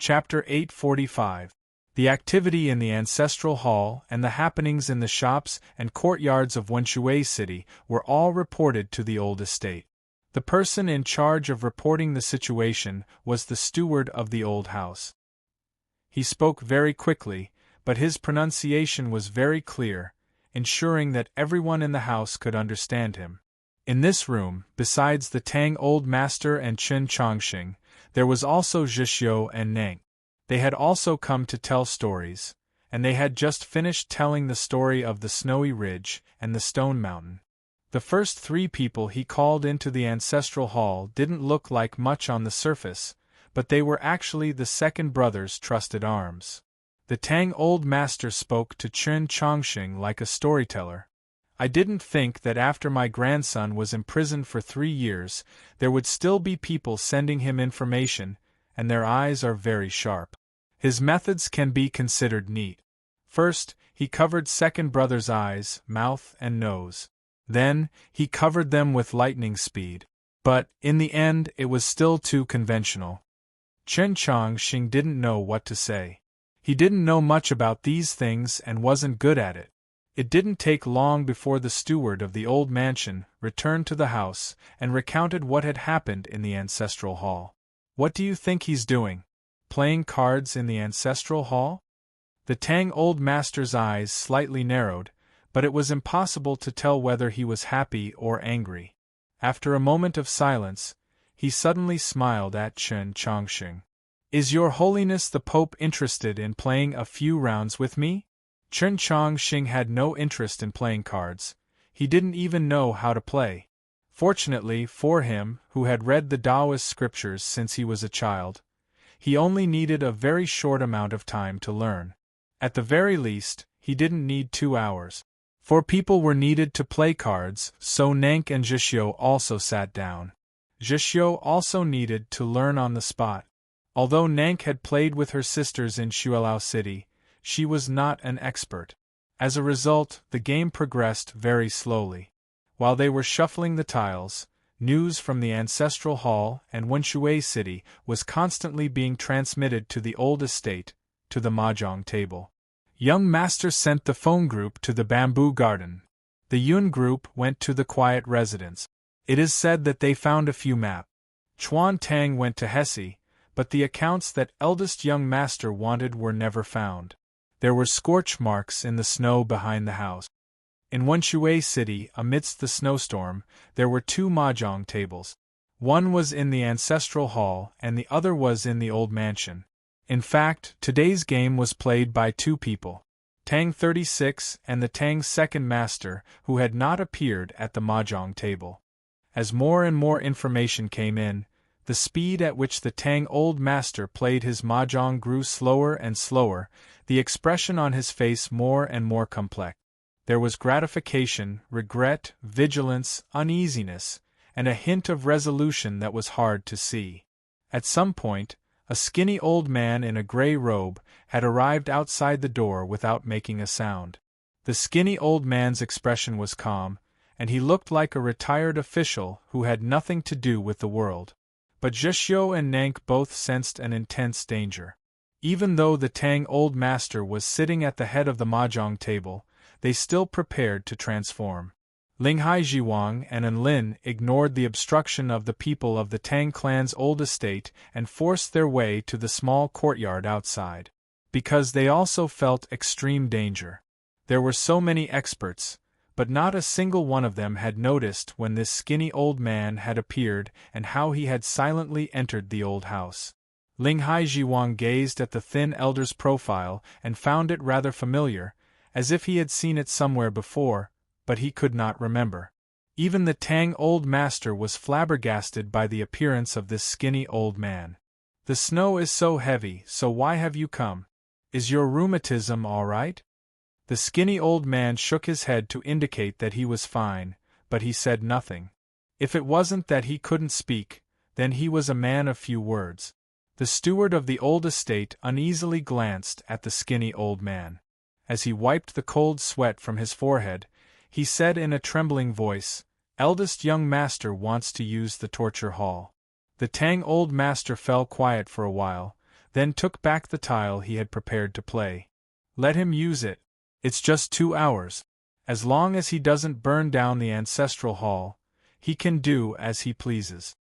Chapter 845. The activity in the ancestral hall and the happenings in the shops and courtyards of Wenshui City were all reported to the old estate. The person in charge of reporting the situation was the steward of the old house. He spoke very quickly, but his pronunciation was very clear, ensuring that everyone in the house could understand him. In this room, besides the Tang old master and Chen Chongqing, there was also Zhixiu and Neng. They had also come to tell stories, and they had just finished telling the story of the snowy ridge and the stone mountain. The first three people he called into the ancestral hall didn't look like much on the surface, but they were actually the second brother's trusted arms. The Tang old master spoke to Chen Chongqing like a storyteller. I didn't think that after my grandson was imprisoned for 3 years, there would still be people sending him information, and their eyes are very sharp. His methods can be considered neat. First, he covered second brother's eyes, mouth, and nose. Then, he covered them with lightning speed. But, in the end, it was still too conventional. Chen Chongqing didn't know what to say. He didn't know much about these things and wasn't good at it. It didn't take long before the steward of the old mansion returned to the house and recounted what had happened in the ancestral hall. What do you think he's doing? Playing cards in the ancestral hall? The Tang old master's eyes slightly narrowed, but it was impossible to tell whether he was happy or angry. After a moment of silence, he suddenly smiled at Chen Chongqing. Is Your Holiness the Pope interested in playing a few rounds with me? Chen Chongqing had no interest in playing cards. He didn't even know how to play. Fortunately for him, who had read the Taoist scriptures since he was a child, he only needed a very short amount of time to learn. At the very least, he didn't need 2 hours. 4 people were needed to play cards, so Nank and Zhixiu also sat down. Zhixiu also needed to learn on the spot. Although Nank had played with her sisters in Xuelao City, she was not an expert. As a result, the game progressed very slowly. While they were shuffling the tiles, news from the ancestral hall and Wenshui City was constantly being transmitted to the old estate, to the mahjong table. Young Master sent the phone group to the bamboo garden. The Yun group went to the quiet residence. It is said that they found a few maps. Chuan Tang went to Hesse, but the accounts that eldest young master wanted were never found. There were scorch marks in the snow behind the house. In Wenshui City, amidst the snowstorm, there were 2 mahjong tables. One was in the ancestral hall and the other was in the old mansion. In fact, today's game was played by 2 people, Tang 36 and the Tang second master, who had not appeared at the mahjong table. As more and more information came in, the speed at which the Tang old master played his mahjong grew slower and slower, the expression on his face more and more complex. There was gratification, regret, vigilance, uneasiness, and a hint of resolution that was hard to see. At some point, a skinny old man in a gray robe had arrived outside the door without making a sound. The skinny old man's expression was calm, and he looked like a retired official who had nothing to do with the world. But Zhixiu and Nank both sensed an intense danger. Even though the Tang old master was sitting at the head of the mahjong table, they still prepared to transform. Linghai Jiwang and Enlin ignored the obstruction of the people of the Tang clan's old estate and forced their way to the small courtyard outside. Because they also felt extreme danger. There were so many experts, but not a single one of them had noticed when this skinny old man had appeared and how he had silently entered the old house. Linghai Jiwang gazed at the thin elder's profile and found it rather familiar, as if he had seen it somewhere before, but he could not remember. Even the Tang old master was flabbergasted by the appearance of this skinny old man. The snow is so heavy, so why have you come? Is your rheumatism all right? The skinny old man shook his head to indicate that he was fine, but he said nothing. If it wasn't that he couldn't speak, then he was a man of few words. The steward of the old estate uneasily glanced at the skinny old man. As he wiped the cold sweat from his forehead, he said in a trembling voice, "Eldest young master wants to use the torture hall." The Tang old master fell quiet for a while, then took back the tile he had prepared to play. Let him use it. It's just 2 hours. As long as he doesn't burn down the ancestral hall, he can do as he pleases.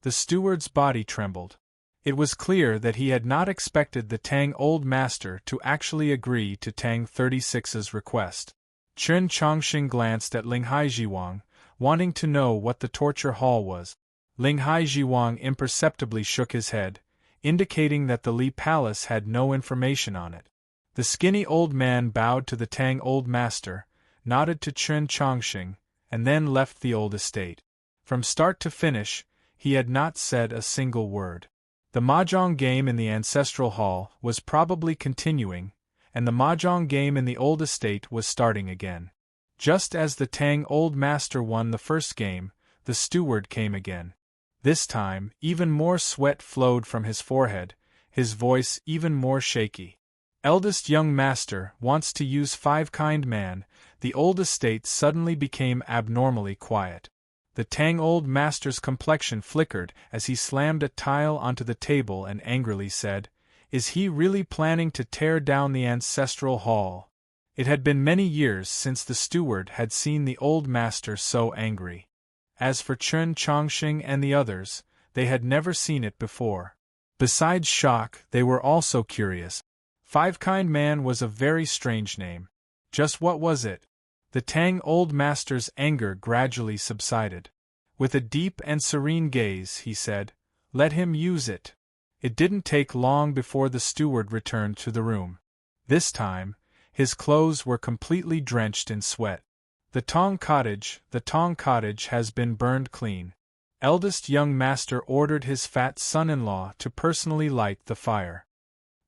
The steward's body trembled. It was clear that he had not expected the Tang Old Master to actually agree to Tang 36's request. Chen Chongqing glanced at Ling Haijiwang, wanting to know what the torture hall was. Ling Haijiwang imperceptibly shook his head, indicating that the Li Palace had no information on it. The skinny old man bowed to the Tang Old Master, nodded to Chen Chongqing, and then left the old estate. From start to finish, he had not said a single word. The mahjong game in the ancestral hall was probably continuing, and the mahjong game in the old estate was starting again. Just as the Tang Old Master won the first game, the steward came again. This time, even more sweat flowed from his forehead, his voice even more shaky. Eldest young master wants to use 5 kind man. The old estate suddenly became abnormally quiet. The Tang Old Master's complexion flickered as he slammed a tile onto the table and angrily said, "Is he really planning to tear down the ancestral hall?" It had been many years since the steward had seen the old master so angry. As for Chen Chongqing and the others, they had never seen it before. Besides shock, they were also curious. 5 kind man was a very strange name. Just what was it? The Tang Old Master's anger gradually subsided. With a deep and serene gaze, he said, "Let him use it." It didn't take long before the steward returned to the room. This time, his clothes were completely drenched in sweat. The Tong cottage has been burned clean. Eldest young master ordered his fat son-in-law to personally light the fire.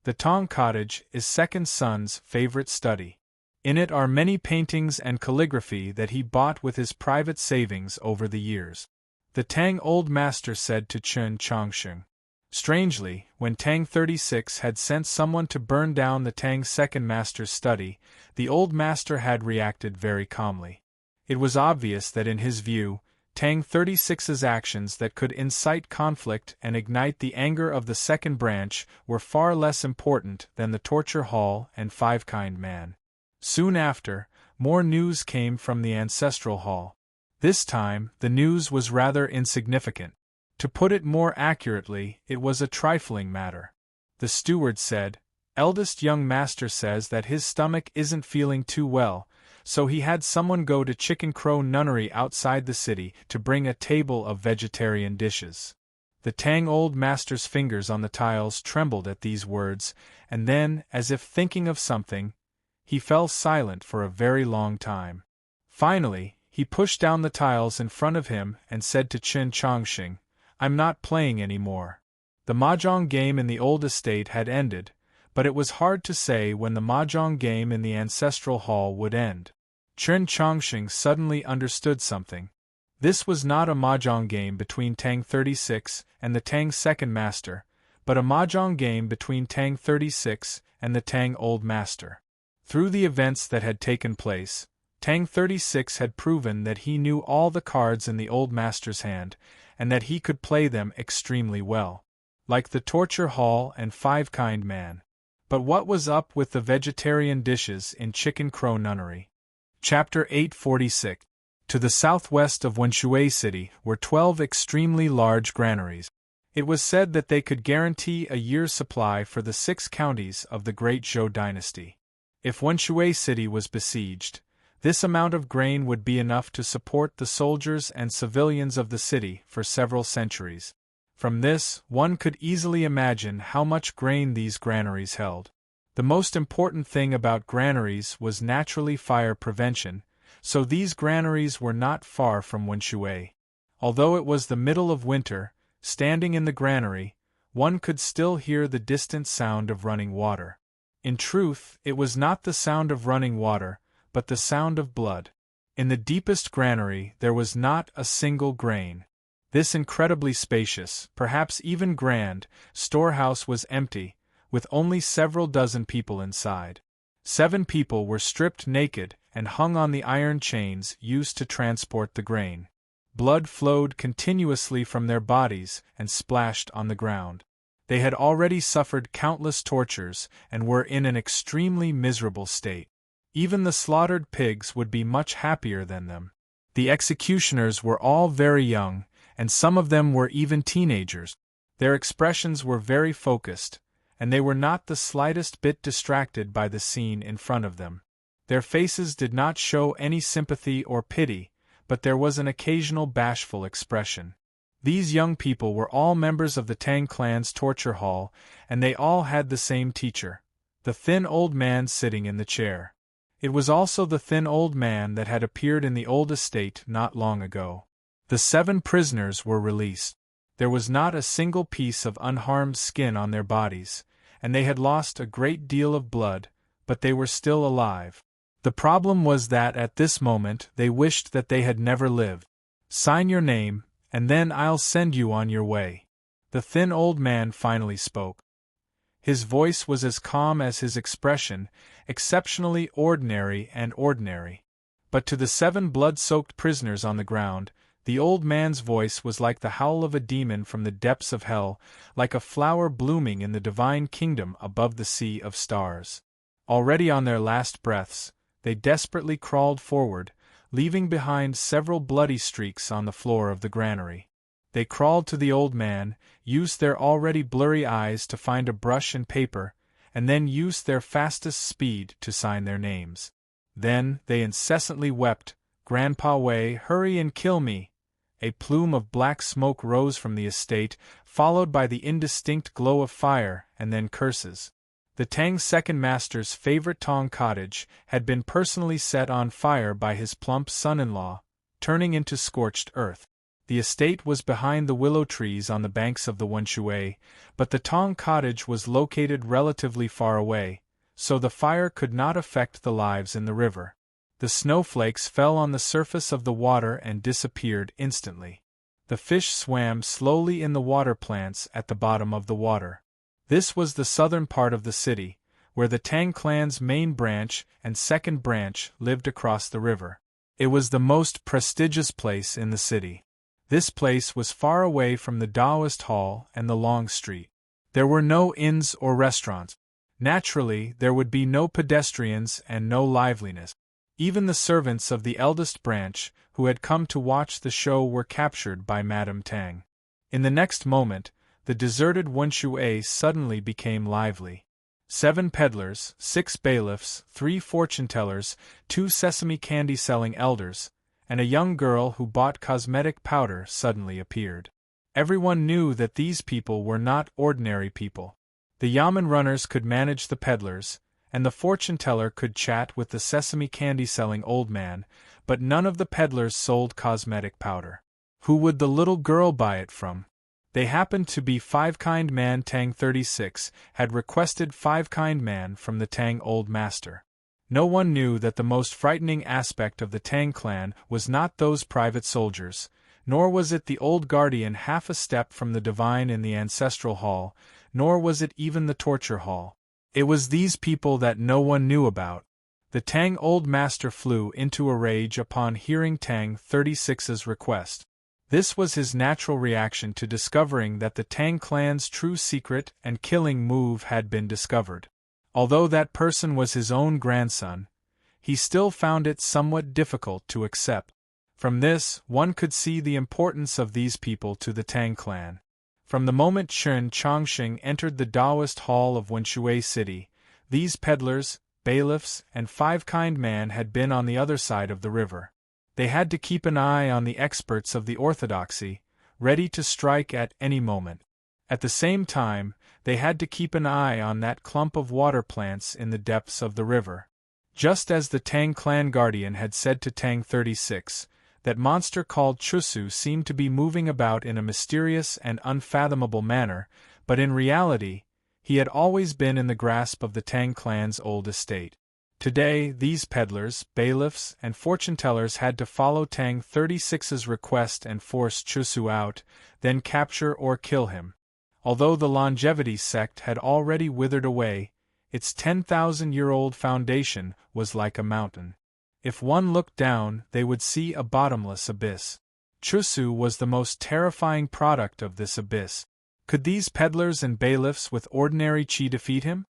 The Tong cottage is second son's favorite study. In it are many paintings and calligraphy that he bought with his private savings over the years. The Tang Old Master said to Chen Chongqing. Strangely, when Tang 36 had sent someone to burn down the Tang second master's study, the old master had reacted very calmly. It was obvious that in his view, Tang 36's actions that could incite conflict and ignite the anger of the second branch were far less important than the torture hall and 5 kind man. Soon after, more news came from the ancestral hall. This time, the news was rather insignificant. To put it more accurately, it was a trifling matter. The steward said, "Eldest young master says that his stomach isn't feeling too well, so he had someone go to Chicken Crow Nunnery outside the city to bring a table of vegetarian dishes." The Tang Old Master's fingers on the tiles trembled at these words, and then, as if thinking of something, he fell silent for a very long time. Finally, he pushed down the tiles in front of him and said to Chen Chongqing, "I'm not playing any more." The mahjong game in the old estate had ended, but it was hard to say when the mahjong game in the ancestral hall would end. Chen Chongqing suddenly understood something. This was not a mahjong game between Tang 36 and the Tang second master, but a mahjong game between Tang 36 and the Tang Old Master. Through the events that had taken place, Tang 36 had proven that he knew all the cards in the old master's hand, and that he could play them extremely well. Like the torture hall and 5 kind man. But what was up with the vegetarian dishes in Chicken Crow Nunnery? Chapter 846. To the southwest of Wenshui City were 12 extremely large granaries. It was said that they could guarantee a year's supply for the 6 counties of the Great Zhou dynasty. If Wenshui City was besieged, this amount of grain would be enough to support the soldiers and civilians of the city for several centuries. From this, one could easily imagine how much grain these granaries held. The most important thing about granaries was naturally fire prevention, so these granaries were not far from Wenshui. Although it was the middle of winter, standing in the granary, one could still hear the distant sound of running water. In truth, it was not the sound of running water, but the sound of blood. In the deepest granary there was not a single grain. This incredibly spacious, perhaps even grand, storehouse was empty, with only several dozen people inside. 7 people were stripped naked and hung on the iron chains used to transport the grain. Blood flowed continuously from their bodies and splashed on the ground. They had already suffered countless tortures and were in an extremely miserable state. Even the slaughtered pigs would be much happier than them. The executioners were all very young, and some of them were even teenagers. Their expressions were very focused, and they were not the slightest bit distracted by the scene in front of them. Their faces did not show any sympathy or pity, but there was an occasional bashful expression. These young people were all members of the Tang clan's torture hall, and they all had the same teacher, the thin old man sitting in the chair. It was also the thin old man that had appeared in the old estate not long ago. The 7 prisoners were released. There was not a single piece of unharmed skin on their bodies, and they had lost a great deal of blood, but they were still alive. The problem was that at this moment they wished that they had never lived. "Sign your name, and then I'll send you on your way." The thin old man finally spoke. His voice was as calm as his expression, exceptionally ordinary and ordinary. But to the 7 blood-soaked prisoners on the ground, the old man's voice was like the howl of a demon from the depths of hell, like a flower blooming in the divine kingdom above the sea of stars. Already on their last breaths, they desperately crawled forward, leaving behind several bloody streaks on the floor of the granary. They crawled to the old man, used their already blurry eyes to find a brush and paper, and then used their fastest speed to sign their names. Then they incessantly wept, "Grandpa Wei, hurry and kill me!" A plume of black smoke rose from the estate, followed by the indistinct glow of fire, and then curses. The Tang's second master's favorite Tong cottage had been personally set on fire by his plump son-in-law, turning into scorched earth. The estate was behind the willow trees on the banks of the Wenshui, but the Tong cottage was located relatively far away, so the fire could not affect the lives in the river. The snowflakes fell on the surface of the water and disappeared instantly. The fish swam slowly in the water plants at the bottom of the water. This was the southern part of the city, where the Tang clan's main branch and second branch lived across the river. It was the most prestigious place in the city. This place was far away from the Taoist Hall and the Long Street. There were no inns or restaurants. Naturally, there would be no pedestrians and no liveliness. Even the servants of the eldest branch, who had come to watch the show, were captured by Madame Tang. In the next moment, the deserted Wenshui suddenly became lively. 7 peddlers, 6 bailiffs, 3 fortune-tellers, 2 sesame candy-selling elders, and a young girl who bought cosmetic powder suddenly appeared. Everyone knew that these people were not ordinary people. The yamen runners could manage the peddlers, and the fortune-teller could chat with the sesame candy-selling old man, but none of the peddlers sold cosmetic powder. Who would the little girl buy it from? They happened to be 5 kind man. Tang 36 had requested 5 kind man from the Tang old master. No one knew that the most frightening aspect of the Tang clan was not those private soldiers, nor was it the old guardian half a step from the divine in the ancestral hall, nor was it even the torture hall. It was these people that no one knew about. The Tang old master flew into a rage upon hearing Tang 36's request. This was his natural reaction to discovering that the Tang clan's true secret and killing move had been discovered. Although that person was his own grandson, he still found it somewhat difficult to accept. From this, one could see the importance of these people to the Tang clan. From the moment Chen Chongqing entered the Taoist Hall of Wenshui City, these peddlers, bailiffs, and 5 kind man had been on the other side of the river. They had to keep an eye on the experts of the orthodoxy, ready to strike at any moment. At the same time, they had to keep an eye on that clump of water plants in the depths of the river. Just as the Tang clan guardian had said to Tang 36, that monster called Chusu seemed to be moving about in a mysterious and unfathomable manner, but in reality, he had always been in the grasp of the Tang clan's old estate. Today, these peddlers, bailiffs, and fortune-tellers had to follow Tang 36's request and force Chusu out, then capture or kill him. Although the longevity sect had already withered away, its 10,000-year-old foundation was like a mountain. If one looked down, they would see a bottomless abyss. Chusu was the most terrifying product of this abyss. Could these peddlers and bailiffs with ordinary chi defeat him?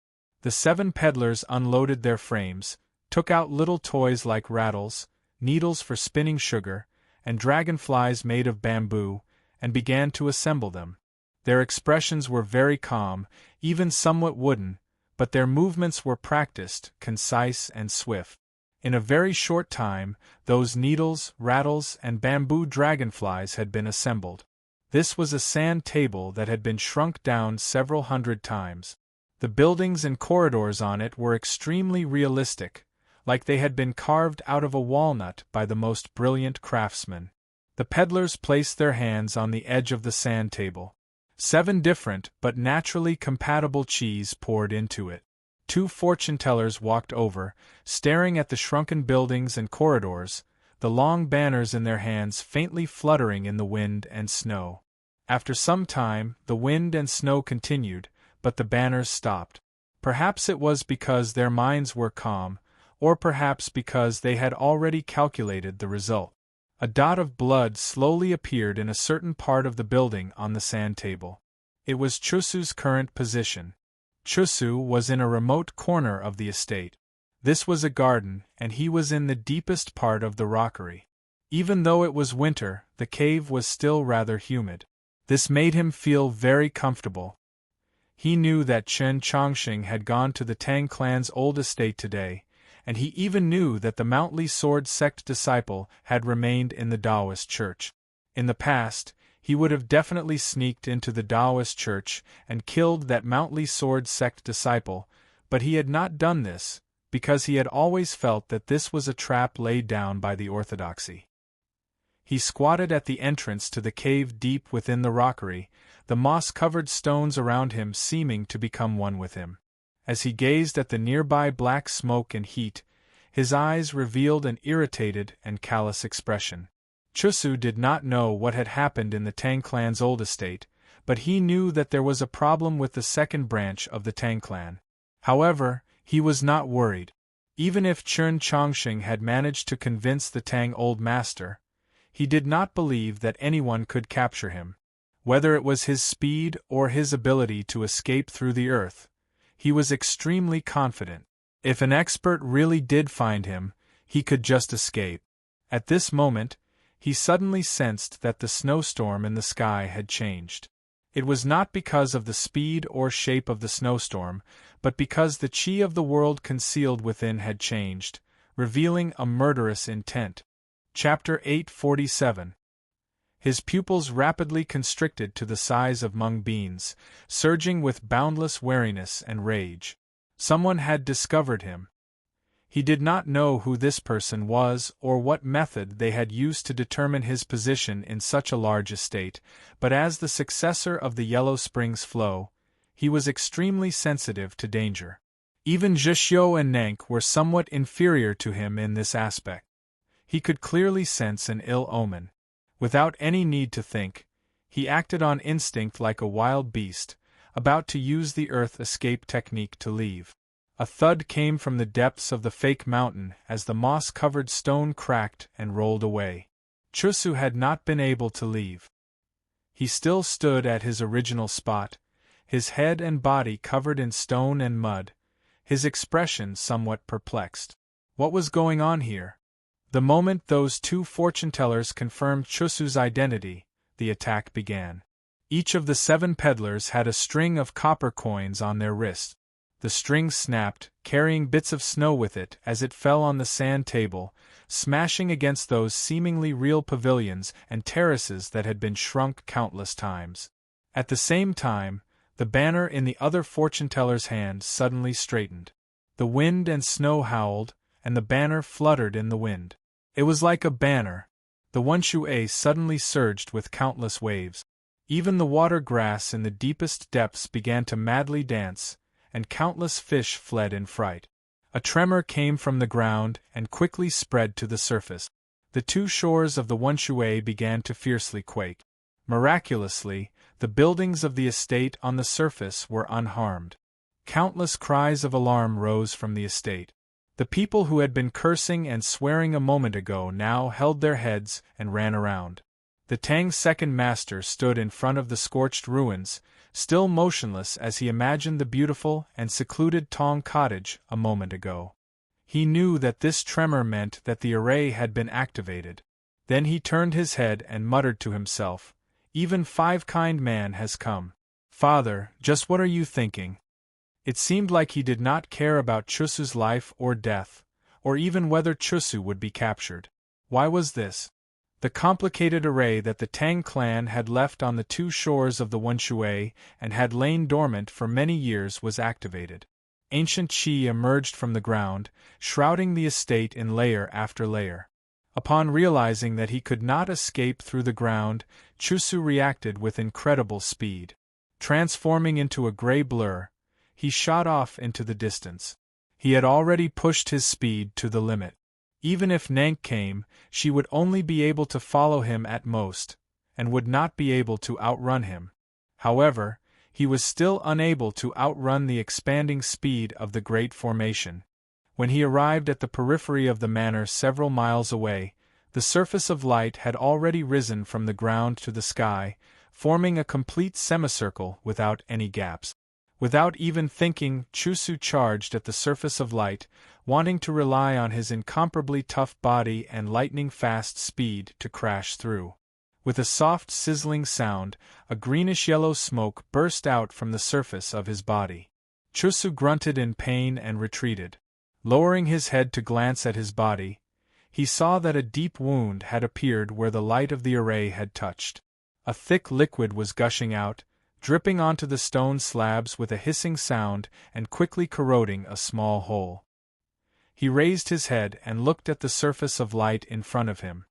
The 7 peddlers unloaded their frames, took out little toys like rattles, needles for spinning sugar, and dragonflies made of bamboo, and began to assemble them. Their expressions were very calm, even somewhat wooden, but their movements were practiced, concise, and swift. In a very short time, those needles, rattles, and bamboo dragonflies had been assembled. This was a sand table that had been shrunk down several hundred times. The buildings and corridors on it were extremely realistic, like they had been carved out of a walnut by the most brilliant craftsman. The peddlers placed their hands on the edge of the sand table. 7 different but naturally compatible chis poured into it. 2 fortune-tellers walked over, staring at the shrunken buildings and corridors, the long banners in their hands faintly fluttering in the wind and snow. After some time, the wind and snow continued, but the banners stopped. Perhaps it was because their minds were calm, or perhaps because they had already calculated the result. A dot of blood slowly appeared in a certain part of the building on the sand table. It was Chusu's current position. Chusu was in a remote corner of the estate. This was a garden, and he was in the deepest part of the rockery. Even though it was winter, the cave was still rather humid. This made him feel very comfortable. He knew that Chen Chongqing had gone to the Tang clan's old estate today, and he even knew that the Mountly Sword sect disciple had remained in the Taoist church. In the past, he would have definitely sneaked into the Taoist church and killed that Mountly Sword sect disciple, but he had not done this, because he had always felt that this was a trap laid down by the orthodoxy. He squatted at the entrance to the cave deep within the rockery, the moss-covered stones around him seeming to become one with him. As he gazed at the nearby black smoke and heat, his eyes revealed an irritated and callous expression. Chusu did not know what had happened in the Tang clan's old estate, but he knew that there was a problem with the second branch of the Tang clan. However, he was not worried. Even if Chen Chongqing had managed to convince the Tang old master, he did not believe that anyone could capture him. Whether it was his speed or his ability to escape through the earth, he was extremely confident. If an expert really did find him, he could just escape. At this moment, he suddenly sensed that the snowstorm in the sky had changed. It was not because of the speed or shape of the snowstorm, but because the chi of the world concealed within had changed, revealing a murderous intent. Chapter 847. His pupils rapidly constricted to the size of mung beans, surging with boundless wariness and rage. Someone had discovered him. He did not know who this person was or what method they had used to determine his position in such a large estate, but as the successor of the Yellow Springs flow, he was extremely sensitive to danger. Even Zhishyo and Nank were somewhat inferior to him in this aspect. He could clearly sense an ill omen. Without any need to think, he acted on instinct like a wild beast, about to use the earth escape technique to leave. A thud came from the depths of the fake mountain as the moss-covered stone cracked and rolled away. Chusu had not been able to leave. He still stood at his original spot, his head and body covered in stone and mud, his expression somewhat perplexed. What was going on here? The moment those 2 fortune-tellers confirmed Chusu's identity, the attack began. Each of the 7 peddlers had a string of copper coins on their wrists. The string snapped, carrying bits of snow with it as it fell on the sand table, smashing against those seemingly real pavilions and terraces that had been shrunk countless times. At the same time, the banner in the other fortune-teller's hand suddenly straightened. The wind and snow howled, and the banner fluttered in the wind. It was like a banner. The Wenshui suddenly surged with countless waves. Even the water grass in the deepest depths began to madly dance, and countless fish fled in fright. A tremor came from the ground and quickly spread to the surface. The 2 shores of the Wenshui began to fiercely quake. Miraculously, the buildings of the estate on the surface were unharmed. Countless cries of alarm rose from the estate. The people who had been cursing and swearing a moment ago now held their heads and ran around. The Tang's second master stood in front of the scorched ruins, still motionless as he imagined the beautiful and secluded Tong cottage a moment ago. He knew that this tremor meant that the array had been activated. Then he turned his head and muttered to himself, "Even Five Kind Man has come. Father, just what are you thinking?" It seemed like he did not care about Chusu's life or death, or even whether Chusu would be captured. Why was this? The complicated array that the Tang clan had left on the two shores of the Wenshui and had lain dormant for many years was activated. Ancient qi emerged from the ground, shrouding the estate in layer after layer. Upon realizing that he could not escape through the ground, Chusu reacted with incredible speed. Transforming into a gray blur, he shot off into the distance. He had already pushed his speed to the limit. Even if Nank came, she would only be able to follow him at most, and would not be able to outrun him. However, he was still unable to outrun the expanding speed of the Great Formation. When he arrived at the periphery of the manor several miles away, the surface of light had already risen from the ground to the sky, forming a complete semicircle without any gaps. Without even thinking, Chusu charged at the surface of light, wanting to rely on his incomparably tough body and lightning-fast speed to crash through. With a soft sizzling sound, a greenish-yellow smoke burst out from the surface of his body. Chusu grunted in pain and retreated. Lowering his head to glance at his body, he saw that a deep wound had appeared where the light of the array had touched. A thick liquid was gushing out, dripping onto the stone slabs with a hissing sound and quickly corroding a small hole. He raised his head and looked at the surface of light in front of him.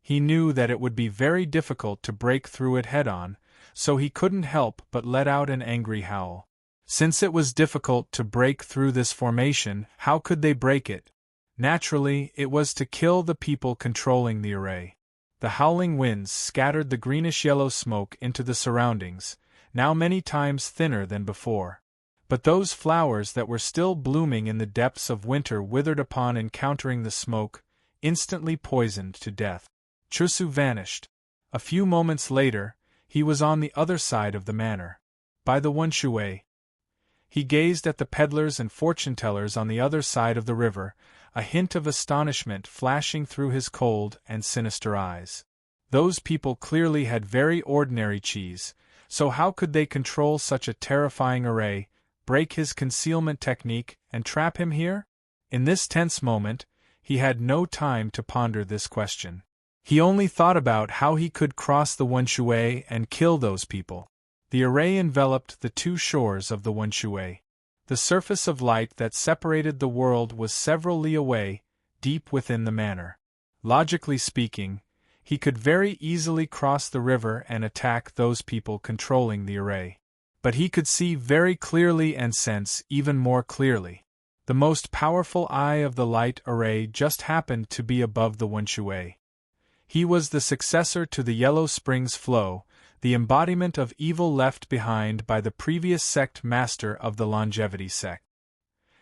He knew that it would be very difficult to break through it head-on, so he couldn't help but let out an angry howl. Since it was difficult to break through this formation, how could they break it? Naturally, it was to kill the people controlling the array. The howling winds scattered the greenish-yellow smoke into the surroundings, now many times thinner than before. But those flowers that were still blooming in the depths of winter withered upon encountering the smoke, instantly poisoned to death. Chusu vanished. A few moments later, he was on the other side of the manor, by the Wenshui. He gazed at the peddlers and fortune-tellers on the other side of the river, a hint of astonishment flashing through his cold and sinister eyes. Those people clearly had very ordinary qis, so how could they control such a terrifying array, break his concealment technique, and trap him here? In this tense moment, he had no time to ponder this question. He only thought about how he could cross the Wenshui and kill those people. The array enveloped the two shores of the Wenshui. The surface of light that separated the world was several li away, deep within the manor. Logically speaking, he could very easily cross the river and attack those people controlling the array. But he could see very clearly and sense even more clearly. The most powerful eye of the light array just happened to be above the Wenshui. He was the successor to the Yellow Springs flow, the embodiment of evil left behind by the previous sect master of the Longevity sect.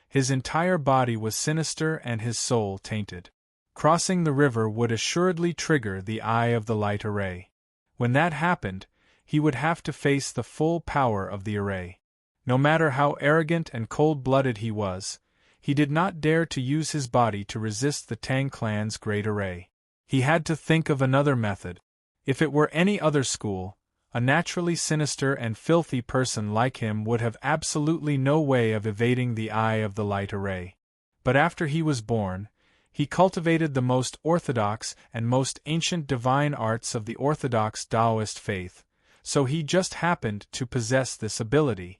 His entire body was sinister and his soul tainted. Crossing the river would assuredly trigger the eye of the light array. When that happened, he would have to face the full power of the array. No matter how arrogant and cold-blooded he was, he did not dare to use his body to resist the Tang clan's great array. He had to think of another method. If it were any other school, a naturally sinister and filthy person like him would have absolutely no way of evading the eye of the light array. But after he was born, he cultivated the most orthodox and most ancient divine arts of the orthodox Taoist faith, so he just happened to possess this ability.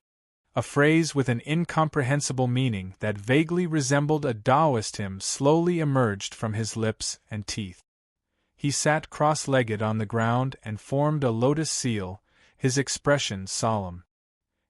A phrase with an incomprehensible meaning that vaguely resembled a Taoist hymn slowly emerged from his lips and teeth. He sat cross-legged on the ground and formed a lotus seal, his expression solemn.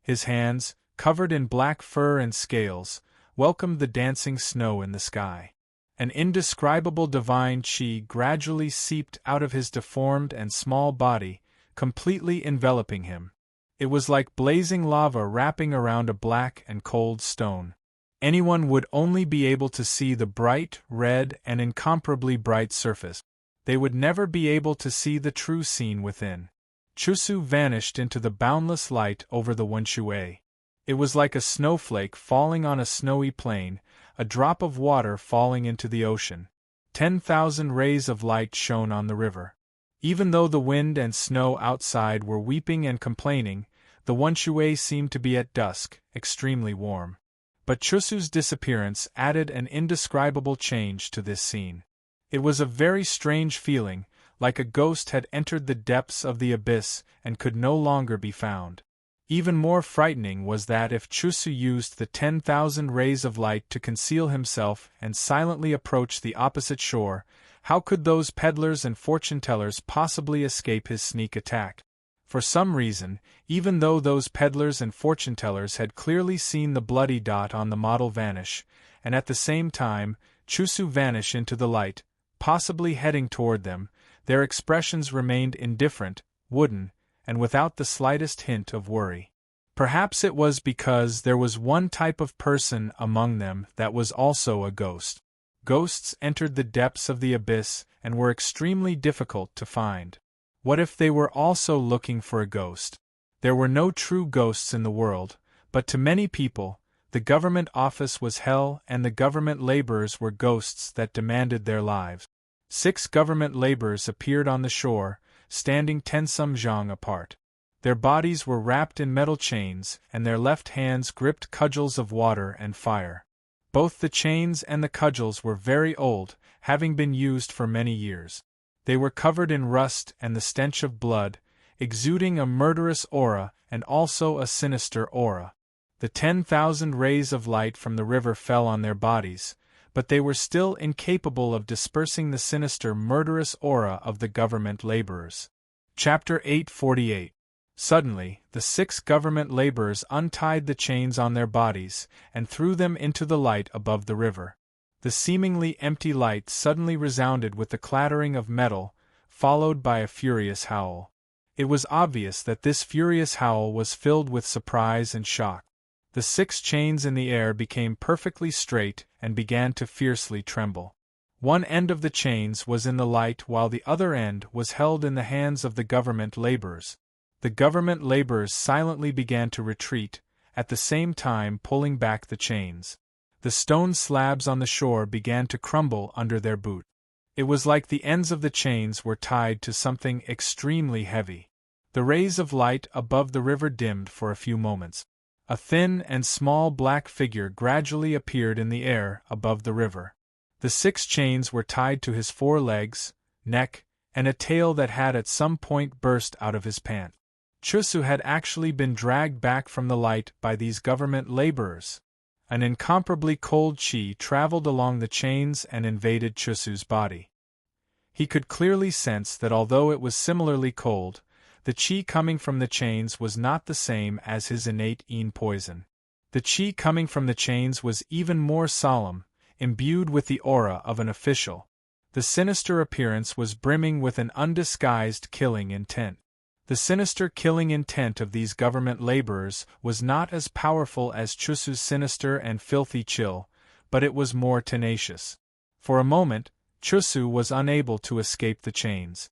His hands, covered in black fur and scales, welcomed the dancing snow in the sky. An indescribable divine qi gradually seeped out of his deformed and small body, completely enveloping him. It was like blazing lava wrapping around a black and cold stone. Anyone would only be able to see the bright, red, and incomparably bright surface. They would never be able to see the true scene within. Chusu vanished into the boundless light over the Wenshui. It was like a snowflake falling on a snowy plain, a drop of water falling into the ocean. 10,000 rays of light shone on the river. Even though the wind and snow outside were weeping and complaining, the Wenshui seemed to be at dusk, extremely warm. But Chusu's disappearance added an indescribable change to this scene. It was a very strange feeling, like a ghost had entered the depths of the abyss and could no longer be found. Even more frightening was that if Chusu used the 10,000 rays of light to conceal himself and silently approach the opposite shore, how could those peddlers and fortune-tellers possibly escape his sneak attack? For some reason, even though those peddlers and fortune-tellers had clearly seen the bloody dot on the model vanish, and at the same time, Chusu vanish into the light, possibly heading toward them, their expressions remained indifferent, wooden, and without the slightest hint of worry. Perhaps it was because there was one type of person among them that was also a ghost. Ghosts entered the depths of the abyss and were extremely difficult to find. What if they were also looking for a ghost? There were no true ghosts in the world, but to many people, the government office was hell and the government laborers were ghosts that demanded their lives. 6 government laborers appeared on the shore, standing 10 zhang apart. Their bodies were wrapped in metal chains and their left hands gripped cudgels of water and fire. Both the chains and the cudgels were very old, having been used for many years. They were covered in rust and the stench of blood, exuding a murderous aura and also a sinister aura. The 10,000 rays of light from the river fell on their bodies, but they were still incapable of dispersing the sinister murderous aura of the government laborers. Chapter 848. Suddenly, the 6 government laborers untied the chains on their bodies and threw them into the light above the river. The seemingly empty light suddenly resounded with the clattering of metal, followed by a furious howl. It was obvious that this furious howl was filled with surprise and shock. The 6 chains in the air became perfectly straight and began to fiercely tremble. One end of the chains was in the light while the other end was held in the hands of the government laborers. The government laborers silently began to retreat, at the same time pulling back the chains. The stone slabs on the shore began to crumble under their boot. It was like the ends of the chains were tied to something extremely heavy. The rays of light above the river dimmed for a few moments. A thin and small black figure gradually appeared in the air above the river. The 6 chains were tied to his 4 legs, neck, and a tail that had at some point burst out of his pant. Chusu had actually been dragged back from the light by these government laborers. An incomparably cold chi traveled along the chains and invaded Chusu's body. He could clearly sense that although it was similarly cold, the chi coming from the chains was not the same as his innate yin poison. The chi coming from the chains was even more solemn, imbued with the aura of an official. The sinister appearance was brimming with an undisguised killing intent. The sinister killing intent of these government laborers was not as powerful as Chusu's sinister and filthy chill, but it was more tenacious. For a moment, Chusu was unable to escape the chains.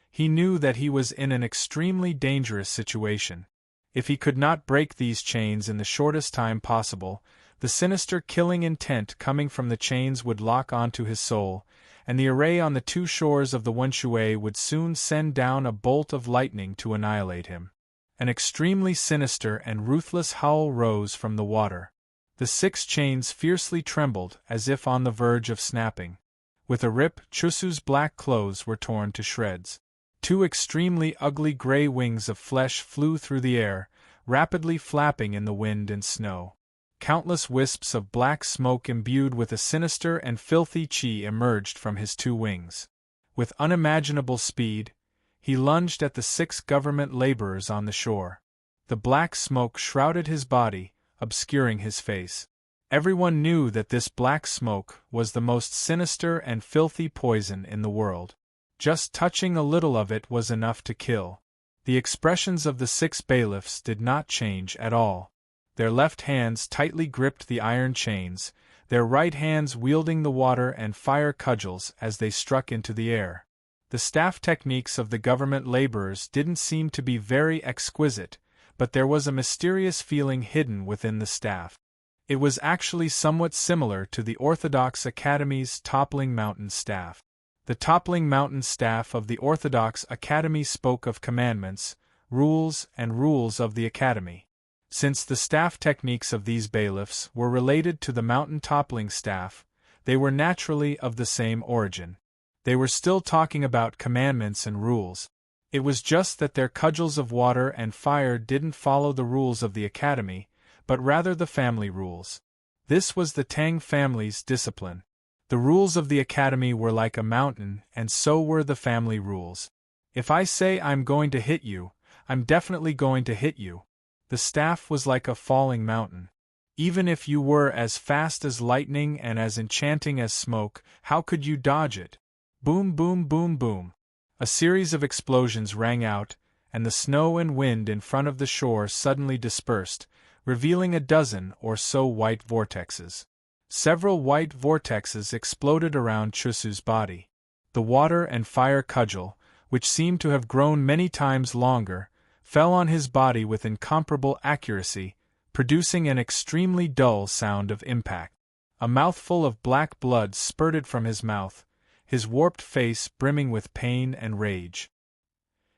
He knew that he was in an extremely dangerous situation. If he could not break these chains in the shortest time possible, the sinister killing intent coming from the chains would lock onto his soul, and the array on the 2 shores of the Wenshui would soon send down a bolt of lightning to annihilate him. An extremely sinister and ruthless howl rose from the water. The 6 chains fiercely trembled as if on the verge of snapping. With a rip, Chusu's black clothes were torn to shreds. 2 extremely ugly gray wings of flesh flew through the air, rapidly flapping in the wind and snow. Countless wisps of black smoke imbued with a sinister and filthy chi emerged from his 2 wings. With unimaginable speed, he lunged at the 6 government laborers on the shore. The black smoke shrouded his body, obscuring his face. Everyone knew that this black smoke was the most sinister and filthy poison in the world. Just touching a little of it was enough to kill. The expressions of the 6 bailiffs did not change at all. Their left hands tightly gripped the iron chains, their right hands wielding the water and fire cudgels as they struck into the air. The staff techniques of the government laborers didn't seem to be very exquisite, but there was a mysterious feeling hidden within the staff. It was actually somewhat similar to the Orthodox Academy's toppling mountain staff. The toppling mountain staff of the Orthodox Academy spoke of commandments, rules, and rules of the Academy. Since the staff techniques of these bailiffs were related to the mountain toppling staff, they were naturally of the same origin. They were still talking about commandments and rules. It was just that their cudgels of water and fire didn't follow the rules of the Academy, but rather the family rules. This was the Tang family's discipline. The rules of the Academy were like a mountain, and so were the family rules. If I say I'm going to hit you, I'm definitely going to hit you. The staff was like a falling mountain. Even if you were as fast as lightning and as enchanting as smoke, how could you dodge it? Boom, boom, boom, boom. A series of explosions rang out, and the snow and wind in front of the shore suddenly dispersed, revealing a dozen or so white vortexes. Several white vortexes exploded around Chusu's body. The water and fire cudgel, which seemed to have grown many times longer, fell on his body with incomparable accuracy, producing an extremely dull sound of impact. A mouthful of black blood spurted from his mouth, his warped face brimming with pain and rage.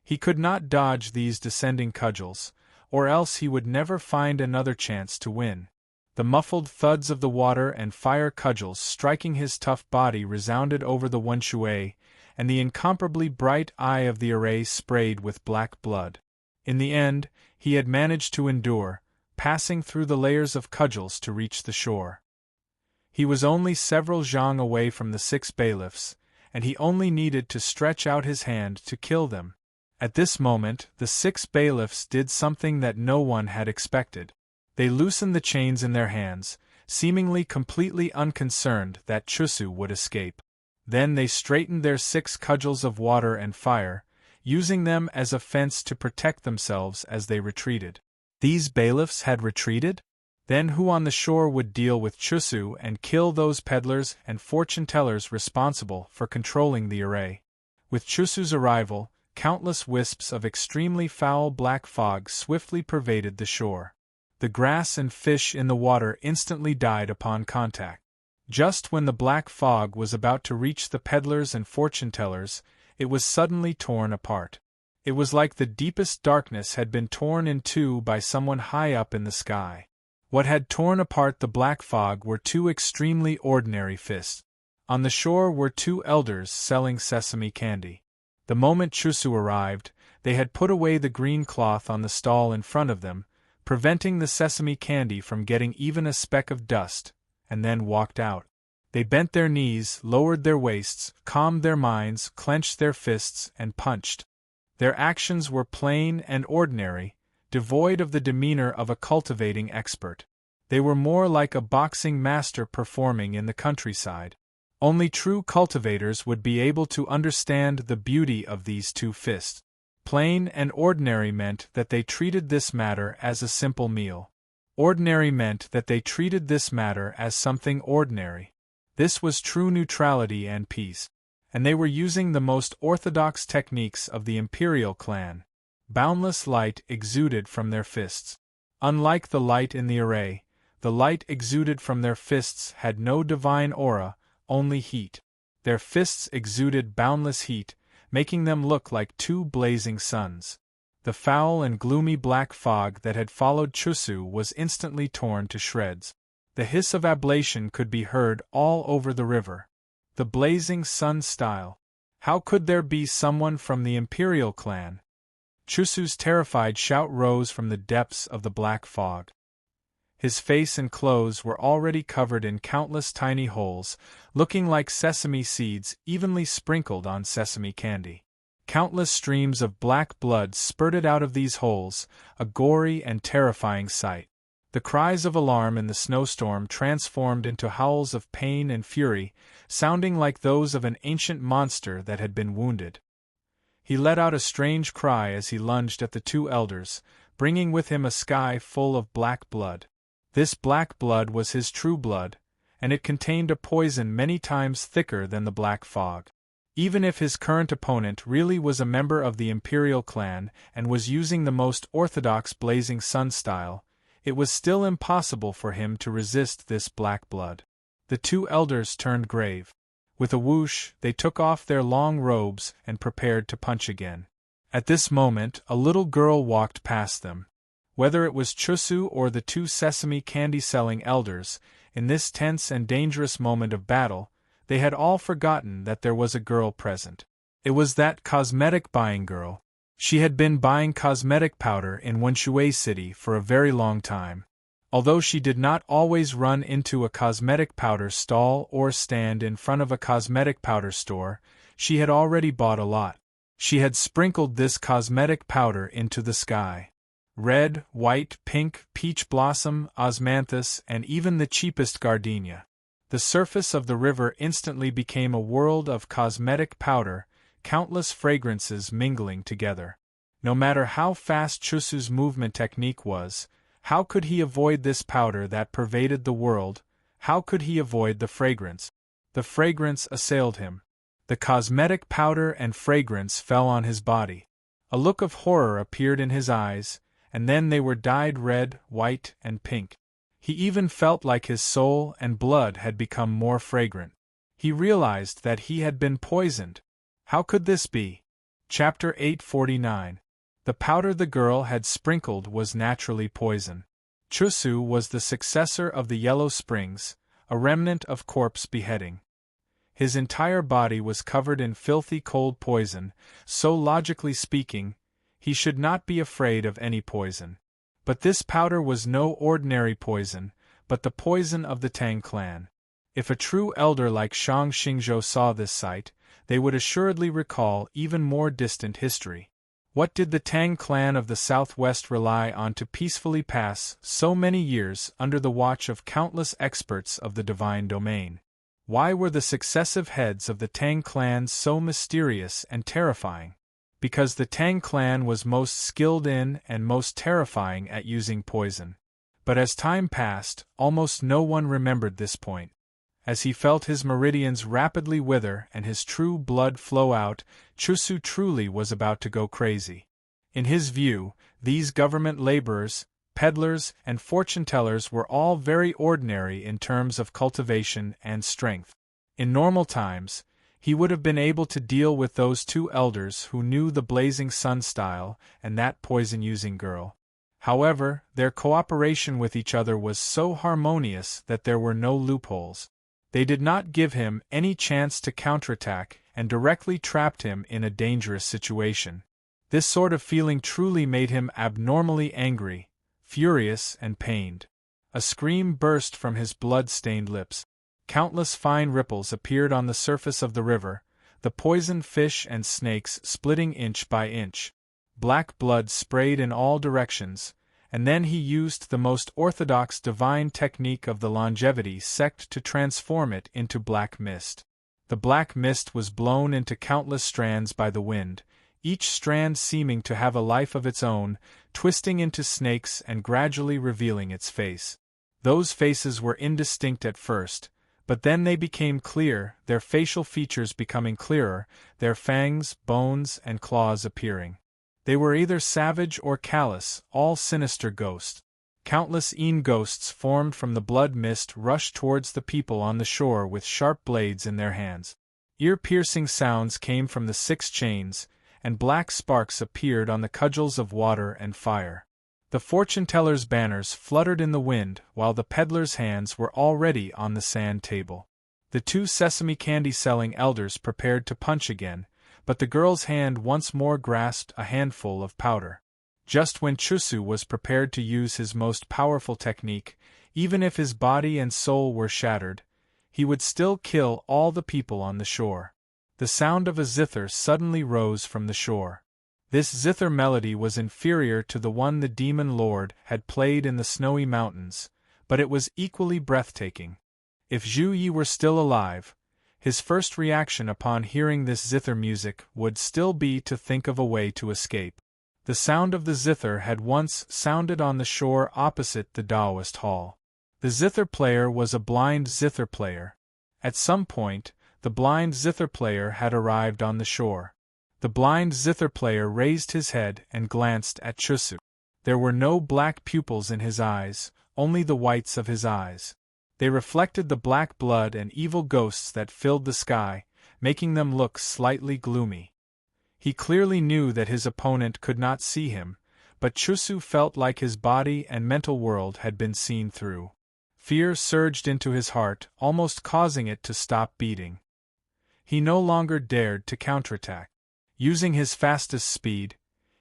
He could not dodge these descending cudgels, or else he would never find another chance to win. The muffled thuds of the water and fire cudgels striking his tough body resounded over the Wenshui, and the incomparably bright eye of the array sprayed with black blood. In the end, he had managed to endure, passing through the layers of cudgels to reach the shore. He was only several zhang away from the 6 bailiffs, and he only needed to stretch out his hand to kill them. At this moment, the 6 bailiffs did something that no one had expected. They loosened the chains in their hands, seemingly completely unconcerned that Chusu would escape. Then they straightened their 6 cudgels of water and fire, using them as a fence to protect themselves as they retreated. These bailiffs had retreated? Then who on the shore would deal with Chusu and kill those peddlers and fortune-tellers responsible for controlling the array? With Chusu's arrival, countless wisps of extremely foul black fog swiftly pervaded the shore. The grass and fish in the water instantly died upon contact. Just when the black fog was about to reach the peddlers and fortune-tellers, it was suddenly torn apart. It was like the deepest darkness had been torn in two by someone high up in the sky. What had torn apart the black fog were 2 extremely ordinary fists. On the shore were 2 elders selling sesame candy. The moment Chusu arrived, they had put away the green cloth on the stall in front of them, preventing the sesame candy from getting even a speck of dust, and then walked out. They bent their knees, lowered their waists, calmed their minds, clenched their fists, and punched. Their actions were plain and ordinary, devoid of the demeanor of a cultivating expert. They were more like a boxing master performing in the countryside. Only true cultivators would be able to understand the beauty of these 2 fists. Plain and ordinary meant that they treated this matter as a simple meal. Ordinary meant that they treated this matter as something ordinary. This was true neutrality and peace. And they were using the most orthodox techniques of the imperial clan. Boundless light exuded from their fists. Unlike the light in the array, the light exuded from their fists had no divine aura, only heat. Their fists exuded boundless heat, making them look like 2 blazing suns. The foul and gloomy black fog that had followed Chusu was instantly torn to shreds. The hiss of ablation could be heard all over the river. The blazing sun style. How could there be someone from the imperial clan? Chusu's terrified shout rose from the depths of the black fog. His face and clothes were already covered in countless tiny holes, looking like sesame seeds evenly sprinkled on sesame candy. Countless streams of black blood spurted out of these holes, a gory and terrifying sight. The cries of alarm in the snowstorm transformed into howls of pain and fury, sounding like those of an ancient monster that had been wounded. He let out a strange cry as he lunged at the 2 elders, bringing with him a sky full of black blood. This black blood was his true blood, and it contained a poison many times thicker than the black fog. Even if his current opponent really was a member of the Imperial clan and was using the most orthodox Blazing Sun style, it was still impossible for him to resist this black blood. The two elders turned grave. With a whoosh, they took off their long robes and prepared to punch again. At this moment, a little girl walked past them. Whether it was Chusu or the two sesame candy-selling elders, in this tense and dangerous moment of battle, they had all forgotten that there was a girl present. It was that cosmetic-buying girl. She had been buying cosmetic powder in Wenshui City for a very long time. Although she did not always run into a cosmetic powder stall or stand in front of a cosmetic powder store, she had already bought a lot. She had sprinkled this cosmetic powder into the sky. Red, white, pink, peach blossom, osmanthus, and even the cheapest gardenia. The surface of the river instantly became a world of cosmetic powder, countless fragrances mingling together. No matter how fast Chusu's movement technique was, how could he avoid this powder that pervaded the world? How could he avoid the fragrance? The fragrance assailed him. The cosmetic powder and fragrance fell on his body. A look of horror appeared in his eyes, and then they were dyed red, white, and pink. He even felt like his soul and blood had become more fragrant. He realized that he had been poisoned. How could this be? Chapter 849. The powder the girl had sprinkled was naturally poison. Chusu was the successor of the Yellow Springs, a remnant of corpse beheading. His entire body was covered in filthy cold poison, so logically speaking, he should not be afraid of any poison. But this powder was no ordinary poison, but the poison of the Tang clan. If a true elder like Shang Xingzhou saw this sight, they would assuredly recall even more distant history. What did the Tang clan of the southwest rely on to peacefully pass so many years under the watch of countless experts of the divine domain? Why were the successive heads of the Tang clan so mysterious and terrifying? Because the Tang clan was most skilled in and most terrifying at using poison. But as time passed, almost no one remembered this point. As he felt his meridians rapidly wither and his true blood flow out, Chusu truly was about to go crazy. In his view, these government laborers, peddlers, and fortune-tellers were all very ordinary in terms of cultivation and strength. In normal times, he would have been able to deal with those two elders who knew the Blazing Sun style and that poison-using girl. However, their cooperation with each other was so harmonious that there were no loopholes. They did not give him any chance to counterattack and directly trapped him in a dangerous situation. This sort of feeling truly made him abnormally angry, furious, and pained. A scream burst from his blood-stained lips. Countless fine ripples appeared on the surface of the river, the poisoned fish and snakes splitting inch by inch. Black blood sprayed in all directions, and then he used the most orthodox divine technique of the longevity sect to transform it into black mist. The black mist was blown into countless strands by the wind, each strand seeming to have a life of its own, twisting into snakes and gradually revealing its face. Those faces were indistinct at first, but then they became clear, their facial features becoming clearer, their fangs, bones, and claws appearing. They were either savage or callous, all sinister ghosts. Countless ghosts formed from the blood mist rushed towards the people on the shore with sharp blades in their hands. Ear-piercing sounds came from the 6 chains, and black sparks appeared on the cudgels of water and fire. The fortune-tellers' banners fluttered in the wind, while the peddlers' hands were already on the sand table. The 2 sesame candy-selling elders prepared to punch again, but the girl's hand once more grasped a handful of powder. Just when Chusu was prepared to use his most powerful technique, even if his body and soul were shattered, he would still kill all the people on the shore. The sound of a zither suddenly rose from the shore. This zither melody was inferior to the one the demon lord had played in the snowy mountains, but it was equally breathtaking. If Zhu Yi were still alive, his first reaction upon hearing this zither music would still be to think of a way to escape. The sound of the zither had once sounded on the shore opposite the Taoist hall. The zither player was a blind zither player. At some point, the blind zither player had arrived on the shore. The blind zither player raised his head and glanced at Chusu. There were no black pupils in his eyes, only the whites of his eyes. They reflected the black blood and evil ghosts that filled the sky, making them look slightly gloomy. He clearly knew that his opponent could not see him, but Chusu felt like his body and mental world had been seen through. Fear surged into his heart, almost causing it to stop beating. He no longer dared to counterattack. Using his fastest speed,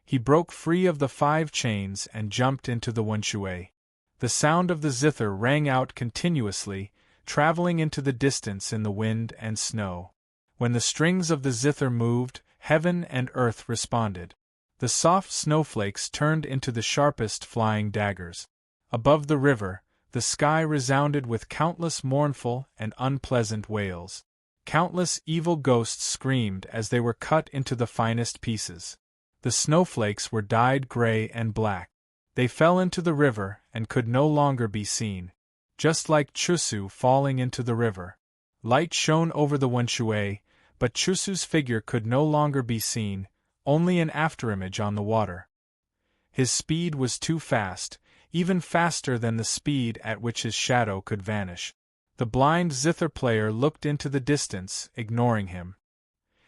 he broke free of the 5 chains and jumped into the Wenshui. The sound of the zither rang out continuously, traveling into the distance in the wind and snow. When the strings of the zither moved, heaven and earth responded. The soft snowflakes turned into the sharpest flying daggers. Above the river, the sky resounded with countless mournful and unpleasant wails. Countless evil ghosts screamed as they were cut into the finest pieces. The snowflakes were dyed gray and black. They fell into the river and could no longer be seen. Just like Chusu falling into the river. Light shone over the Wenshui, but Chusu's figure could no longer be seen, only an afterimage on the water. His speed was too fast, even faster than the speed at which his shadow could vanish. The blind zither player looked into the distance, ignoring him.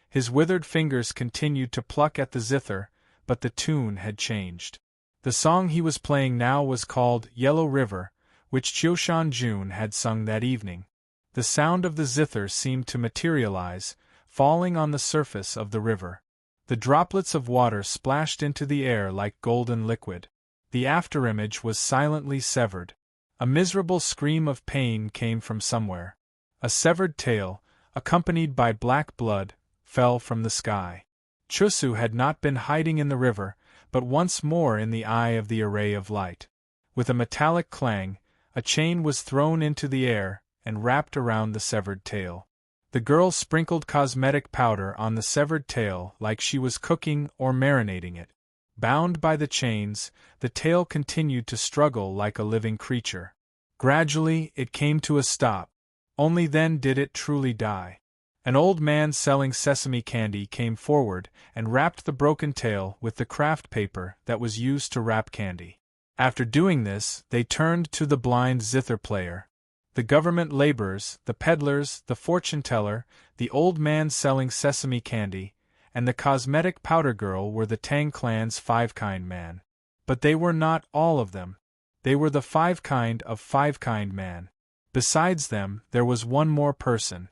His withered fingers continued to pluck at the zither, but the tune had changed. The song he was playing now was called Yellow River, which Chioshan Jun had sung that evening. The sound of the zither seemed to materialize, falling on the surface of the river. The droplets of water splashed into the air like golden liquid. The afterimage was silently severed. A miserable scream of pain came from somewhere. A severed tail, accompanied by black blood, fell from the sky. Chusu had not been hiding in the river, but once more in the eye of the array of light. With a metallic clang, a chain was thrown into the air and wrapped around the severed tail. The girl sprinkled cosmetic powder on the severed tail like she was cooking or marinating it. Bound by the chains, the tail continued to struggle like a living creature. Gradually, it came to a stop. Only then did it truly die. An old man selling sesame candy came forward and wrapped the broken tail with the craft paper that was used to wrap candy. After doing this, they turned to the blind zither player. The government laborers, the peddlers, the fortune-teller, the old man selling sesame candy, and the cosmetic powder girl were the Tang clan's 5-kind man. But they were not all of them. They were the 5-kind of 5-kind man. Besides them, there was one more person.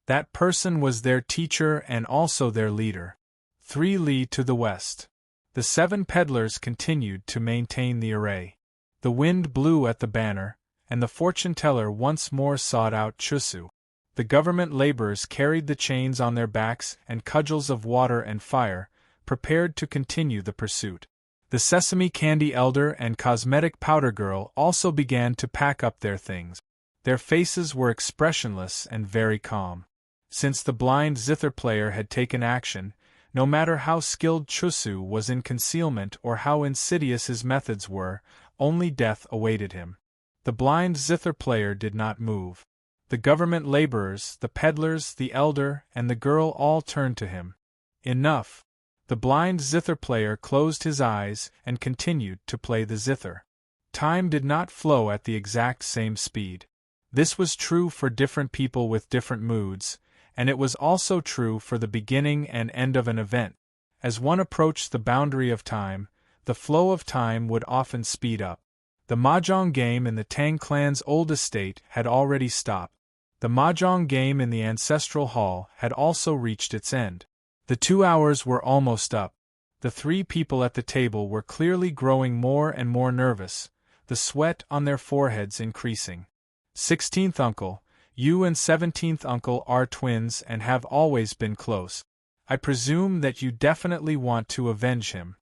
That person was their teacher and also their leader. 3 li to the west. The 7 peddlers continued to maintain the array. The wind blew at the banner, and the fortune-teller once more sought out Chusu. The government laborers carried the chains on their backs and cudgels of water and fire, prepared to continue the pursuit. The sesame candy elder and cosmetic powder girl also began to pack up their things. Their faces were expressionless and very calm. Since the blind zither player had taken action, no matter how skilled Chusu was in concealment or how insidious his methods were, only death awaited him. The blind zither player did not move. The government laborers, the peddlers, the elder, and the girl all turned to him. Enough. The blind zither player closed his eyes and continued to play the zither. Time did not flow at the exact same speed. This was true for different people with different moods, and it was also true for the beginning and end of an event. As one approached the boundary of time, the flow of time would often speed up. The mahjong game in the Tang clan's old estate had already stopped. The mahjong game in the ancestral hall had also reached its end. The 2 hours were almost up. The 3 people at the table were clearly growing more and more nervous, the sweat on their foreheads increasing. 16th uncle, you and 17th uncle are twins and have always been close. I presume that you definitely want to avenge him.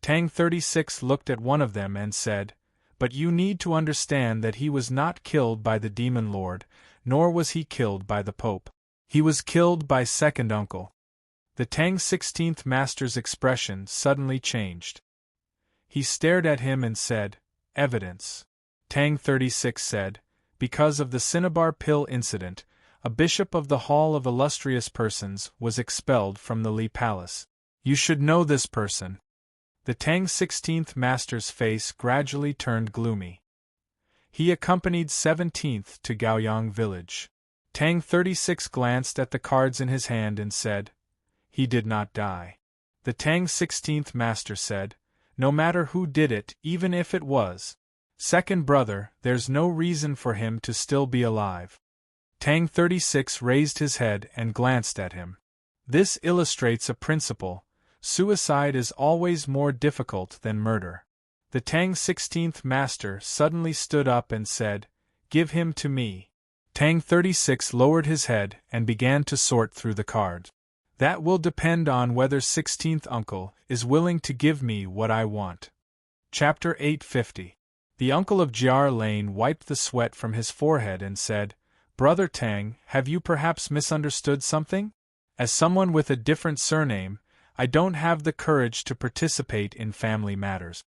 Tang 36 looked at one of them and said, "But you need to understand that he was not killed by the demon lord, nor was he killed by the Pope. He was killed by second uncle." The Tang 16th master's expression suddenly changed. He stared at him and said, "Evidence." Tang 36 said, "Because of the cinnabar pill incident, a bishop of the Hall of Illustrious Persons, was expelled from the Li Palace. You should know this person. The Tang 16th Master's face gradually turned gloomy. He accompanied 17th to Gaoyang village. Tang 36 glanced at the cards in his hand and said, "He did not die." The Tang 16th Master said, "No matter who did it, even if it was second brother, there's no reason for him to still be alive." Tang 36 raised his head and glanced at him. This illustrates a principle: suicide is always more difficult than murder. The Tang 16th Master suddenly stood up and said, "Give him to me." Tang 36 lowered his head and began to sort through the cards. "That will depend on whether 16th uncle is willing to give me what I want." Chapter 850. The uncle of Jiar Lane wiped the sweat from his forehead and said, "Brother Tang, have you perhaps misunderstood something? As someone with a different surname, I don't have the courage to participate in family matters."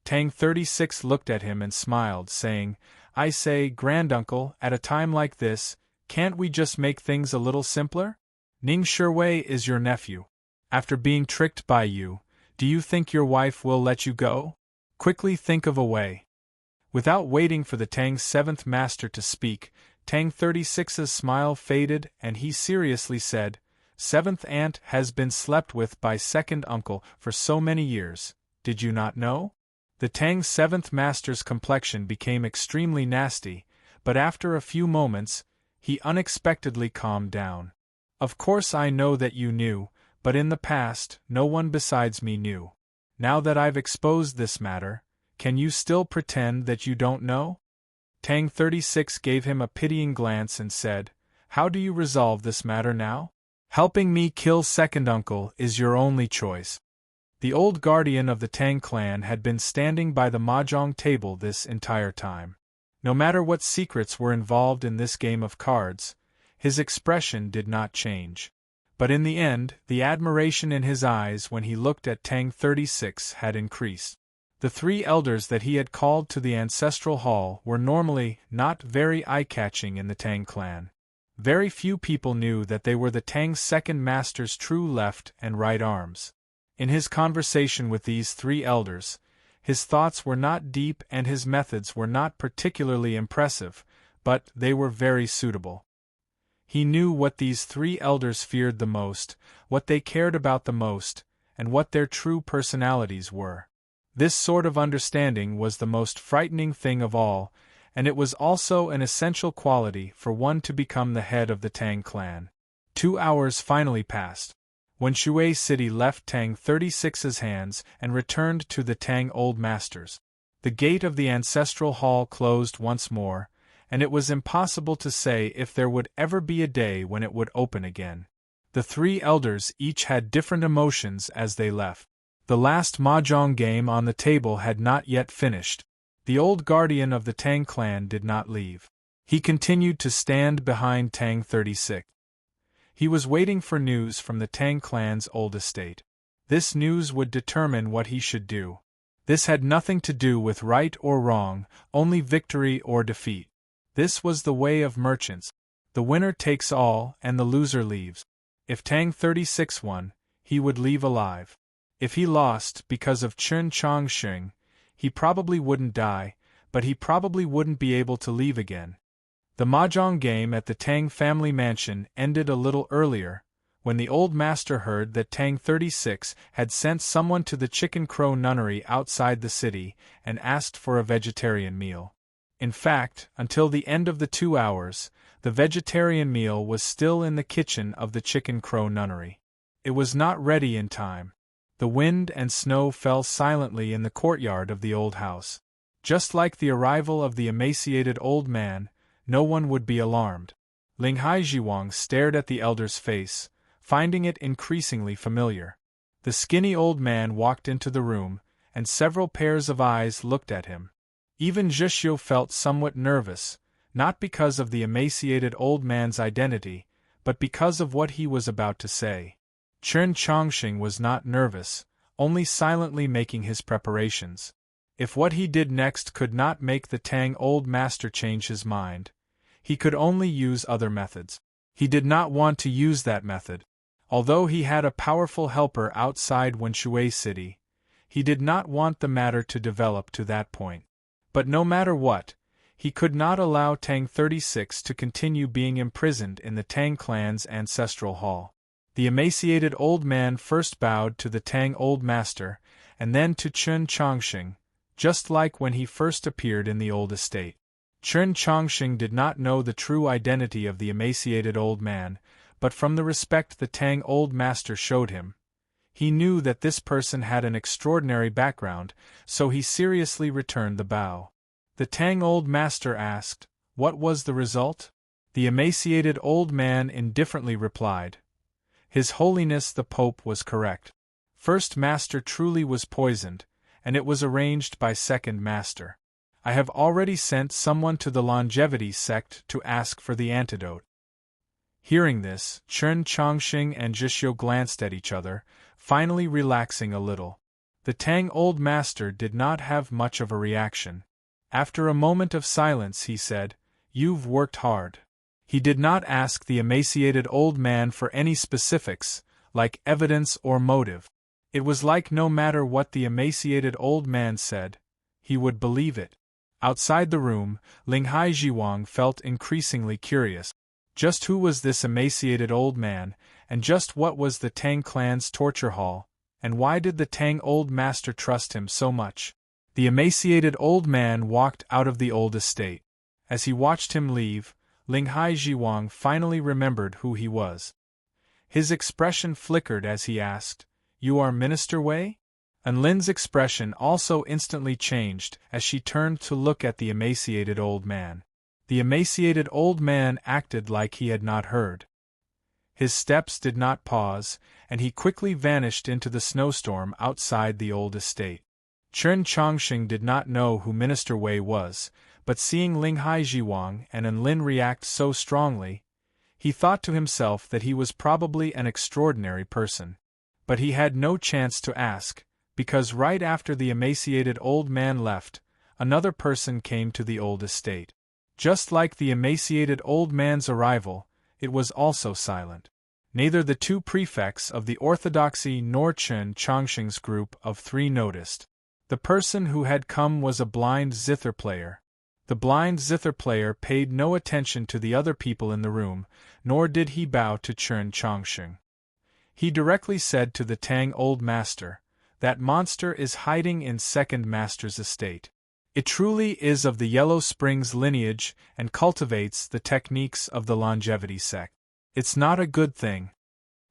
Tang 36 looked at him and smiled, saying, "I say, granduncle, at a time like this, can't we just make things a little simpler? Ning Shiwei is your nephew. After being tricked by you, do you think your wife will let you go? Quickly think of a way." Without waiting for the Tang 7th Master to speak, Tang 36's smile faded and he seriously said, "Seventh aunt has been slept with by second uncle for so many years, did you not know?" The Tang 7th Master's complexion became extremely nasty, but after a few moments, he unexpectedly calmed down. "Of course I know that you knew, but in the past, no one besides me knew. Now that I've exposed this matter, can you still pretend that you don't know?" Tang 36 gave him a pitying glance and said, "How do you resolve this matter now? Helping me kill second uncle is your only choice." The old guardian of the Tang clan had been standing by the mahjong table this entire time. No matter what secrets were involved in this game of cards, his expression did not change. But in the end, the admiration in his eyes when he looked at Tang 36 had increased. The three elders that he had called to the ancestral hall were normally not very eye-catching in the Tang clan. Very few people knew that they were the Tang second master's true left and right arms. In his conversation with these three elders, his thoughts were not deep and his methods were not particularly impressive, but they were very suitable. He knew what these three elders feared the most, what they cared about the most, and what their true personalities were. This sort of understanding was the most frightening thing of all, and it was also an essential quality for one to become the head of the Tang clan. 2 hours finally passed. When Shui City left Tang 36's hands and returned to the Tang Old Masters, the gate of the ancestral hall closed once more, and it was impossible to say if there would ever be a day when it would open again. The three elders each had different emotions as they left. The last mahjong game on the table had not yet finished. The old guardian of the Tang clan did not leave. He continued to stand behind Tang 36. He was waiting for news from the Tang clan's old estate. This news would determine what he should do. This had nothing to do with right or wrong, only victory or defeat. This was the way of merchants. The winner takes all and the loser leaves. If Tang 36 won, he would leave alive. If he lost because of Chun Chongsheng, he probably wouldn't die, but he probably wouldn't be able to leave again. The mahjong game at the Tang family mansion ended a little earlier, when the old master heard that Tang 36 had sent someone to the Chicken Crow nunnery outside the city and asked for a vegetarian meal. In fact, until the end of the 2 hours, the vegetarian meal was still in the kitchen of the Chicken Crow nunnery. It was not ready in time. The wind and snow fell silently in the courtyard of the old house. Just like the arrival of the emaciated old man, no one would be alarmed. Ling Haijiwang stared at the elder's face, finding it increasingly familiar. The skinny old man walked into the room, and several pairs of eyes looked at him. Even Zhishio felt somewhat nervous, not because of the emaciated old man's identity, but because of what he was about to say. Chun Chongsheng was not nervous, only silently making his preparations. If what he did next could not make the Tang old master change his mind, he could only use other methods. He did not want to use that method. Although he had a powerful helper outside Wenshui City, he did not want the matter to develop to that point. But no matter what, he could not allow Tang 36 to continue being imprisoned in the Tang clan's ancestral hall. The emaciated old man first bowed to the Tang Old Master, and then to Chen Chongqing, just like when he first appeared in the old estate. Chen Chongqing did not know the true identity of the emaciated old man, but from the respect the Tang Old Master showed him, he knew that this person had an extraordinary background, so he seriously returned the bow. The Tang Old Master asked, "What was the result?" The emaciated old man indifferently replied, "His Holiness the Pope was correct. First Master truly was poisoned, and it was arranged by Second Master. I have already sent someone to the longevity sect to ask for the antidote." Hearing this, Chen Chongqing and Zhixiu glanced at each other, finally relaxing a little. The Tang Old Master did not have much of a reaction. After a moment of silence he said, "You've worked hard." He did not ask the emaciated old man for any specifics, like evidence or motive. It was like no matter what the emaciated old man said, he would believe it. Outside the room, Linghai Jiwang felt increasingly curious. Just who was this emaciated old man, and just what was the Tang clan's torture hall, and why did the Tang Old Master trust him so much? The emaciated old man walked out of the old estate. As he watched him leave, Linghai Jiwang finally remembered who he was. His expression flickered as he asked, "You are Minister Wei?" And Lin's expression also instantly changed as she turned to look at the emaciated old man. The emaciated old man acted like he had not heard. His steps did not pause, and he quickly vanished into the snowstorm outside the old estate. Chen Chongqing did not know who Minister Wei was, but seeing Linghai Jiwang and Lin react so strongly, he thought to himself that he was probably an extraordinary person. But he had no chance to ask, because right after the emaciated old man left, another person came to the old estate. Just like the emaciated old man's arrival, it was also silent. Neither the two prefects of the orthodoxy nor Chen Chongqing's group of three noticed. The person who had come was a blind zither player. The blind zither player paid no attention to the other people in the room, nor did he bow to Chen Chongqing. He directly said to the Tang Old Master, "That monster is hiding in Second Master's estate. It truly is of the Yellow Springs lineage and cultivates the techniques of the longevity sect. It's not a good thing."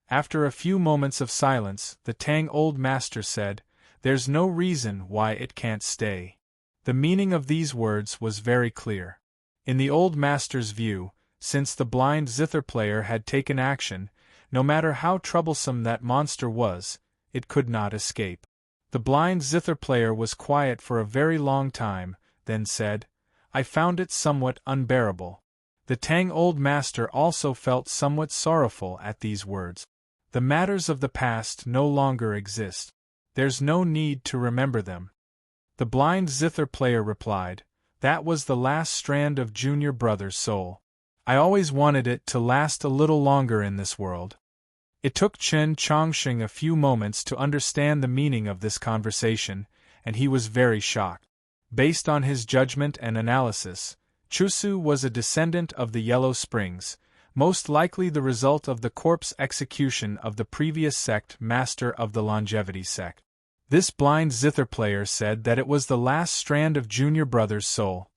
After a few moments of silence, the Tang Old Master said, "There's no reason why it can't stay." The meaning of these words was very clear. In the Old Master's view, since the blind zither player had taken action, no matter how troublesome that monster was, it could not escape. The blind zither player was quiet for a very long time, then said, "I found it somewhat unbearable." The Tang Old Master also felt somewhat sorrowful at these words. The matters of the past no longer exist. There's no need to remember them. The blind zither player replied, "That was the last strand of Junior Brother's soul. I always wanted it to last a little longer in this world." It took Chen Chongqing a few moments to understand the meaning of this conversation, and he was very shocked. Based on his judgment and analysis, Chusu was a descendant of the Yellow Springs, most likely the result of the corpse execution of the previous sect master of the longevity sect. This blind zither player said that it was the last strand of Junior Brother's soul.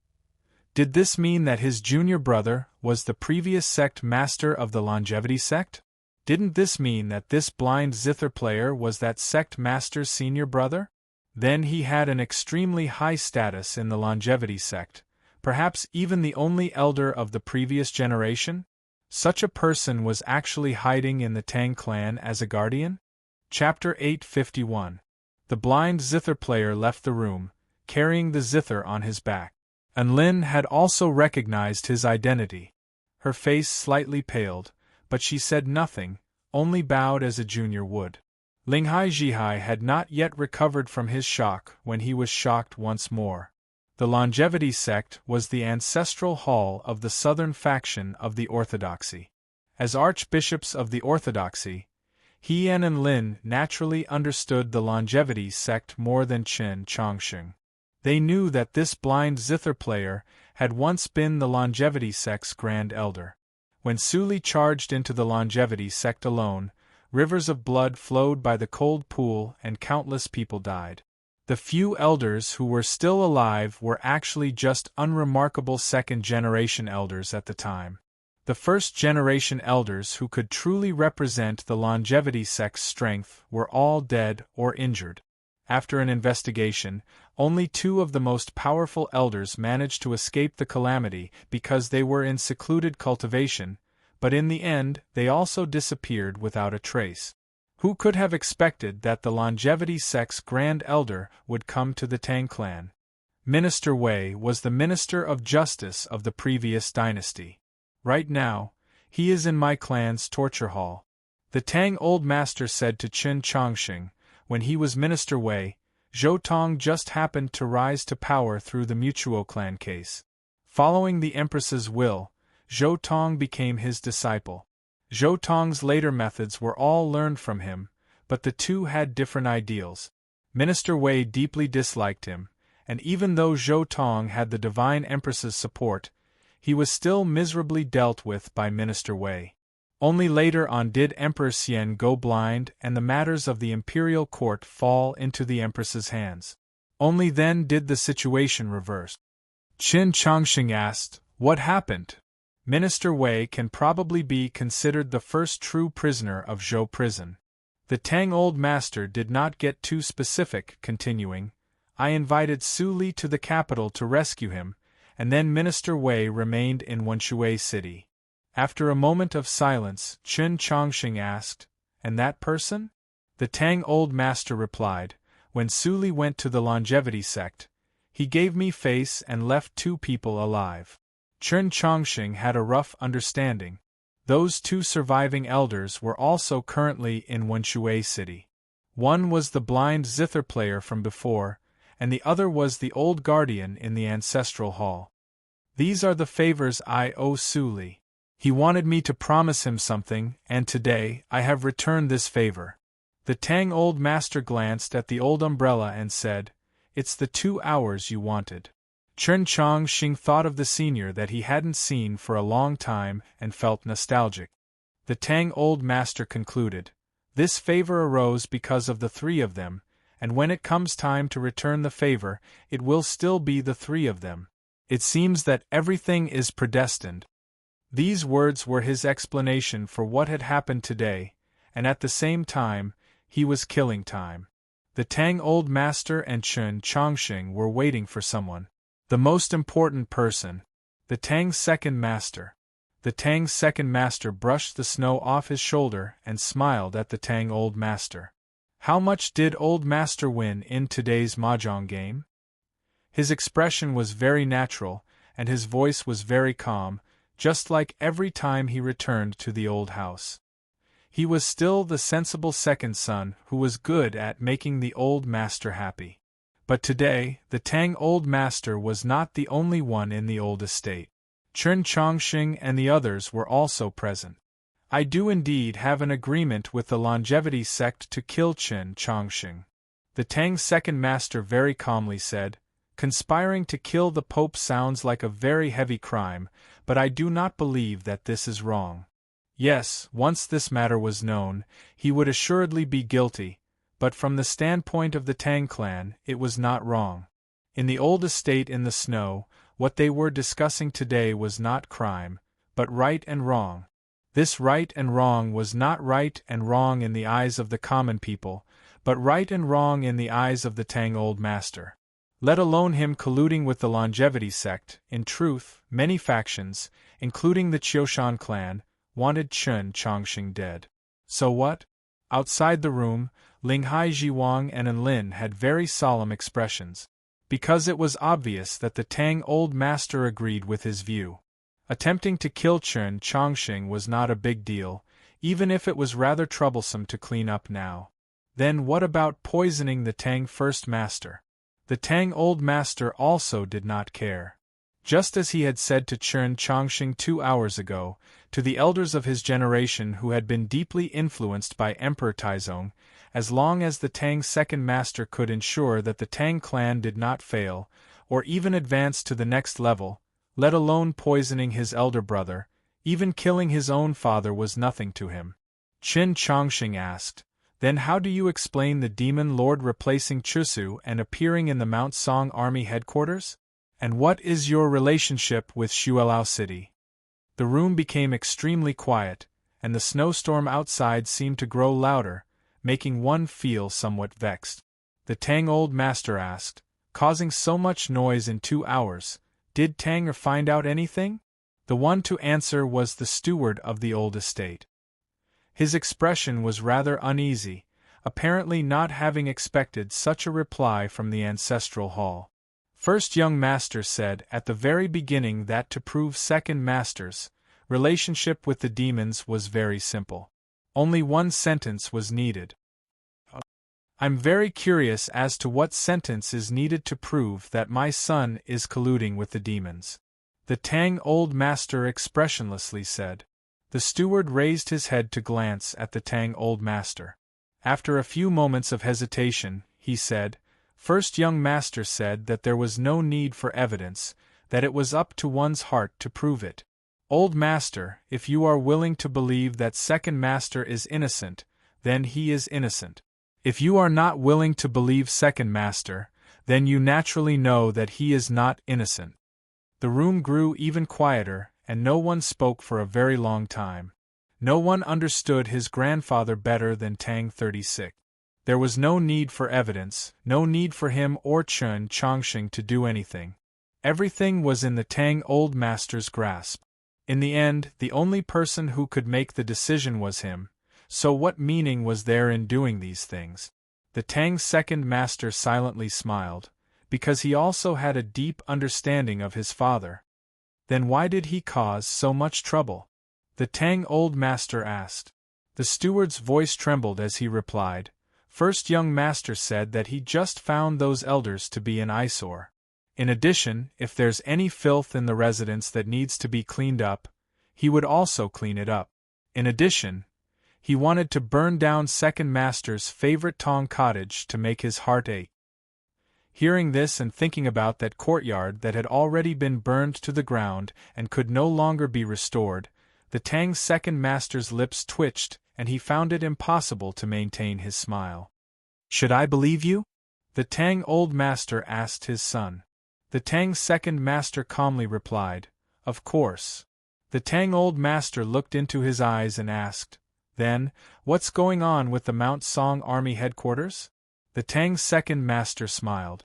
Did this mean that his junior brother was the previous sect master of the longevity sect? Didn't this mean that this blind zither player was that sect master's senior brother? Then he had an extremely high status in the longevity sect, perhaps even the only elder of the previous generation? Such a person was actually hiding in the Tang clan as a guardian? Chapter 851. The blind zither player left the room, carrying the zither on his back. Lin had also recognized his identity. Her face slightly paled, but she said nothing, only bowed as a junior would. Linghai Jihai had not yet recovered from his shock when he was shocked once more. The longevity sect was the ancestral hall of the southern faction of the orthodoxy. As archbishops of the Orthodoxy, he and Lin naturally understood the longevity sect more than Qin Chongsheng. They knew that this blind zither player had once been the longevity sect's grand elder. When Su Li charged into the longevity sect alone, rivers of blood flowed by the cold pool and countless people died. The few elders who were still alive were actually just unremarkable second-generation elders at the time. The first-generation elders who could truly represent the longevity sect's strength were all dead or injured. After an investigation, only 2 of the most powerful elders managed to escape the calamity because they were in secluded cultivation, but in the end they also disappeared without a trace. Who could have expected that the longevity sect's grand elder would come to the Tang clan? Minister Wei was the Minister of Justice of the previous dynasty. Right now, he is in my clan's torture hall. The Tang Old Master said to Qin Chongsheng, when he was Minister Wei, Zhou Tong just happened to rise to power through the Mutuo clan case. Following the Empress's will, Zhou Tong became his disciple. Zhou Tong's later methods were all learned from him, but the two had different ideals. Minister Wei deeply disliked him, and even though Zhou Tong had the Divine Empress's support, he was still miserably dealt with by Minister Wei. Only later on did Emperor Xian go blind and the matters of the imperial court fall into the Empress's hands. Only then did the situation reverse. Qin Chongsheng asked, "What happened?" Minister Wei can probably be considered the first true prisoner of Zhou prison. The Tang Old Master did not get too specific, continuing, "I invited Su Li to the capital to rescue him, and then Minister Wei remained in Wenshui City." After a moment of silence, Qin Chongsheng asked, "And that person?" The Tang Old Master replied, "When Su Li went to the longevity sect, he gave me face and left 2 people alive." Qin Chongsheng had a rough understanding. Those 2 surviving elders were also currently in Wenshui City. One was the blind zither player from before, and the other was the old guardian in the ancestral hall. "These are the favors I owe Su Li. He wanted me to promise him something, and today I have returned this favor." The Tang Old Master glanced at the old umbrella and said, "It's the 2 hours you wanted." Qin Chongsheng thought of the senior that he hadn't seen for a long time and felt nostalgic. The Tang Old Master concluded, "This favor arose because of the 3 of them, and when it comes time to return the favor, it will still be the 3 of them. It seems that everything is predestined." These words were his explanation for what had happened today, and at the same time, he was killing time. The Tang Old Master and Qin Chongsheng were waiting for someone. The most important person. The Tang's second master. The Tang's second master brushed the snow off his shoulder and smiled at the Tang Old Master. "How much did Old Master win in today's mahjong game?" His expression was very natural, and his voice was very calm, just like every time he returned to the old house. He was still the sensible second son who was good at making the Old Master happy. But today, the Tang Old Master was not the only one in the old estate. Qin Chongsheng and the others were also present. "I do indeed have an agreement with the longevity sect to kill Qin Chongsheng." The Tang's second master very calmly said, "Conspiring to kill the Pope sounds like a very heavy crime, but I do not believe that this is wrong. Yes, once this matter was known, he would assuredly be guilty, but from the standpoint of the Tang clan, it was not wrong. In the old estate in the snow, what they were discussing today was not crime, but right and wrong. This right and wrong was not right and wrong in the eyes of the common people, but right and wrong in the eyes of the Tang Old Master. Let alone him colluding with the longevity sect. In truth, many factions, including the Qiushan clan, wanted Qin Chongsheng dead. So what? Outside the room, Linghai Jiwang and Enlin had very solemn expressions, because it was obvious that the Tang Old Master agreed with his view. Attempting to kill Qin Chongsheng was not a big deal, even if it was rather troublesome to clean up now. Then what about poisoning the Tang First Master? The Tang Old Master also did not care. Just as he had said to Chen Chongqing 2 hours ago, to the elders of his generation who had been deeply influenced by Emperor Taizong, as long as the Tang's second master could ensure that the Tang clan did not fail, or even advance to the next level, let alone poisoning his elder brother, even killing his own father was nothing to him. Chen Chongqing asked, "Then how do you explain the demon lord replacing Chusu and appearing in the Mount Song army headquarters? And what is your relationship with Xuelao City?" The room became extremely quiet, and the snowstorm outside seemed to grow louder, making one feel somewhat vexed. The Tang old master asked, "Causing so much noise in 2 hours, did Tang find out anything?" The one to answer was the steward of the old estate. His expression was rather uneasy, apparently not having expected such a reply from the ancestral hall. First young master said at the very beginning that to prove second master's relationship with the demons was very simple. Only one sentence was needed. I'm very curious as to what sentence is needed to prove that my son is colluding with the demons. The Tang old master expressionlessly said. The steward raised his head to glance at the Tang old master. After a few moments of hesitation, he said, "First young master said that there was no need for evidence, that it was up to one's heart to prove it. Old master, if you are willing to believe that second master is innocent, then he is innocent. If you are not willing to believe second master, then you naturally know that he is not innocent." The room grew even quieter, and no one spoke for a very long time. No one understood his grandfather better than Tang 36. There was no need for evidence, no need for him or Chen Chongqing to do anything. Everything was in the Tang old master's grasp. In the end, the only person who could make the decision was him, so what meaning was there in doing these things? The Tang's second master silently smiled, because he also had a deep understanding of his father. Then why did he cause so much trouble? The Tang old master asked. The steward's voice trembled as he replied, "First young master said that he just found those elders to be an eyesore. In addition, if there's any filth in the residence that needs to be cleaned up, he would also clean it up. In addition, he wanted to burn down second master's favorite Tong cottage to make his heart ache." Hearing this and thinking about that courtyard that had already been burned to the ground and could no longer be restored, the Tang's second master's lips twitched, and he found it impossible to maintain his smile. "Should I believe you?" the Tang old master asked his son. The Tang's second master calmly replied, "Of course." The Tang old master looked into his eyes and asked, "Then, what's going on with the Mount Song Army headquarters?" The Tang's second master smiled.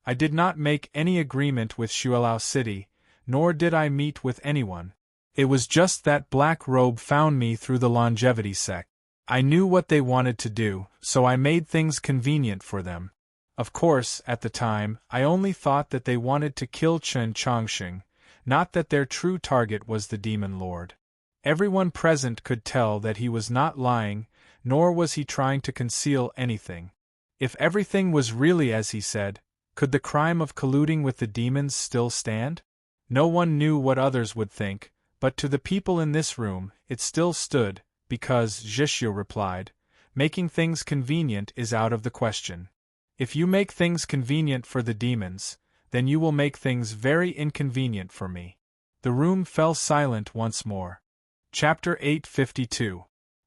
"I did not make any agreement with Xuelao City, nor did I meet with anyone. It was just that Black Robe found me through the longevity sect. I knew what they wanted to do, so I made things convenient for them. Of course, at the time, I only thought that they wanted to kill Chen Chongqing, not that their true target was the Demon Lord. Everyone present could tell that he was not lying, nor was he trying to conceal anything. If everything was really as he said, could the crime of colluding with the demons still stand? No one knew what others would think, but to the people in this room, it still stood, because, Zhishio replied, "Making things convenient is out of the question. If you make things convenient for the demons, then you will make things very inconvenient for me." The room fell silent once more. Chapter 852.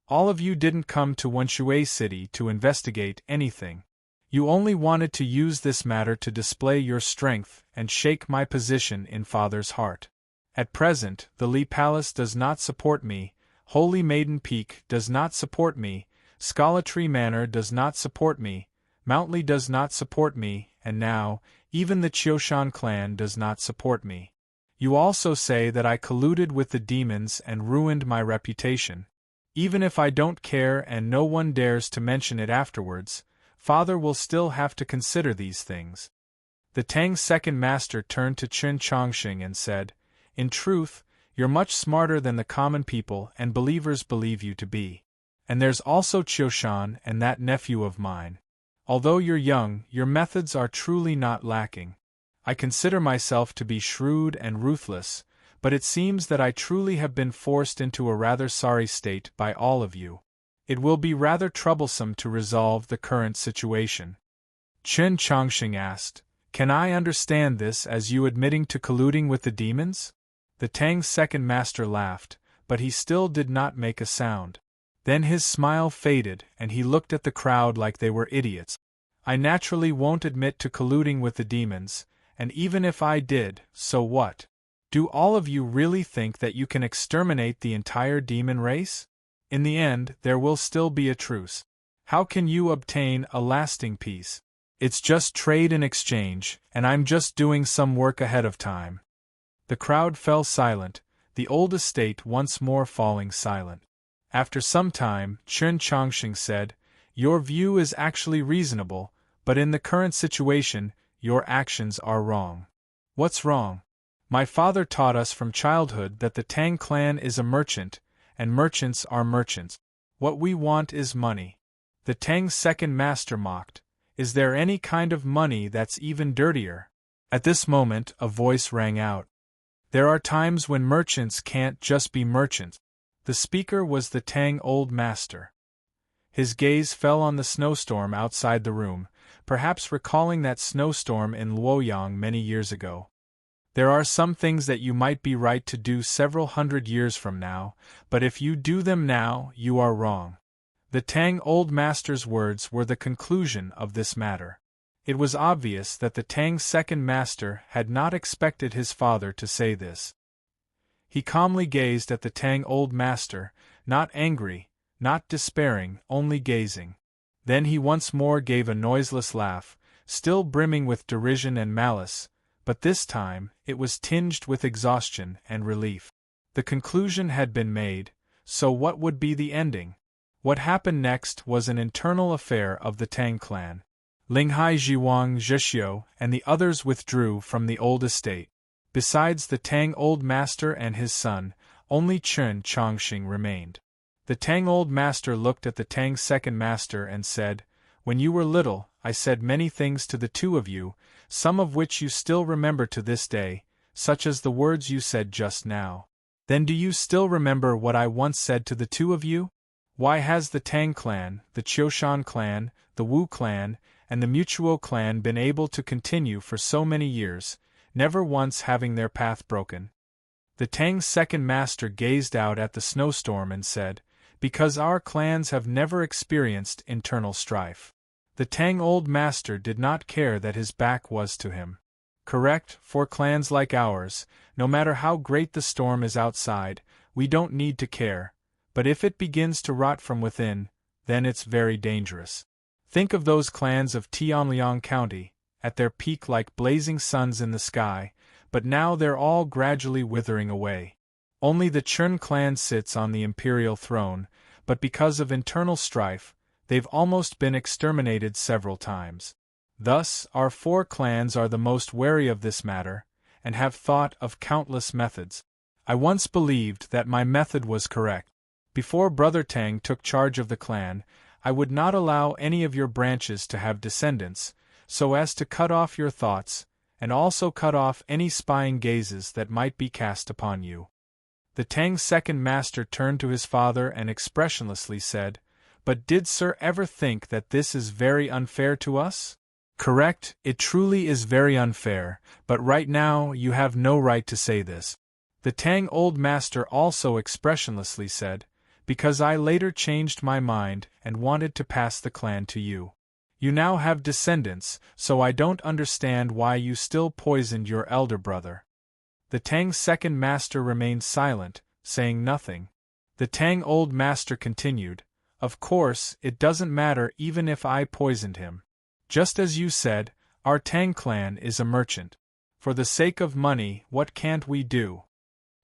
All of you didn't come to Wenshui City to investigate anything. You only wanted to use this matter to display your strength and shake my position in Father's heart. At present, the Li Palace does not support me, Holy Maiden Peak does not support me, Scalatree Manor does not support me, Mountly does not support me, and now, even the Qiushan clan does not support me. You also say that I colluded with the demons and ruined my reputation. Even if I don't care and no one dares to mention it afterwards, Father will still have to consider these things. The Tang's second master turned to Chen Chongqing and said, "In truth, you're much smarter than the common people and believers believe you to be. And there's also Qiushan and that nephew of mine. Although you're young, your methods are truly not lacking. I consider myself to be shrewd and ruthless, but it seems that I truly have been forced into a rather sorry state by all of you. It will be rather troublesome to resolve the current situation. Chen Chongqing asked, Can I understand this as you admitting to colluding with the demons? The Tang's second master laughed, but he still did not make a sound. Then his smile faded and he looked at the crowd like they were idiots. I naturally won't admit to colluding with the demons, and even if I did, so what? Do all of you really think that you can exterminate the entire demon race? In the end, there will still be a truce. How can you obtain a lasting peace? It's just trade and exchange, and I'm just doing some work ahead of time. The crowd fell silent, the old estate once more falling silent. After some time, Chen Chongqing said, Your view is actually reasonable, but in the current situation, your actions are wrong. What's wrong? My father taught us from childhood that the Tang clan is a merchant, and merchants are merchants. What we want is money. The Tang's second master mocked. Is there any kind of money that's even dirtier? At this moment, a voice rang out. There are times when merchants can't just be merchants. The speaker was the Tang old master. His gaze fell on the snowstorm outside the room, perhaps recalling that snowstorm in Luoyang many years ago. There are some things that you might be right to do several hundred years from now, but if you do them now, you are wrong. The Tang old master's words were the conclusion of this matter. It was obvious that the Tang's second master had not expected his father to say this. He calmly gazed at the Tang old master, not angry, not despairing, only gazing. Then he once more gave a noiseless laugh, still brimming with derision and malice, but this time it was tinged with exhaustion and relief. The conclusion had been made, so what would be the ending? What happened next was an internal affair of the Tang clan. Linghai Jiwang Zhixiu and the others withdrew from the old estate. Besides the Tang old master and his son, only Chen Chongqing remained. The Tang old master looked at the Tang second master and said, When you were little, I said many things to the two of you, some of which you still remember to this day, such as the words you said just now. Then do you still remember what I once said to the two of you? Why has the Tang clan, the Qiushan clan, the Wu clan, and the Mutuo clan been able to continue for so many years, never once having their path broken? The Tang's second master gazed out at the snowstorm and said, Because our clans have never experienced internal strife. The Tang old master did not care that his back was to him. Correct, for clans like ours, no matter how great the storm is outside, we don't need to care, but if it begins to rot from within, then it's very dangerous. Think of those clans of Tianliang County, at their peak like blazing suns in the sky, but now they're all gradually withering away. Only the Chen clan sits on the imperial throne, but because of internal strife, they've almost been exterminated several times. Thus, our four clans are the most wary of this matter, and have thought of countless methods. I once believed that my method was correct. Before Brother Tang took charge of the clan, I would not allow any of your branches to have descendants, so as to cut off your thoughts, and also cut off any spying gazes that might be cast upon you. The Tang's second master turned to his father and expressionlessly said, But did Sir ever think that this is very unfair to us? Correct, it truly is very unfair, but right now you have no right to say this. The Tang old master also expressionlessly said, Because I later changed my mind and wanted to pass the clan to you. You now have descendants, so I don't understand why you still poisoned your elder brother. The Tang's second master remained silent, saying nothing. The Tang old master continued, Of course, it doesn't matter even if I poisoned him. Just as you said, our Tang clan is a merchant. For the sake of money, what can't we do?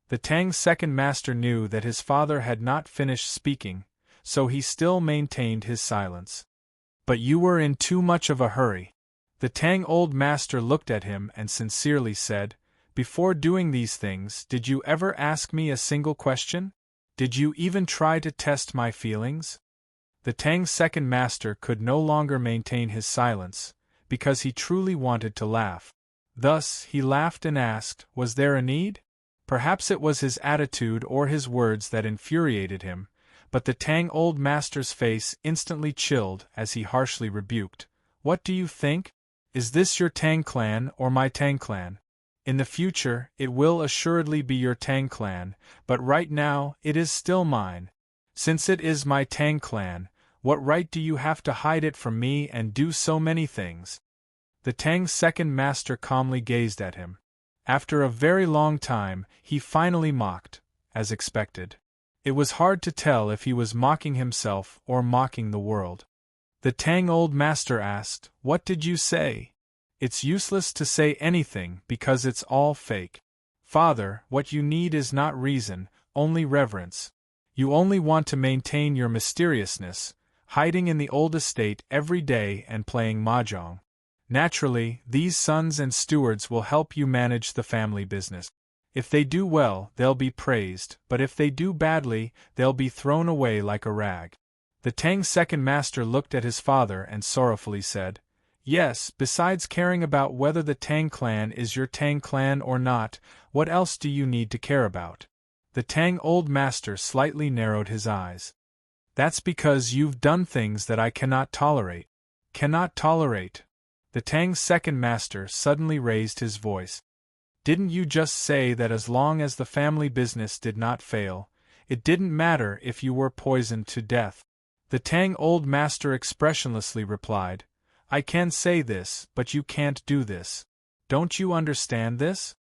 The Tang's second master knew that his father had not finished speaking, so he still maintained his silence. But you were in too much of a hurry. The Tang old master looked at him and sincerely said, Before doing these things, did you ever ask me a single question? Did you even try to test my feelings? The Tang's second master could no longer maintain his silence, because he truly wanted to laugh. Thus, he laughed and asked, was there a need? Perhaps it was his attitude or his words that infuriated him, but the Tang old master's face instantly chilled as he harshly rebuked, what do you think? Is this your Tang clan or my Tang clan? In the future, it will assuredly be your Tang clan, but right now, it is still mine. Since it is my Tang clan, what right do you have to hide it from me and do so many things? The Tang's second master calmly gazed at him. After a very long time, he finally mocked, as expected. It was hard to tell if he was mocking himself or mocking the world. The Tang old master asked, what did you say? It's useless to say anything because it's all fake. Father, what you need is not reason, only reverence. You only want to maintain your mysteriousness, hiding in the old estate every day and playing mahjong. Naturally, these sons and stewards will help you manage the family business. If they do well, they'll be praised, but if they do badly, they'll be thrown away like a rag. The Tang's second master looked at his father and sorrowfully said, yes, besides caring about whether the Tang clan is your Tang clan or not, what else do you need to care about? The Tang old master slightly narrowed his eyes. That's because you've done things that I cannot tolerate. Cannot tolerate. The Tang's second master suddenly raised his voice. Didn't you just say that as long as the family business did not fail, it didn't matter if you were poisoned to death? The Tang old master expressionlessly replied, I can say this, but you can't do this. Don't you understand this?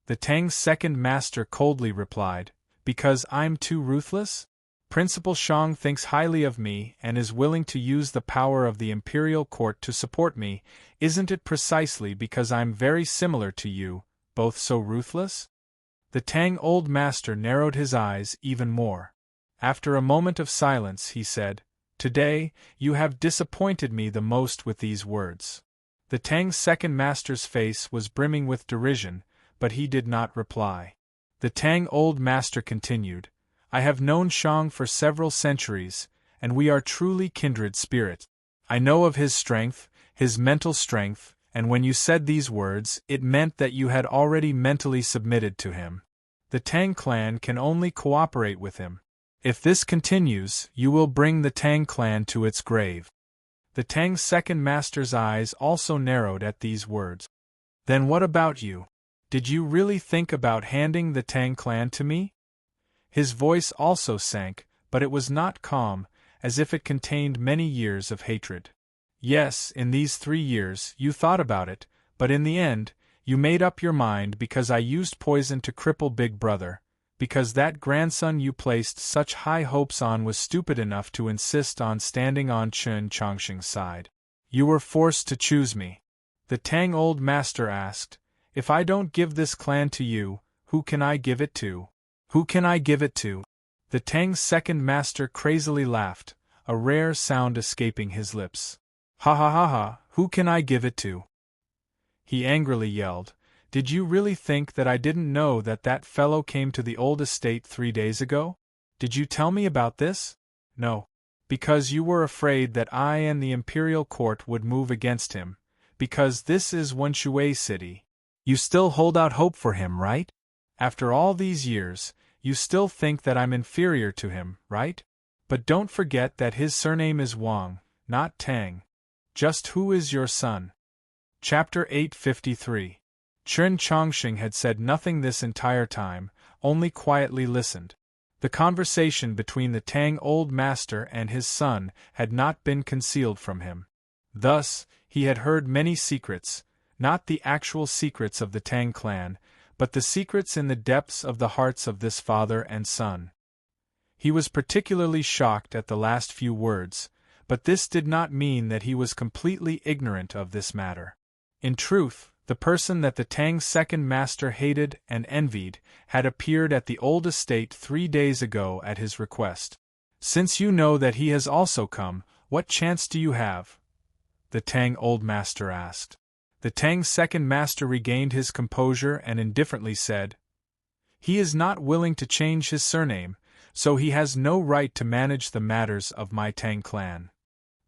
The Tang's second master coldly replied, because I'm too ruthless? Principal Shang thinks highly of me and is willing to use the power of the imperial court to support me. Isn't it precisely because I'm very similar to you, both so ruthless? The Tang old master narrowed his eyes even more. After a moment of silence, he said, today, you have disappointed me the most with these words. The Tang's second master's face was brimming with derision, but he did not reply. The Tang old master continued, I have known Shang for several centuries, and we are truly kindred spirits. I know of his strength, his mental strength, and when you said these words, it meant that you had already mentally submitted to him. The Tang clan can only cooperate with him. If this continues, you will bring the Tang clan to its grave. The Tang's second master's eyes also narrowed at these words. Then what about you? Did you really think about handing the Tang clan to me? His voice also sank, but it was not calm, as if it contained many years of hatred. Yes, in these 3 years, you thought about it, but in the end, you made up your mind because I used poison to cripple Big Brother, because that grandson you placed such high hopes on was stupid enough to insist on standing on Chen Chongqing's side. You were forced to choose me. The Tang old master asked, if I don't give this clan to you, who can I give it to? Who can I give it to? The Tang's second master crazily laughed, a rare sound escaping his lips. Ha ha ha ha, who can I give it to? He angrily yelled, did you really think that I didn't know that that fellow came to the old estate 3 days ago? Did you tell me about this? No. Because you were afraid that I and the imperial court would move against him, because this is Wenshui City. You still hold out hope for him, right? After all these years, you still think that I'm inferior to him, right? But don't forget that his surname is Wang, not Tang. Just who is your son? Chapter 853. Chen Chongqing had said nothing this entire time, only quietly listened. The conversation between the Tang old master and his son had not been concealed from him. Thus, he had heard many secrets, not the actual secrets of the Tang clan, but the secrets in the depths of the hearts of this father and son. He was particularly shocked at the last few words, but this did not mean that he was completely ignorant of this matter. In truth, the person that the Tang's second master hated and envied had appeared at the old estate 3 days ago at his request. Since you know that he has also come, what chance do you have? The Tang old master asked. The Tang's second master regained his composure and indifferently said, he is not willing to change his surname, so he has no right to manage the matters of my Tang clan.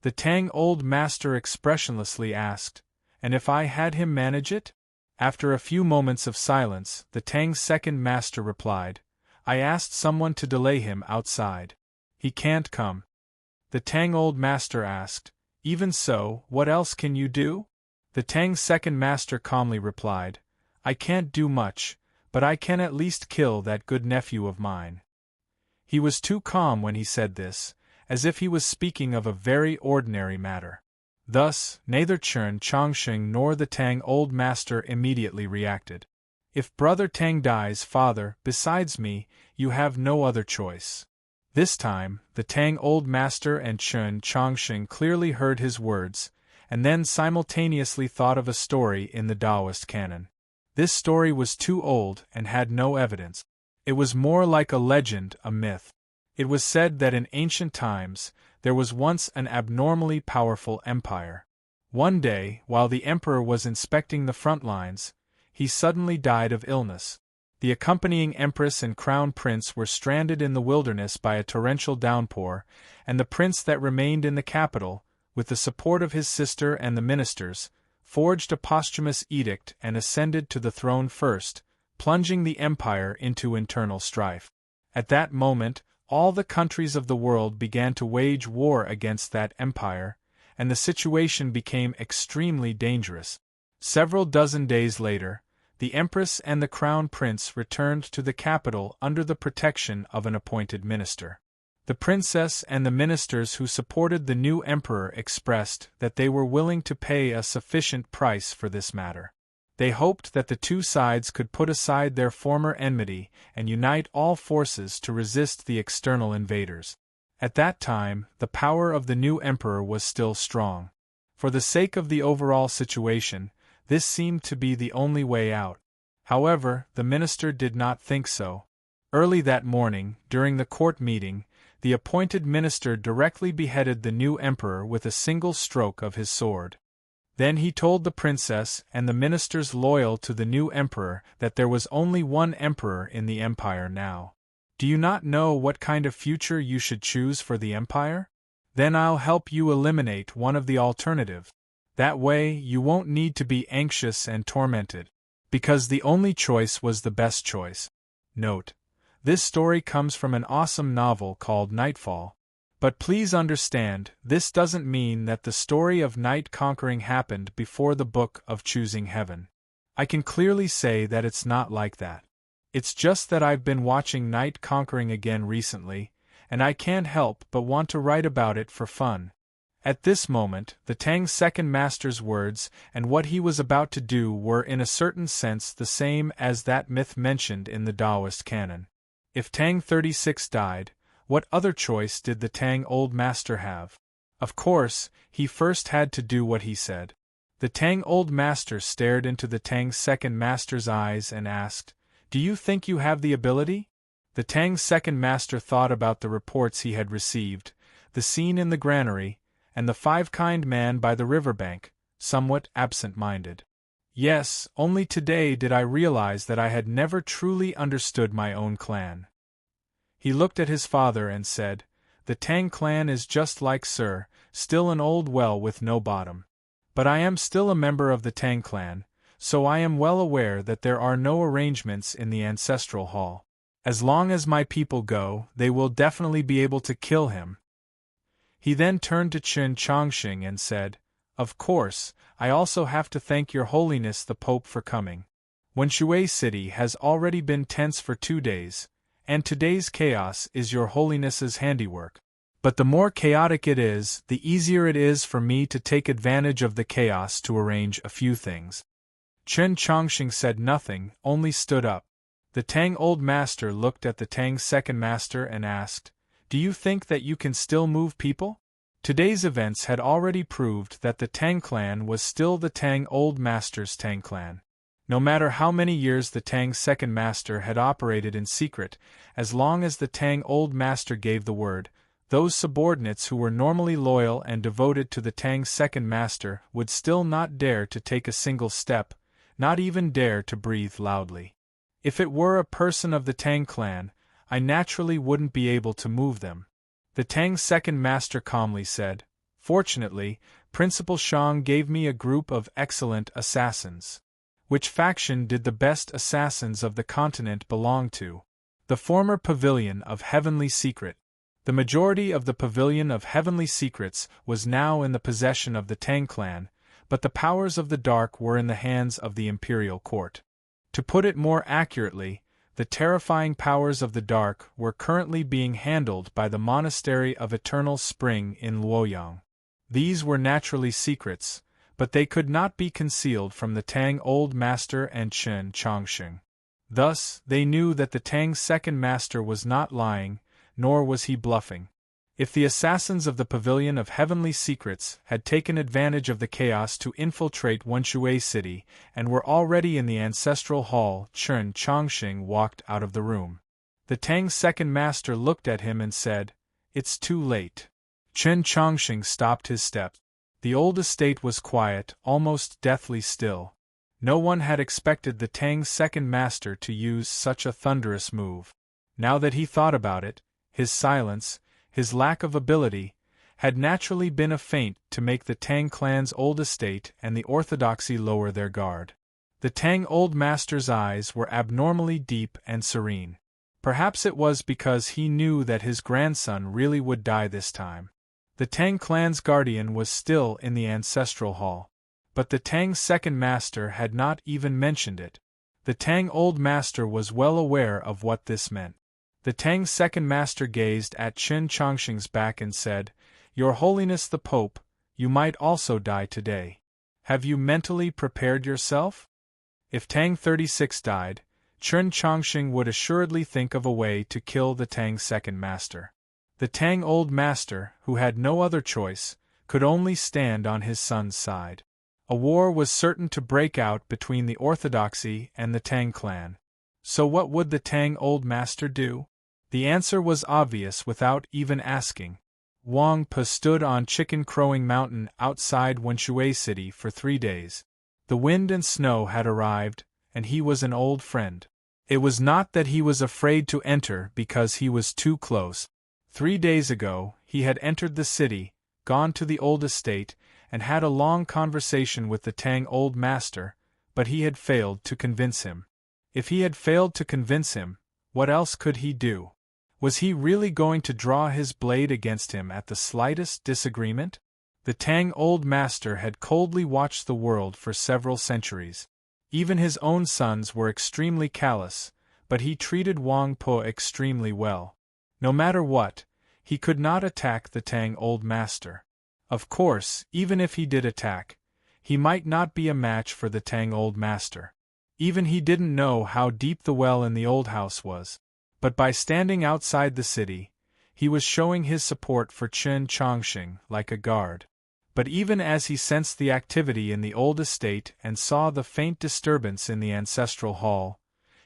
The Tang old master expressionlessly asked, and if I had him manage it? After a few moments of silence, the Tang's second master replied, I asked someone to delay him outside. He can't come. The Tang old master asked, Even so, what else can you do? The Tang's second master calmly replied, I can't do much, but I can at least kill that good nephew of mine. He was too calm when he said this, as if he was speaking of a very ordinary matter. Thus, neither Chen Chongqing nor the Tang old master immediately reacted. If Brother Tang dies, father, besides me, you have no other choice. This time, the Tang old master and Chen Chongqing clearly heard his words, and then simultaneously thought of a story in the Taoist canon. This story was too old and had no evidence. It was more like a legend, a myth. It was said that in ancient times, there was once an abnormally powerful empire. One day, while the emperor was inspecting the front lines, he suddenly died of illness. The accompanying empress and crown prince were stranded in the wilderness by a torrential downpour, and the prince that remained in the capital, with the support of his sister and the ministers, forged a posthumous edict and ascended to the throne first, plunging the empire into internal strife. At that moment, all the countries of the world began to wage war against that empire, and the situation became extremely dangerous. Several dozen days later, the empress and the crown prince returned to the capital under the protection of an appointed minister. The princess and the ministers who supported the new emperor expressed that they were willing to pay a sufficient price for this matter. They hoped that the two sides could put aside their former enmity and unite all forces to resist the external invaders. At that time, the power of the new emperor was still strong. For the sake of the overall situation, this seemed to be the only way out. However, the minister did not think so. Early that morning, during the court meeting, the appointed minister directly beheaded the new emperor with a single stroke of his sword. Then he told the princess and the ministers loyal to the new emperor that there was only one emperor in the empire now. Do you not know what kind of future you should choose for the empire? Then I'll help you eliminate one of the alternatives. That way you won't need to be anxious and tormented, because the only choice was the best choice. Note: this story comes from an awesome novel called Nightfall. But please understand, this doesn't mean that the story of night conquering happened before the book of choosing heaven. I can clearly say that it's not like that. It's just that I've been watching night conquering again recently, and I can't help but want to write about it for fun. At this moment, the Tang's second master's words and what he was about to do were in a certain sense the same as that myth mentioned in the Taoist canon. If Tang 36 died, what other choice did the Tang old master have? Of course, he first had to do what he said. The Tang old master stared into the Tang's second master's eyes and asked, Do you think you have the ability? The Tang's second master thought about the reports he had received, the scene in the granary, and the five-kind man by the riverbank, somewhat absent-minded. Yes, only today did I realize that I had never truly understood my own clan. He looked at his father and said, The Tang clan is just like Sir, still an old well with no bottom. But I am still a member of the Tang clan, so I am well aware that there are no arrangements in the ancestral hall. As long as my people go, they will definitely be able to kill him. He then turned to Chen Chongqing and said, Of course, I also have to thank Your Holiness the Pope for coming. Wenshui City has already been tense for 2 days, and today's chaos is Your Holiness's handiwork. But the more chaotic it is, the easier it is for me to take advantage of the chaos to arrange a few things. Chen Chongqing said nothing, only stood up. The Tang old master looked at the Tang second master and asked, Do you think that you can still move people? Today's events had already proved that the Tang clan was still the Tang old master's Tang clan. No matter how many years the Tang second master had operated in secret, as long as the Tang old master gave the word, those subordinates who were normally loyal and devoted to the Tang second master would still not dare to take a single step, not even dare to breathe loudly. If it were a person of the Tang clan, I naturally wouldn't be able to move them. The Tang second master calmly said, Fortunately, Principal Shang gave me a group of excellent assassins. Which faction did the best assassins of the continent belong to? The former Pavilion of Heavenly Secret. The majority of the Pavilion of Heavenly Secrets was now in the possession of the Tang clan, but the powers of the dark were in the hands of the imperial court. To put it more accurately, the terrifying powers of the dark were currently being handled by the Monastery of Eternal Spring in Luoyang. These were naturally secrets, but they could not be concealed from the Tang Old Master and Chen Chongsheng. Thus, they knew that the Tang's second master was not lying, nor was he bluffing. If the assassins of the Pavilion of Heavenly Secrets had taken advantage of the chaos to infiltrate Wenshui City and were already in the ancestral hall, Chen Chongsheng walked out of the room. The Tang's second master looked at him and said, "It's too late." Chen Chongsheng stopped his steps. The old estate was quiet, almost deathly still. No one had expected the Tang's second master to use such a thunderous move. Now that he thought about it, his silence, his lack of ability, had naturally been a feint to make the Tang clan's old estate and the orthodoxy lower their guard. The Tang Old Master's eyes were abnormally deep and serene. Perhaps it was because he knew that his grandson really would die this time. The Tang clan's guardian was still in the ancestral hall. But the Tang's second master had not even mentioned it. The Tang Old Master was well aware of what this meant. The Tang's second master gazed at Chen Chongsheng's back and said, "Your Holiness the Pope, you might also die today. Have you mentally prepared yourself?" If Tang 36 died, Chen Chongsheng would assuredly think of a way to kill the Tang's second master. The Tang Old Master, who had no other choice, could only stand on his son's side. A war was certain to break out between the Orthodoxy and the Tang clan. So what would the Tang Old Master do? The answer was obvious without even asking. Wang Pu stood on Chicken Crowing Mountain outside Wenshui City for 3 days. The wind and snow had arrived, and he was an old friend. It was not that he was afraid to enter because he was too close. 3 days ago, he had entered the city, gone to the old estate, and had a long conversation with the Tang Old Master, but he had failed to convince him. If he had failed to convince him, what else could he do? Was he really going to draw his blade against him at the slightest disagreement? The Tang Old Master had coldly watched the world for several centuries. Even his own sons were extremely callous, but he treated Wang Pu extremely well. No matter what, he could not attack the Tang Old Master. Of course, even if he did attack, he might not be a match for the Tang Old Master. Even he didn't know how deep the well in the old house was. But by standing outside the city, he was showing his support for Chen Chongsheng like a guard. But even as he sensed the activity in the old estate and saw the faint disturbance in the ancestral hall,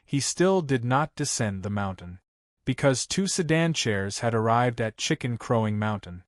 he still did not descend the mountain. Because 2 sedan chairs had arrived at Chicken Crowing Mountain.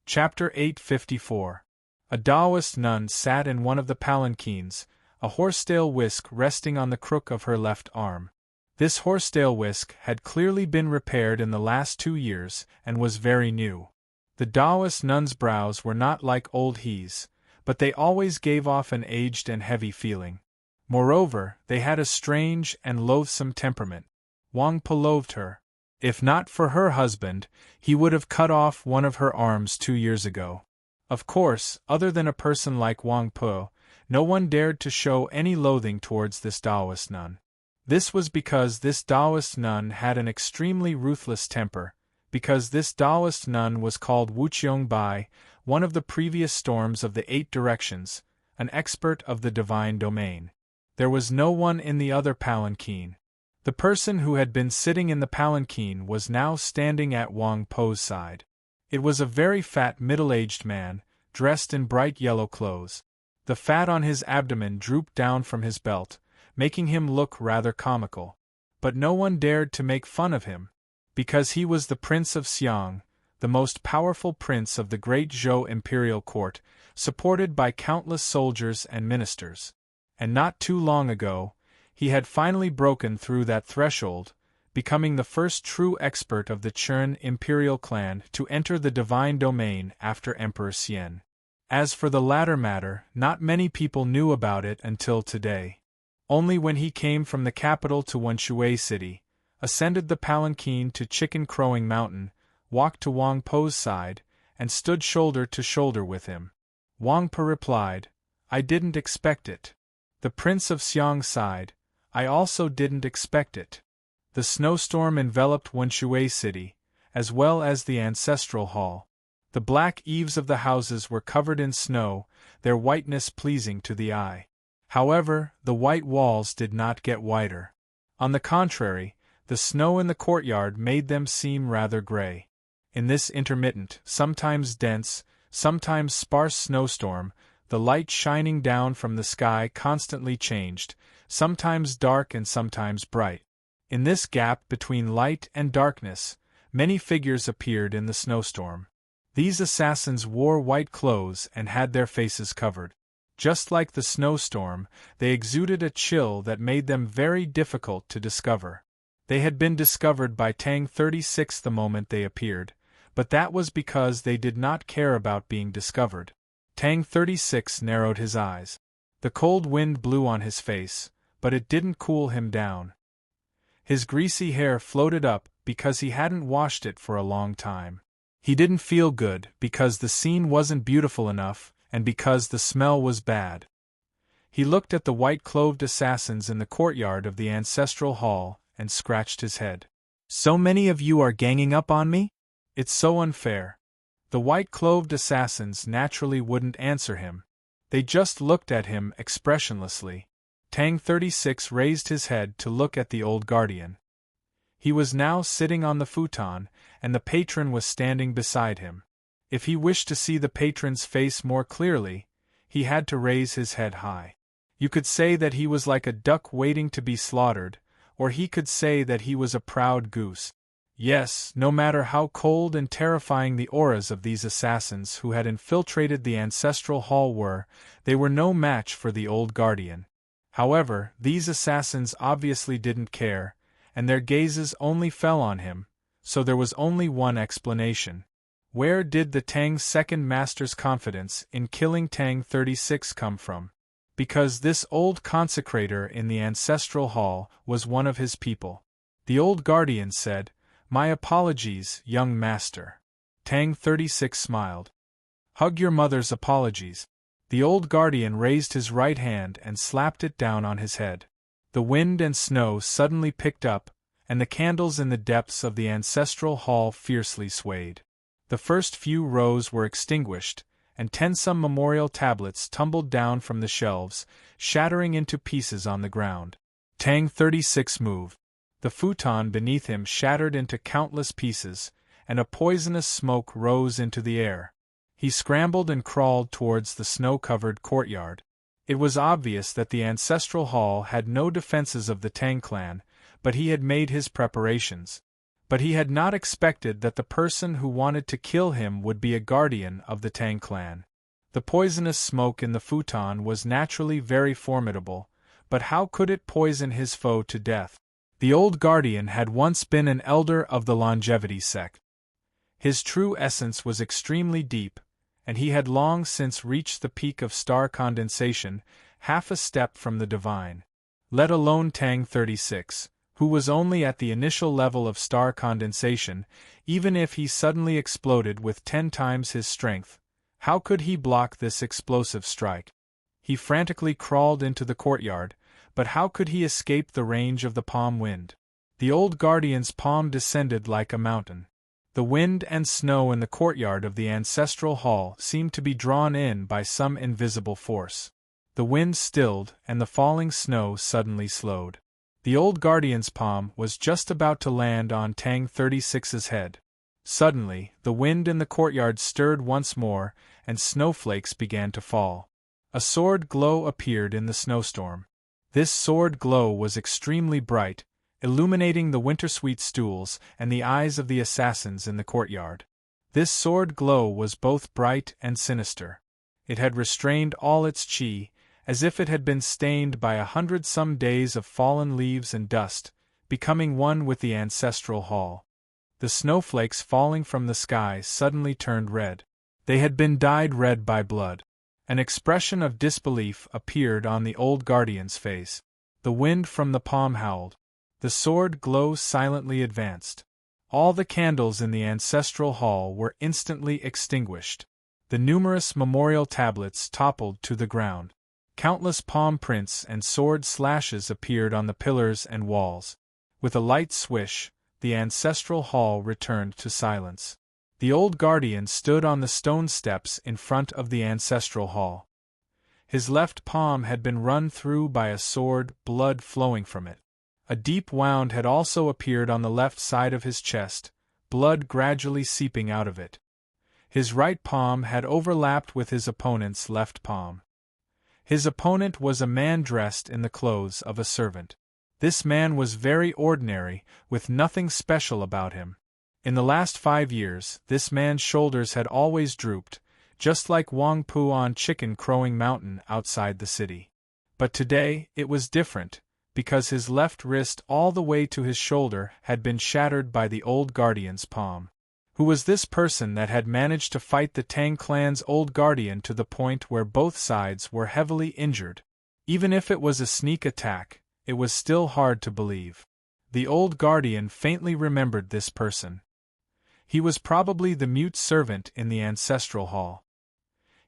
Chapter 854. A Taoist nun sat in one of the palanquins, a horsetail whisk resting on the crook of her left arm. This horsetail whisk had clearly been repaired in the last 2 years and was very new. The Taoist nun's brows were not like old He's, but they always gave off an aged and heavy feeling. Moreover, they had a strange and loathsome temperament. Wang Pu loathed her. If not for her husband, he would have cut off one of her arms 2 years ago. Of course, other than a person like Wang Pu, no one dared to show any loathing towards this Taoist nun. This was because this Taoist nun had an extremely ruthless temper, because this Taoist nun was called Wuqiong Bai, one of the previous storms of the 8 directions, an expert of the divine domain. There was no one in the other palanquin. The person who had been sitting in the palanquin was now standing at Wang Pu's side. It was a very fat middle-aged man, dressed in bright yellow clothes. The fat on his abdomen drooped down from his belt, making him look rather comical. But no one dared to make fun of him, because he was the Prince of Xiang, the most powerful prince of the great Zhou imperial court, supported by countless soldiers and ministers. And not too long ago, he had finally broken through that threshold, becoming the first true expert of the Chen imperial clan to enter the divine domain after Emperor Xian. As for the latter matter, not many people knew about it until today. Only when he came from the capital to Wenshui City, ascended the palanquin to Chicken Crowing Mountain, walked to Wang Po's side, and stood shoulder to shoulder with him. Wang Po replied, "I didn't expect it." The Prince of Xiang sighed, "I also didn't expect it." The snowstorm enveloped Wenshui City, as well as the ancestral hall. The black eaves of the houses were covered in snow, their whiteness pleasing to the eye. However, the white walls did not get whiter. On the contrary, the snow in the courtyard made them seem rather gray. In this intermittent, sometimes dense, sometimes sparse snowstorm, the light shining down from the sky constantly changed, sometimes dark and sometimes bright. In this gap between light and darkness, many figures appeared in the snowstorm. These assassins wore white clothes and had their faces covered. Just like the snowstorm, they exuded a chill that made them very difficult to discover. They had been discovered by Tang 36 the moment they appeared, but that was because they did not care about being discovered. Tang 36 narrowed his eyes. The cold wind blew on his face, but it didn't cool him down. His greasy hair floated up because he hadn't washed it for a long time. He didn't feel good because the scene wasn't beautiful enough, and because the smell was bad. He looked at the white-clothed assassins in the courtyard of the ancestral hall and scratched his head. "So many of you are ganging up on me? It's so unfair." The white-clothed assassins naturally wouldn't answer him. They just looked at him expressionlessly. Tang 36 raised his head to look at the old guardian. He was now sitting on the futon, and the patron was standing beside him. If he wished to see the patron's face more clearly, he had to raise his head high. You could say that he was like a duck waiting to be slaughtered, or he could say that he was a proud goose. Yes, no matter how cold and terrifying the auras of these assassins who had infiltrated the ancestral hall were, they were no match for the old guardian. However, these assassins obviously didn't care, and their gazes only fell on him, so there was only one explanation. Where did the Tang's second master's confidence in killing Tang 36 come from? Because this old consecrator in the ancestral hall was one of his people. The old guardian said, "My apologies, young master." Tang 36 smiled. "Hug your mother's apologies." The old guardian raised his right hand and slapped it down on his head. The wind and snow suddenly picked up, and the candles in the depths of the ancestral hall fiercely swayed. The first few rows were extinguished, and tensome memorial tablets tumbled down from the shelves, shattering into pieces on the ground. Tang 36 moved. The futon beneath him shattered into countless pieces, and a poisonous smoke rose into the air. He scrambled and crawled towards the snow-covered courtyard. It was obvious that the ancestral hall had no defenses of the Tang clan, but he had made his preparations. But he had not expected that the person who wanted to kill him would be a guardian of the Tang clan. The poisonous smoke in the futon was naturally very formidable, but how could it poison his foe to death? The old guardian had once been an elder of the longevity sect. His true essence was extremely deep, and he had long since reached the peak of star condensation, half a step from the divine. Let alone Tang 36, who was only at the initial level of star condensation, even if he suddenly exploded with 10 times his strength, how could he block this explosive strike? He frantically crawled into the courtyard, but how could he escape the range of the palm wind? The old guardian's palm descended like a mountain. The wind and snow in the courtyard of the ancestral hall seemed to be drawn in by some invisible force. The wind stilled, and the falling snow suddenly slowed. The old guardian's palm was just about to land on Tang 36's head. Suddenly, the wind in the courtyard stirred once more, and snowflakes began to fall. A sword glow appeared in the snowstorm. This sword glow was extremely bright, illuminating the wintersweet stools and the eyes of the assassins in the courtyard. This sword glow was both bright and sinister. It had restrained all its chi, as if it had been stained by 100 days of fallen leaves and dust, becoming one with the ancestral hall. The snowflakes falling from the sky suddenly turned red. They had been dyed red by blood. An expression of disbelief appeared on the old guardian's face. The wind from the palm howled. The sword glow silently advanced. All the candles in the ancestral hall were instantly extinguished. The numerous memorial tablets toppled to the ground. Countless palm prints and sword slashes appeared on the pillars and walls. With a light swish, the ancestral hall returned to silence. The old guardian stood on the stone steps in front of the ancestral hall. His left palm had been run through by a sword, blood flowing from it. A deep wound had also appeared on the left side of his chest, blood gradually seeping out of it. His right palm had overlapped with his opponent's left palm. His opponent was a man dressed in the clothes of a servant. This man was very ordinary, with nothing special about him. In the last 5 years, this man's shoulders had always drooped, just like Wang Pu on Chicken Crowing Mountain outside the city. But today, it was different, because his left wrist all the way to his shoulder had been shattered by the old guardian's palm. Who was this person that had managed to fight the Tang clan's old guardian to the point where both sides were heavily injured? Even if it was a sneak attack, it was still hard to believe. The old guardian faintly remembered this person. He was probably the mute servant in the ancestral hall.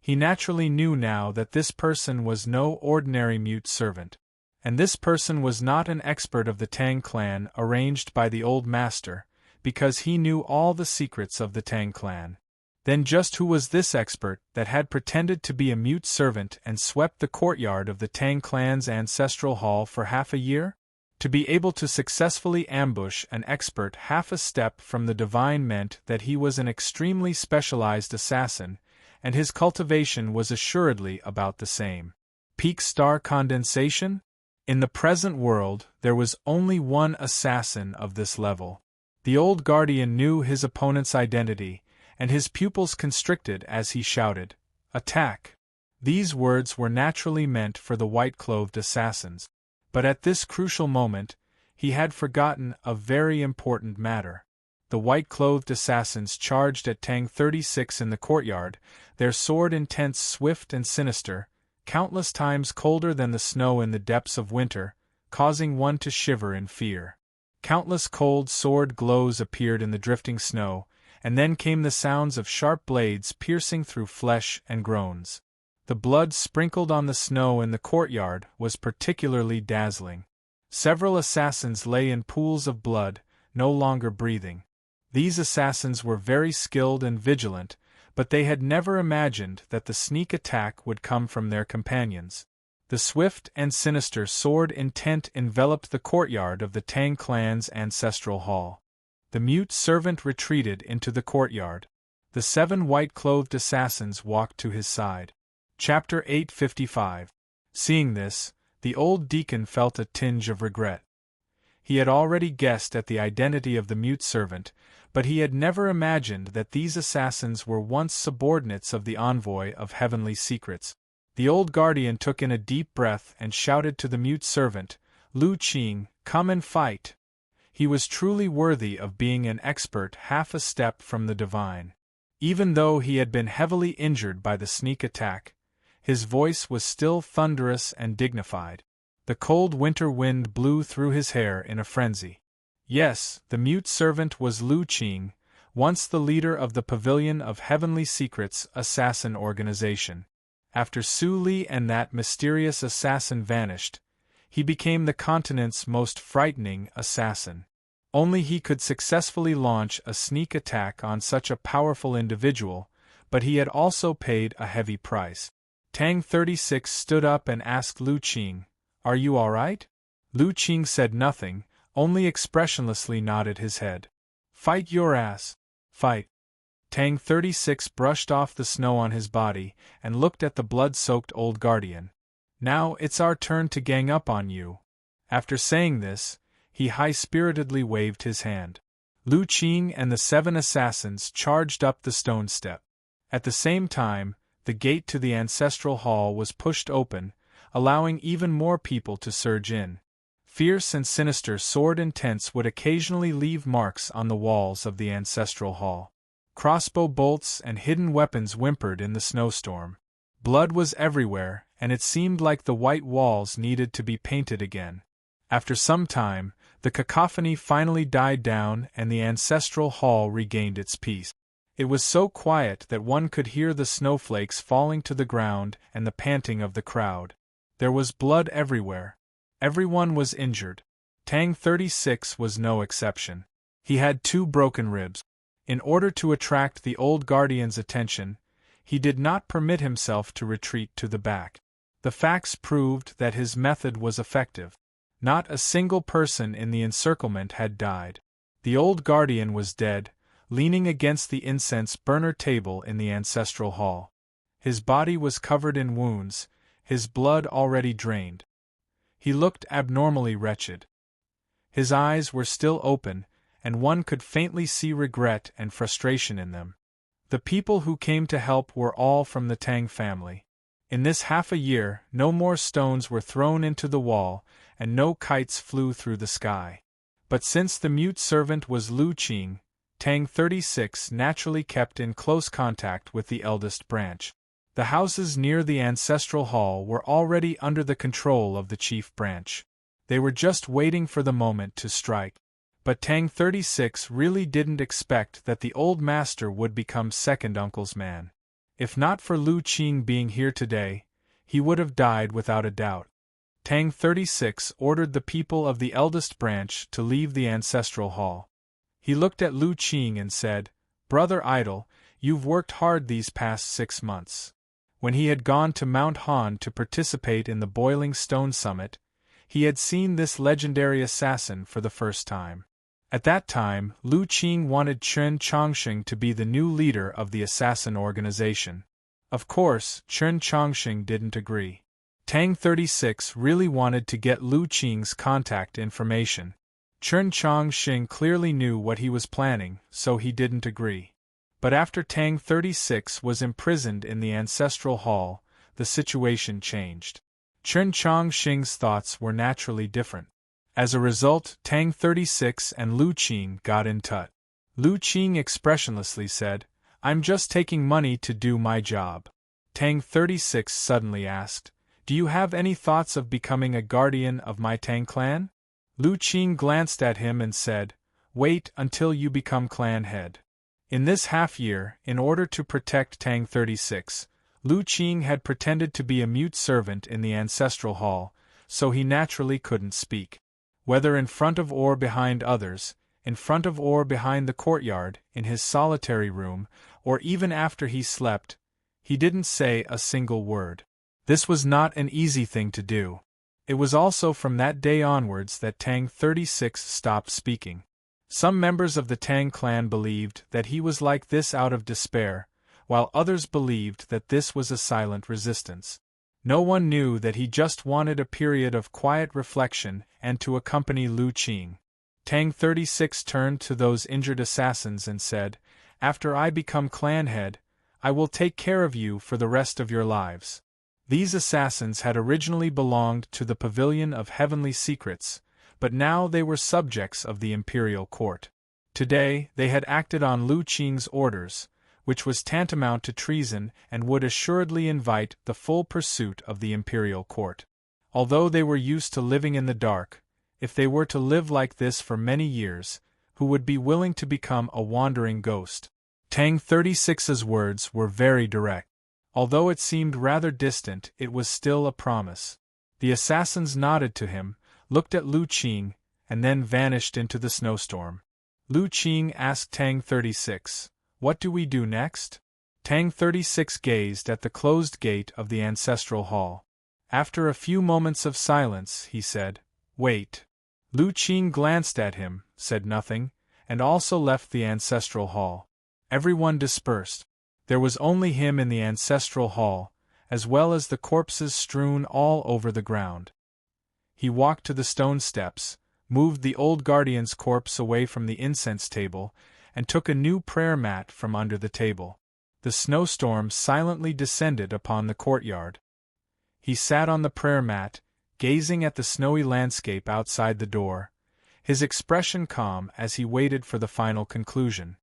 He naturally knew now that this person was no ordinary mute servant. And this person was not an expert of the Tang clan arranged by the old master, because he knew all the secrets of the Tang clan. Then just who was this expert that had pretended to be a mute servant and swept the courtyard of the Tang clan's ancestral hall for half a year? To be able to successfully ambush an expert half a step from the divine meant that he was an extremely specialized assassin, and his cultivation was assuredly about the same. Peak star condensation? In the present world, there was only one assassin of this level. The old guardian knew his opponent's identity, and his pupils constricted as he shouted, "Attack!" These words were naturally meant for the white-clothed assassins. But at this crucial moment, he had forgotten a very important matter. The white-clothed assassins charged at Tang 36 in the courtyard, their sword intense, swift and sinister, countless times colder than the snow in the depths of winter, causing one to shiver in fear. Countless cold sword glows appeared in the drifting snow, and then came the sounds of sharp blades piercing through flesh and groans. The blood sprinkled on the snow in the courtyard was particularly dazzling. Several assassins lay in pools of blood, no longer breathing. These assassins were very skilled and vigilant, but they had never imagined that the sneak attack would come from their companions. The swift and sinister sword intent enveloped the courtyard of the Tang clan's ancestral hall. The mute servant retreated into the courtyard. The 7 white-clothed assassins walked to his side. Chapter 855. Seeing this, the old deacon felt a tinge of regret. He had already guessed at the identity of the mute servant, but he had never imagined that these assassins were once subordinates of the envoy of heavenly secrets. The old guardian took in a deep breath and shouted to the mute servant, "Lu Qing, come and fight!" He was truly worthy of being an expert half a step from the divine. Even though he had been heavily injured by the sneak attack, his voice was still thunderous and dignified. The cold winter wind blew through his hair in a frenzy. Yes, the mute servant was Lu Qing, once the leader of the Pavilion of Heavenly Secrets assassin organization. After Su Li and that mysterious assassin vanished, he became the continent's most frightening assassin. Only he could successfully launch a sneak attack on such a powerful individual, but he had also paid a heavy price. Tang 36 stood up and asked Lu Qing, "Are you all right?" Lu Qing said nothing, only expressionlessly nodded his head. "Fight your ass. Fight." Tang 36 brushed off the snow on his body and looked at the blood-soaked old guardian. "Now it's our turn to gang up on you." After saying this, he high-spiritedly waved his hand. Lu Qing and the 7 assassins charged up the stone step. At the same time, the gate to the ancestral hall was pushed open, allowing even more people to surge in. Fierce and sinister sword intents would occasionally leave marks on the walls of the ancestral hall. Crossbow bolts and hidden weapons whimpered in the snowstorm. Blood was everywhere, and it seemed like the white walls needed to be painted again. After some time, the cacophony finally died down and the ancestral hall regained its peace. It was so quiet that one could hear the snowflakes falling to the ground and the panting of the crowd. There was blood everywhere. Everyone was injured. Tang 36 was no exception. He had 2 broken ribs. In order to attract the old guardian's attention, he did not permit himself to retreat to the back. The facts proved that his method was effective. Not a single person in the encirclement had died. The old guardian was dead, leaning against the incense burner table in the ancestral hall. His body was covered in wounds, his blood already drained. He looked abnormally wretched. His eyes were still open, and one could faintly see regret and frustration in them. The people who came to help were all from the Tang family. In this half a year, no more stones were thrown into the wall, and no kites flew through the sky. But since the mute servant was Lu Qing, Tang 36 naturally kept in close contact with the eldest branch. The houses near the ancestral hall were already under the control of the chief branch. They were just waiting for the moment to strike. But Tang 36 really didn't expect that the old master would become second uncle's man. If not for Lu Qing being here today, he would have died without a doubt. Tang 36 ordered the people of the eldest branch to leave the ancestral hall. He looked at Lu Qing and said, "Brother Idol, you've worked hard these past 6 months." When he had gone to Mount Han to participate in the Boiling Stone Summit, he had seen this legendary assassin for the first time. At that time, Lu Qing wanted Chen Chongqing to be the new leader of the assassin organization. Of course, Chen Chongqing didn't agree. Tang 36 really wanted to get Lu Qing's contact information. Chen Chongqing clearly knew what he was planning, so he didn't agree. But after Tang 36 was imprisoned in the ancestral hall, the situation changed. Chen Chongqing's thoughts were naturally different. As a result, Tang 36 and Lu Qing got in touch. Lu Qing expressionlessly said, "I'm just taking money to do my job." Tang 36 suddenly asked, "Do you have any thoughts of becoming a guardian of my Tang clan?" Lu Qing glanced at him and said, "Wait until you become clan head." In this half-year, in order to protect Tang 36, Lu Qing had pretended to be a mute servant in the ancestral hall, so he naturally couldn't speak. Whether in front of or behind others, in front of or behind the courtyard, in his solitary room, or even after he slept, he didn't say a single word. This was not an easy thing to do. It was also from that day onwards that Tang 36 stopped speaking. Some members of the Tang clan believed that he was like this out of despair, while others believed that this was a silent resistance. No one knew that he just wanted a period of quiet reflection and to accompany Lu Qing. Tang 36 turned to those injured assassins and said, "After I become clan head, I will take care of you for the rest of your lives." These assassins had originally belonged to the Pavilion of Heavenly Secrets, but now they were subjects of the imperial court. Today, they had acted on Lu Qing's orders, which was tantamount to treason and would assuredly invite the full pursuit of the imperial court. Although they were used to living in the dark, if they were to live like this for many years, who would be willing to become a wandering ghost? Tang 36's words were very direct. Although it seemed rather distant, it was still a promise. The assassins nodded to him, looked at Lu Qing, and then vanished into the snowstorm. Lu Qing asked Tang 36, "What do we do next?" Tang 36 gazed at the closed gate of the ancestral hall. After a few moments of silence, he said, "Wait." Lu Qing glanced at him, said nothing, and also left the ancestral hall. Everyone dispersed. There was only him in the ancestral hall, as well as the corpses strewn all over the ground. He walked to the stone steps, moved the old guardian's corpse away from the incense table, and took a new prayer mat from under the table. The snowstorm silently descended upon the courtyard. He sat on the prayer mat, gazing at the snowy landscape outside the door, his expression calm as he waited for the final conclusion.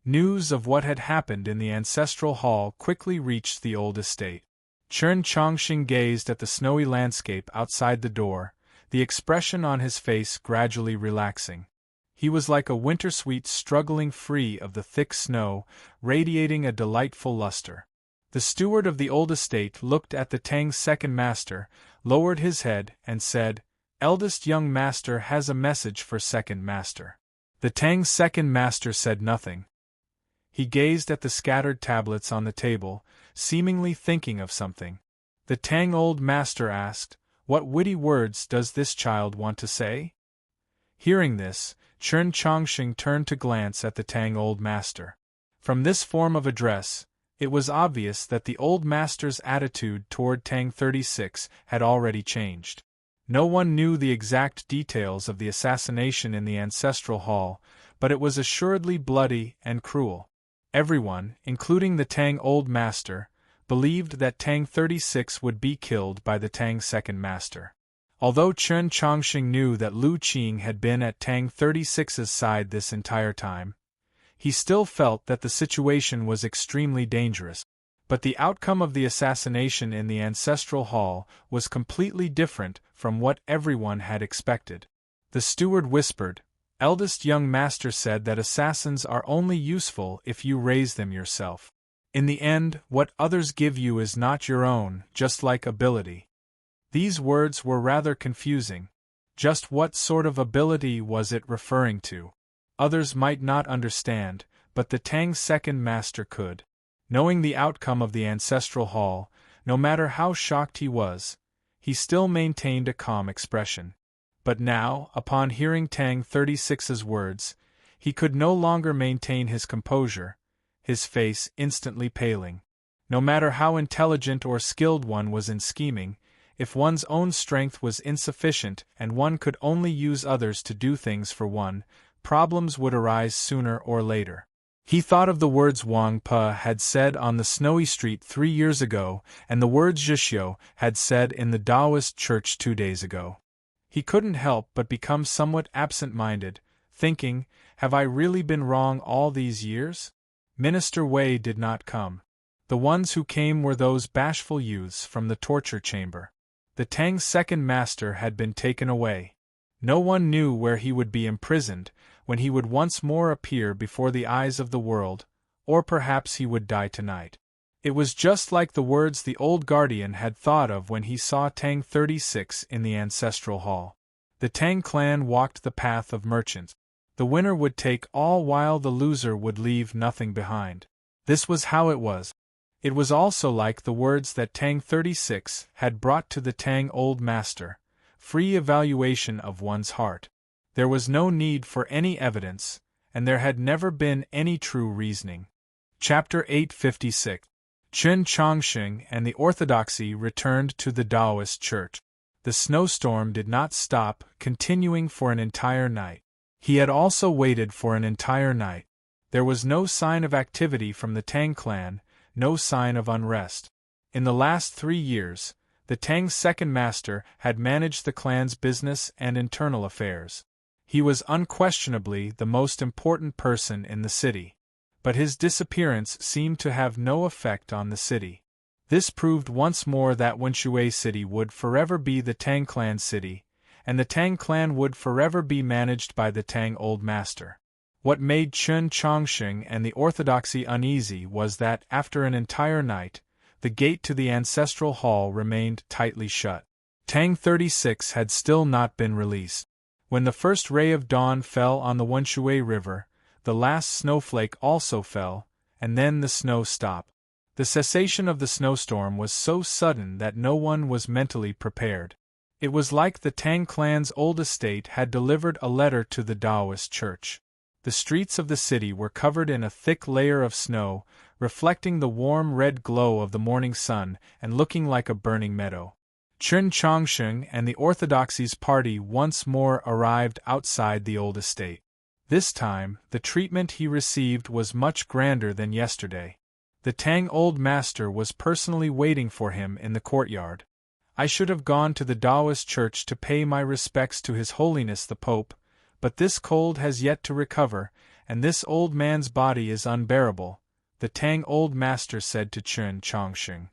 News of what had happened in the ancestral hall quickly reached the old estate. Chern Chongqing gazed at the snowy landscape outside the door, the expression on his face gradually relaxing. He was like a winter sweet struggling free of the thick snow, radiating a delightful luster. The steward of the old estate looked at the Tang's second master, lowered his head, and said, "Eldest young master has a message for second master." The Tang's second master said nothing. He gazed at the scattered tablets on the table, seemingly thinking of something. The Tang old master asked, "What witty words does this child want to say?" Hearing this, Chern Chongqing turned to glance at the Tang old master. From this form of address, it was obvious that the old master's attitude toward Tang 36 had already changed. No one knew the exact details of the assassination in the ancestral hall, but it was assuredly bloody and cruel. Everyone, including the Tang old master, believed that Tang 36 would be killed by the Tang second master. Although Chern Chongqing knew that Lu Qing had been at Tang 36's side this entire time, he still felt that the situation was extremely dangerous. But the outcome of the assassination in the ancestral hall was completely different from what everyone had expected. The steward whispered, "Eldest young master said that assassins are only useful if you raise them yourself. In the end, what others give you is not your own, just like ability." These words were rather confusing. Just what sort of ability was it referring to? Others might not understand, but the Tang second master could. Knowing the outcome of the ancestral hall, no matter how shocked he was, he still maintained a calm expression. But now, upon hearing Tang 36's words, he could no longer maintain his composure, his face instantly paling. No matter how intelligent or skilled one was in scheming, if one's own strength was insufficient and one could only use others to do things for one, problems would arise sooner or later. He thought of the words Wang Pe had said on the snowy street 3 years ago and the words Zhixiu had said in the Taoist church 2 days ago. He couldn't help but become somewhat absent-minded, thinking, have I really been wrong all these years? Minister Wei did not come. The ones who came were those bashful youths from the torture chamber. The Tang's second master had been taken away. No one knew where he would be imprisoned, when he would once more appear before the eyes of the world, or perhaps he would die tonight. It was just like the words the old guardian had thought of when he saw Tang 36 in the ancestral hall. The Tang clan walked the path of merchants. The winner would take all while the loser would leave nothing behind. This was how it was. It was also like the words that Tang 36 had brought to the Tang old master, free evaluation of one's heart. There was no need for any evidence, and there had never been any true reasoning. Chapter 856. Chern Chongqing and the Orthodoxy returned to the Taoist church. The snowstorm did not stop, continuing for an entire night. He had also waited for an entire night. There was no sign of activity from the Tang clan, no sign of unrest. In the last 3 years, the Tang's second master had managed the clan's business and internal affairs. He was unquestionably the most important person in the city. But his disappearance seemed to have no effect on the city. This proved once more that Wenshui City would forever be the Tang clan city, and the Tang clan would forever be managed by the Tang old master. What made Chern Chongqing and the Orthodoxy uneasy was that, after an entire night, the gate to the ancestral hall remained tightly shut. Tang 36 had still not been released. When the first ray of dawn fell on the Wenshui River, the last snowflake also fell, and then the snow stopped. The cessation of the snowstorm was so sudden that no one was mentally prepared. It was like the Tang clan's old estate had delivered a letter to the Taoist church. The streets of the city were covered in a thick layer of snow, reflecting the warm red glow of the morning sun and looking like a burning meadow. Chern Chongqing and the Orthodoxy's party once more arrived outside the old estate. This time, the treatment he received was much grander than yesterday. The Tang old master was personally waiting for him in the courtyard. I should have gone to the Taoist church to pay my respects to His Holiness the Pope, but this cold has yet to recover, and this old man's body is unbearable, the Tang old master said to Chern Chongqing.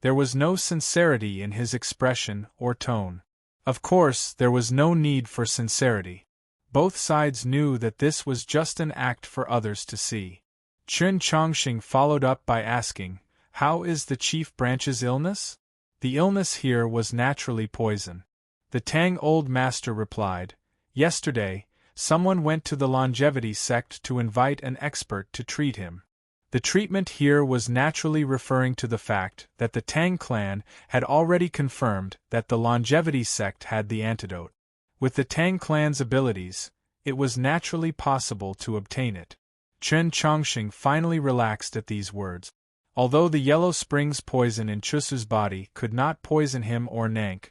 There was no sincerity in his expression or tone. Of course, there was no need for sincerity. Both sides knew that this was just an act for others to see. Chen Chongqing followed up by asking, "How is the chief branch's illness?" The illness here was naturally poison. The Tang old master replied, "Yesterday, someone went to the longevity sect to invite an expert to treat him." The treatment here was naturally referring to the fact that the Tang clan had already confirmed that the longevity sect had the antidote. With the Tang clan's abilities, it was naturally possible to obtain it. Chen Chongqing finally relaxed at these words. Although the Yellow Springs poison in Chusu's body could not poison him or Nank,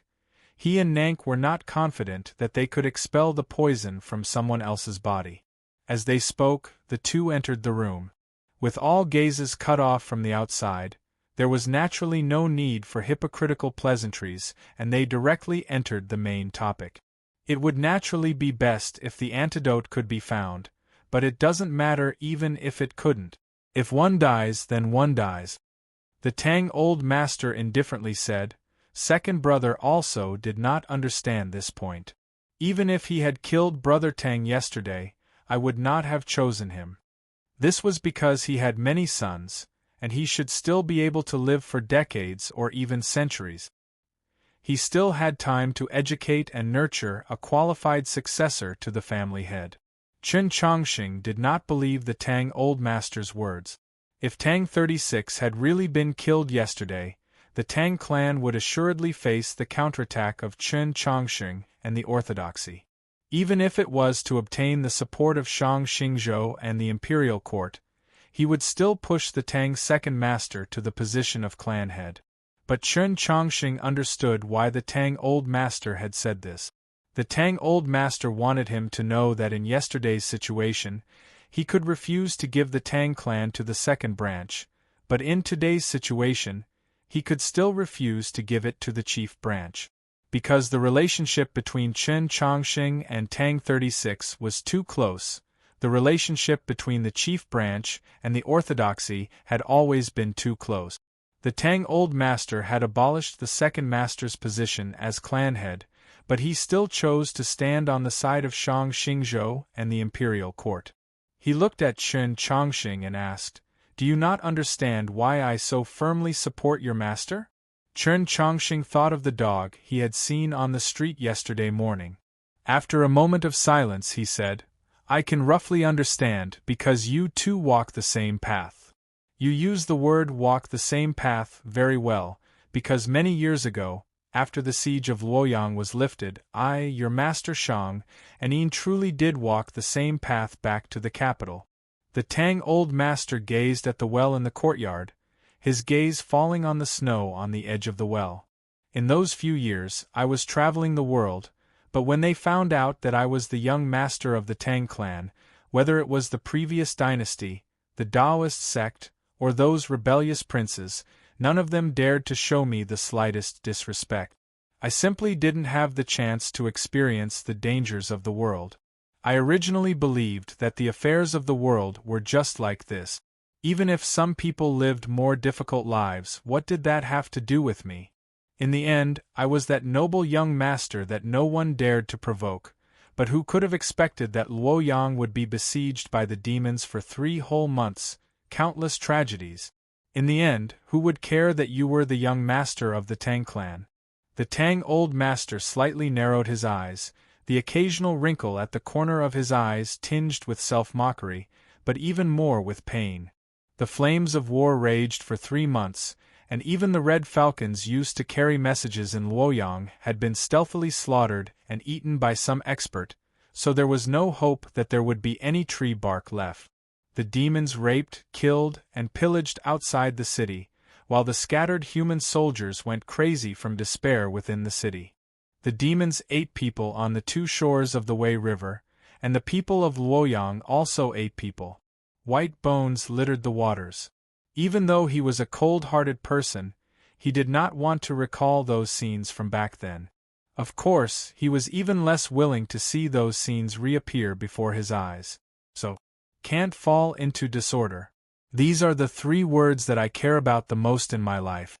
he and Nank were not confident that they could expel the poison from someone else's body. As they spoke, the two entered the room. With all gazes cut off from the outside, there was naturally no need for hypocritical pleasantries, and they directly entered the main topic. It would naturally be best if the antidote could be found, but it doesn't matter even if it couldn't. If one dies, then one dies. The Tang old master indifferently said. Second brother also did not understand this point. Even if he had killed brother Tang yesterday, I would not have chosen him. This was because he had many sons, and he should still be able to live for decades or even centuries. He still had time to educate and nurture a qualified successor to the family head. Chen Chongqing did not believe the Tang old master's words. If Tang 36 had really been killed yesterday, the Tang clan would assuredly face the counterattack of Chen Chongqing and the orthodoxy. Even if it was to obtain the support of Shang Xingzhou and the imperial court, he would still push the Tang second master to the position of clan head. But Chen Chongqing understood why the Tang old master had said this. The Tang old master wanted him to know that in yesterday's situation, he could refuse to give the Tang clan to the second branch, but in today's situation, he could still refuse to give it to the chief branch. Because the relationship between Chen Chongqing and Tang 36 was too close, the relationship between the chief branch and the orthodoxy had always been too close. The Tang old master had abolished the second master's position as clan head, but he still chose to stand on the side of Shang Xingzhou and the imperial court. He looked at Chen Chongqing and asked, "Do you not understand why I so firmly support your master?" Chen Chongqing thought of the dog he had seen on the street yesterday morning. After a moment of silence he said, "I can roughly understand because you too walk the same path. You use the word walk the same path very well, because many years ago, after the siege of Luoyang was lifted, I, your master Shang, and Yin truly did walk the same path back to the capital." The Tang old master gazed at the well in the courtyard, his gaze falling on the snow on the edge of the well. "In those few years, I was traveling the world, but when they found out that I was the young master of the Tang clan, whether it was the previous dynasty, the Taoist sect, or those rebellious princes, none of them dared to show me the slightest disrespect. I simply didn't have the chance to experience the dangers of the world. I originally believed that the affairs of the world were just like this. Even if some people lived more difficult lives, what did that have to do with me? In the end, I was that noble young master that no one dared to provoke, but who could have expected that Luoyang would be besieged by the demons for 3 whole months, countless tragedies. In the end, who would care that you were the young master of the Tang clan?" The Tang old master slightly narrowed his eyes, the occasional wrinkle at the corner of his eyes tinged with self-mockery, but even more with pain. The flames of war raged for 3 months, and even the red falcons used to carry messages in Luoyang had been stealthily slaughtered and eaten by some expert, so there was no hope that there would be any tree bark left. The demons raped, killed, and pillaged outside the city, while the scattered human soldiers went crazy from despair within the city. The demons ate people on the 2 shores of the Wei River, and the people of Luoyang also ate people. White bones littered the waters. Even though he was a cold-hearted person, he did not want to recall those scenes from back then. Of course, he was even less willing to see those scenes reappear before his eyes. So, can't fall into disorder. These are the 3 words that I care about the most in my life.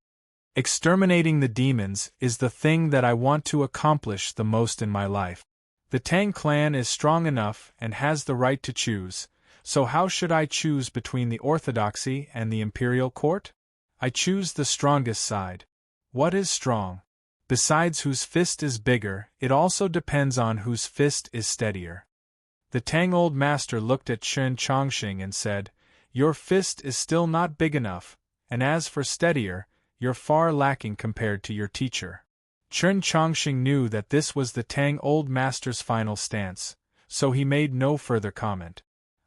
Exterminating the demons is the thing that I want to accomplish the most in my life. The Tang clan is strong enough and has the right to choose, so how should I choose between the orthodoxy and the imperial court? I choose the strongest side. What is strong? Besides whose fist is bigger, it also depends on whose fist is steadier. The Tang old master looked at Chen Chongqing and said, "Your fist is still not big enough, and as for steadier, you're far lacking compared to your teacher." Chen Chongqing knew that this was the Tang old master's final stance, so he made no further comment.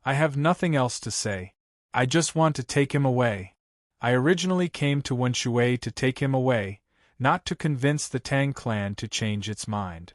"I have nothing else to say. I just want to take him away. I originally came to Wenshui to take him away, not to convince the Tang clan to change its mind."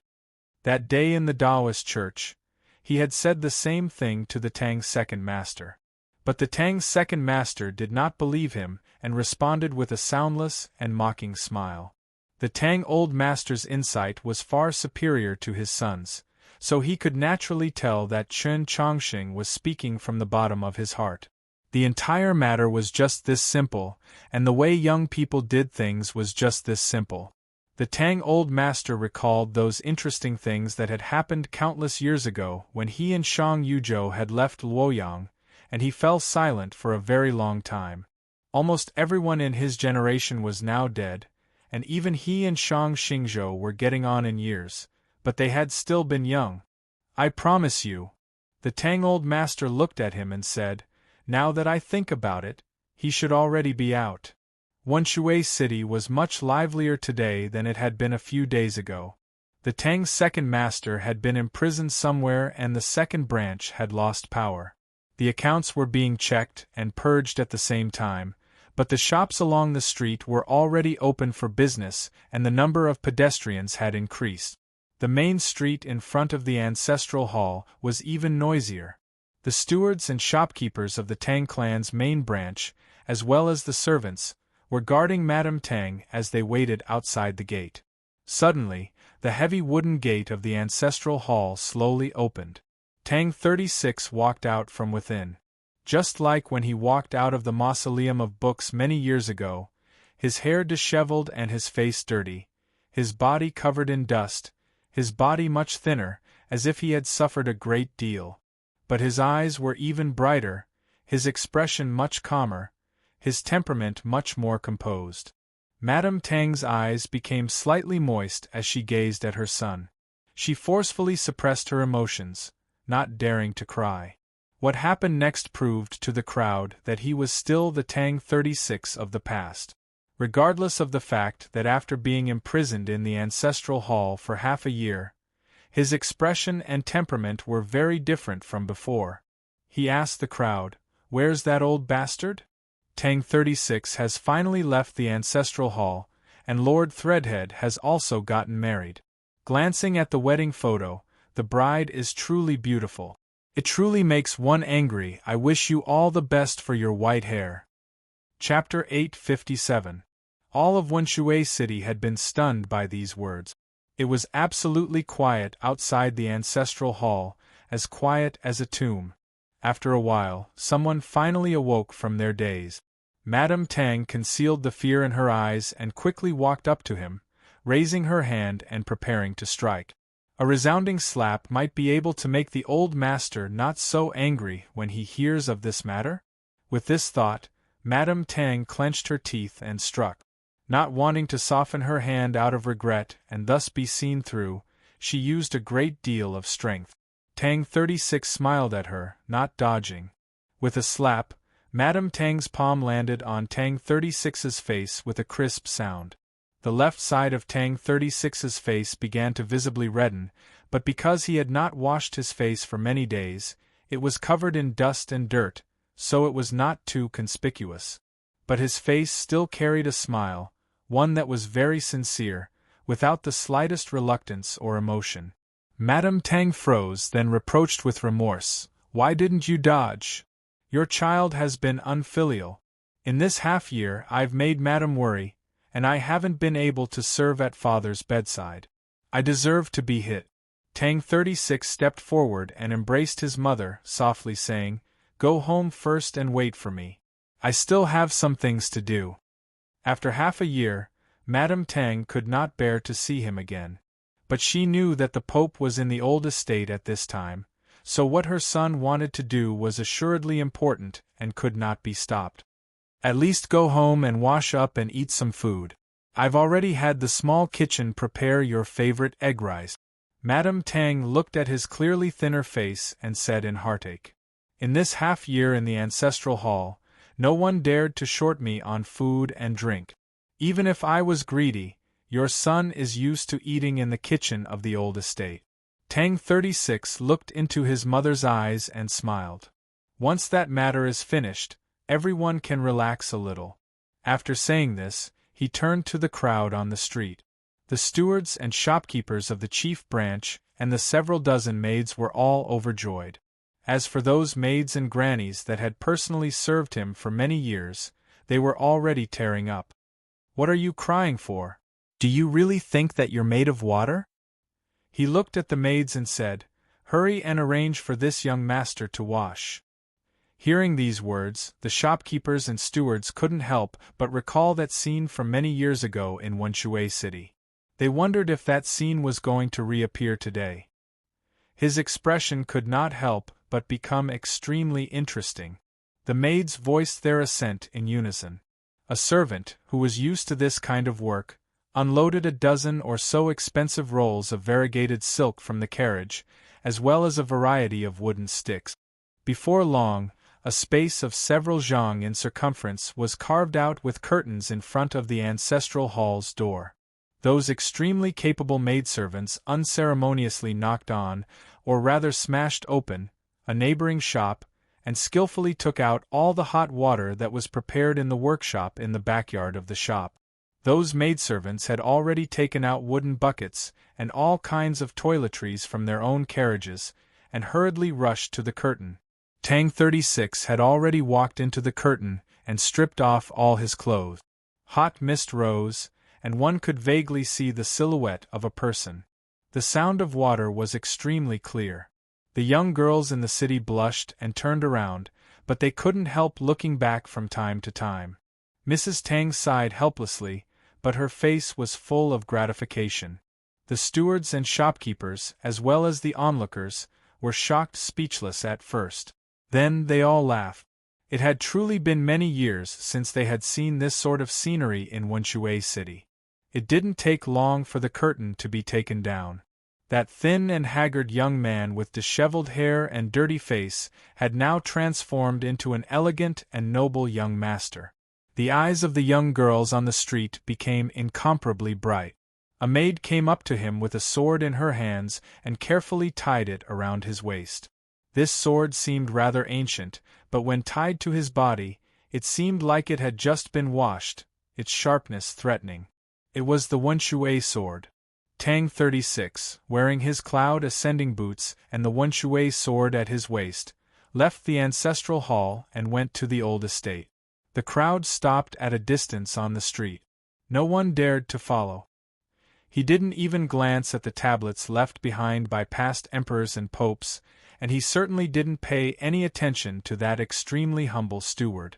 That day in the Taoist church, he had said the same thing to the Tang's second master. But the Tang's second master did not believe him and responded with a soundless and mocking smile. The Tang old master's insight was far superior to his son's, so he could naturally tell that Chen Chongqing was speaking from the bottom of his heart. The entire matter was just this simple, and the way young people did things was just this simple. The Tang old master recalled those interesting things that had happened countless years ago when he and Shang Yuzhou had left Luoyang, and he fell silent for a very long time. Almost everyone in his generation was now dead, and even he and Shang Xingzhou were getting on in years, but they had still been young. "I promise you." The Tang old master looked at him and said, "Now that I think about it, he should already be out." Wenshui City was much livelier today than it had been a few days ago. The Tang's second master had been imprisoned somewhere and the second branch had lost power. The accounts were being checked and purged at the same time, but the shops along the street were already open for business and the number of pedestrians had increased. The main street in front of the ancestral hall was even noisier. The stewards and shopkeepers of the Tang clan's main branch, as well as the servants, were guarding Madame Tang as they waited outside the gate. Suddenly, the heavy wooden gate of the ancestral hall slowly opened. Tang 36 walked out from within. Just like when he walked out of the mausoleum of books many years ago, his hair disheveled and his face dirty, his body covered in dust, his body much thinner, as if he had suffered a great deal. But his eyes were even brighter, his expression much calmer, his temperament much more composed. Madame Tang's eyes became slightly moist as she gazed at her son. She forcefully suppressed her emotions, not daring to cry. What happened next proved to the crowd that he was still the Tang 36 of the past. Regardless of the fact that after being imprisoned in the ancestral hall for half a year, his expression and temperament were very different from before. He asked the crowd, "Where's that old bastard?" Tang 36 has finally left the ancestral hall, and Lord Threadhead has also gotten married. Glancing at the wedding photo, the bride is truly beautiful. It truly makes one angry. I wish you all the best for your white hair. Chapter 857. All of Wenshui City had been stunned by these words. It was absolutely quiet outside the ancestral hall, as quiet as a tomb. After a while, someone finally awoke from their daze. Madame Tang concealed the fear in her eyes and quickly walked up to him, raising her hand and preparing to strike. A resounding slap might be able to make the old master not so angry when he hears of this matter. With this thought, Madame Tang clenched her teeth and struck. Not wanting to soften her hand out of regret and thus be seen through, she used a great deal of strength. Tang 36 smiled at her, not dodging. With a slap, Madame Tang's palm landed on Tang 36's face with a crisp sound. The left side of Tang 36's face began to visibly redden, but because he had not washed his face for many days, it was covered in dust and dirt, so it was not too conspicuous. But his face still carried a smile, one that was very sincere, without the slightest reluctance or emotion. Madame Tang froze, then reproached with remorse, "Why didn't you dodge? Your child has been unfilial. In this half-year I've made Madame worry, and I haven't been able to serve at father's bedside. I deserve to be hit." Tang 36 stepped forward and embraced his mother, softly saying, "Go home first and wait for me. I still have some things to do." After half a year, Madame Tang could not bear to see him again. But she knew that the Pope was in the old estate at this time, so what her son wanted to do was assuredly important and could not be stopped. At least go home and wash up and eat some food. I've already had the small kitchen prepare your favorite egg rice. Madame Tang looked at his clearly thinner face and said in heartache. In this half-year in the ancestral hall, no one dared to short me on food and drink. Even if I was greedy, your son is used to eating in the kitchen of the old estate. Tang 36 looked into his mother's eyes and smiled. Once that matter is finished, everyone can relax a little. After saying this, he turned to the crowd on the street. The stewards and shopkeepers of the chief branch and the several dozen maids were all overjoyed. As for those maids and grannies that had personally served him for many years, they were already tearing up. What are you crying for? Do you really think that you're made of water? He looked at the maids and said, Hurry and arrange for this young master to wash. Hearing these words, the shopkeepers and stewards couldn't help but recall that scene from many years ago in Wenshui City. They wondered if that scene was going to reappear today. His expression could not help but become extremely interesting. The maids voiced their assent in unison. A servant, who was used to this kind of work, unloaded a dozen or so expensive rolls of variegated silk from the carriage, as well as a variety of wooden sticks. Before long, a space of several zhang in circumference was carved out with curtains in front of the ancestral hall's door. Those extremely capable maidservants unceremoniously knocked on, or rather smashed open, a neighboring shop, and skillfully took out all the hot water that was prepared in the workshop in the backyard of the shop. Those maidservants had already taken out wooden buckets and all kinds of toiletries from their own carriages, and hurriedly rushed to the curtain. Tang 36 had already walked into the curtain and stripped off all his clothes. Hot mist rose, and one could vaguely see the silhouette of a person. The sound of water was extremely clear. The young girls in the city blushed and turned around, but they couldn't help looking back from time to time. Mrs. Tang sighed helplessly, but her face was full of gratification. The stewards and shopkeepers, as well as the onlookers, were shocked speechless at first. Then they all laughed. It had truly been many years since they had seen this sort of scenery in Wenshui City. It didn't take long for the curtain to be taken down. That thin and haggard young man with disheveled hair and dirty face had now transformed into an elegant and noble young master. The eyes of the young girls on the street became incomparably bright. A maid came up to him with a sword in her hands and carefully tied it around his waist. This sword seemed rather ancient, but when tied to his body, it seemed like it had just been washed, its sharpness threatening. It was the Wenshui sword. Tang 36, wearing his cloud-ascending boots and the Wenshui sword at his waist, left the ancestral hall and went to the old estate. The crowd stopped at a distance on the street. No one dared to follow. He didn't even glance at the tablets left behind by past emperors and popes, and he certainly didn't pay any attention to that extremely humble steward.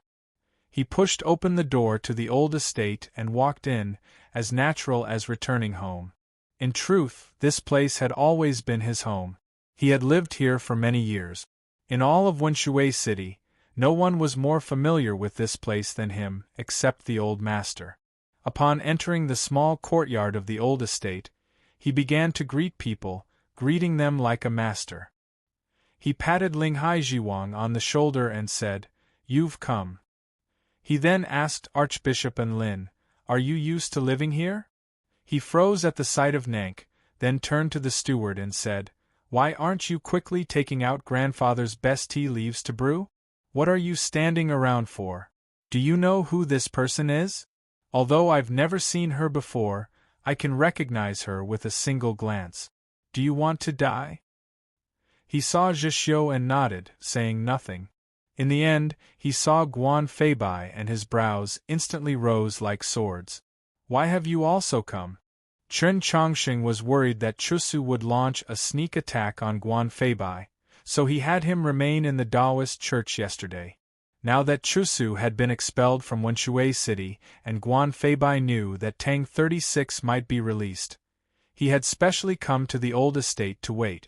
He pushed open the door to the old estate and walked in, as natural as returning home. In truth, this place had always been his home. He had lived here for many years. In all of Wenshui City, no one was more familiar with this place than him, except the old master. Upon entering the small courtyard of the old estate, he began to greet people, greeting them like a master. He patted Ling Haijiwang on the shoulder and said, "You've come." He then asked Archbishop Lin, "Are you used to living here?" He froze at the sight of Nank, then turned to the steward and said, "Why aren't you quickly taking out grandfather's best tea leaves to brew? What are you standing around for? Do you know who this person is? Although I've never seen her before, I can recognize her with a single glance. Do you want to die?" He saw Zhishio and nodded, saying nothing. In the end, he saw Guan Feibai and his brows instantly rose like swords. "Why have you also come?" Chen Chongqing was worried that Chusu would launch a sneak attack on Guan Feibai, so he had him remain in the Taoist church yesterday. Now that Chusu had been expelled from Wenshui City and Guan Feibai knew that Tang 36 might be released, he had specially come to the old estate to wait.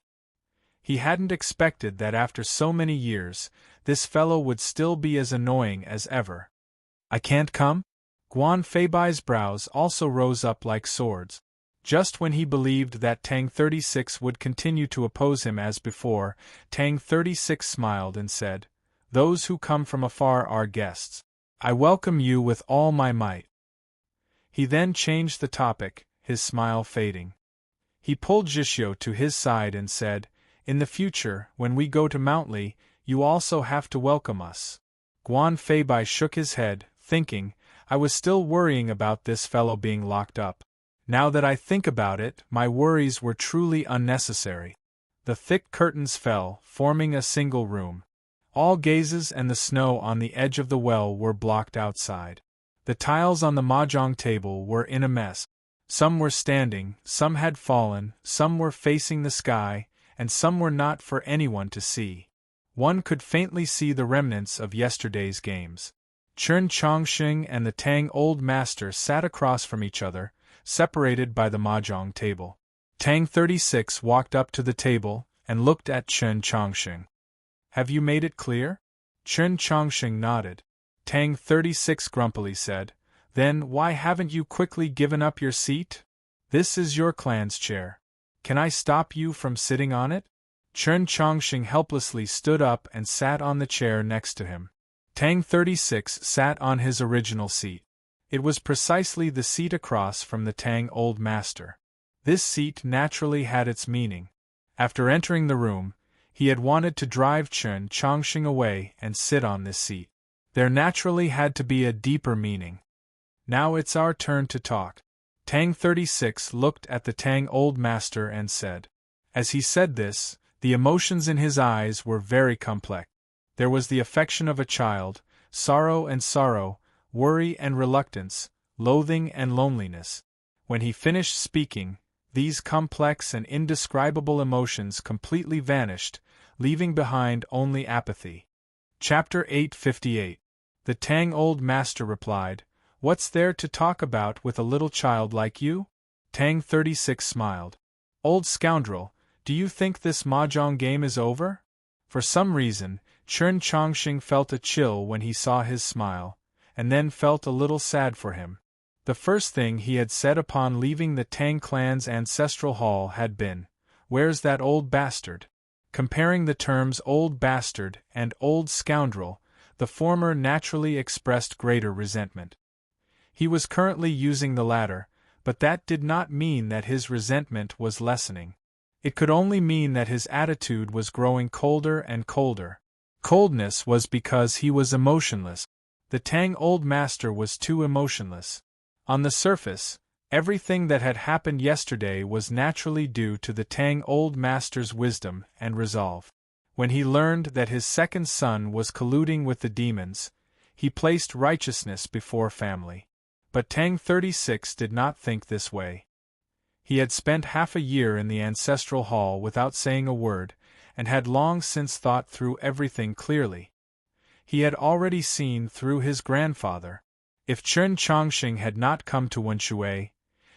He hadn't expected that after so many years, this fellow would still be as annoying as ever. I can't come? Guan Feibai's brows also rose up like swords. Just when he believed that Tang 36 would continue to oppose him as before, Tang 36 smiled and said, "Those who come from afar are guests. I welcome you with all my might." He then changed the topic, his smile fading. He pulled Zhixio to his side and said, "In the future, when we go to Mount Li, you also have to welcome us." Guan Feibai shook his head, thinking, I was still worrying about this fellow being locked up. Now that I think about it, my worries were truly unnecessary. The thick curtains fell, forming a single room. All gazes and the snow on the edge of the well were blocked outside. The tiles on the mahjong table were in a mess. Some were standing, some had fallen, some were facing the sky, and some were not for anyone to see. One could faintly see the remnants of yesterday's games. Chen Chongqing and the Tang Old Master sat across from each other, separated by the mahjong table. Tang 36 walked up to the table and looked at Chen Chongqing. "Have you made it clear?" Chen Chongqing nodded. Tang 36 grumpily said, "Then why haven't you quickly given up your seat? This is your clan's chair. Can I stop you from sitting on it?" Chen Chongqing helplessly stood up and sat on the chair next to him. Tang 36 sat on his original seat. It was precisely the seat across from the Tang Old Master. This seat naturally had its meaning. After entering the room, he had wanted to drive Chen Chongqing away and sit on this seat. There naturally had to be a deeper meaning. "Now it's our turn to talk." Tang 36 looked at the Tang Old Master and said. As he said this, the emotions in his eyes were very complex. There was the affection of a child, sorrow and sorrow, worry and reluctance, loathing and loneliness. When he finished speaking, these complex and indescribable emotions completely vanished, leaving behind only apathy. Chapter 858. The Tang Old Master replied, "What's there to talk about with a little child like you?" Tang 36 smiled. "Old scoundrel, do you think this mahjong game is over?" For some reason, Chen Chongqing felt a chill when he saw his smile, and then felt a little sad for him. The first thing he had said upon leaving the Tang clan's ancestral hall had been, "Where's that old bastard?" Comparing the terms old bastard and old scoundrel, the former naturally expressed greater resentment. He was currently using the latter, but that did not mean that his resentment was lessening. It could only mean that his attitude was growing colder and colder. Coldness was because he was emotionless. The Tang Old Master was too emotionless. On the surface, everything that had happened yesterday was naturally due to the Tang Old Master's wisdom and resolve. When he learned that his second son was colluding with the demons, he placed righteousness before family. But Tang 36 did not think this way. He had spent half a year in the ancestral hall without saying a word, and had long since thought through everything clearly. He had already seen through his grandfather. If Chen Chongqing had not come to Wenshui,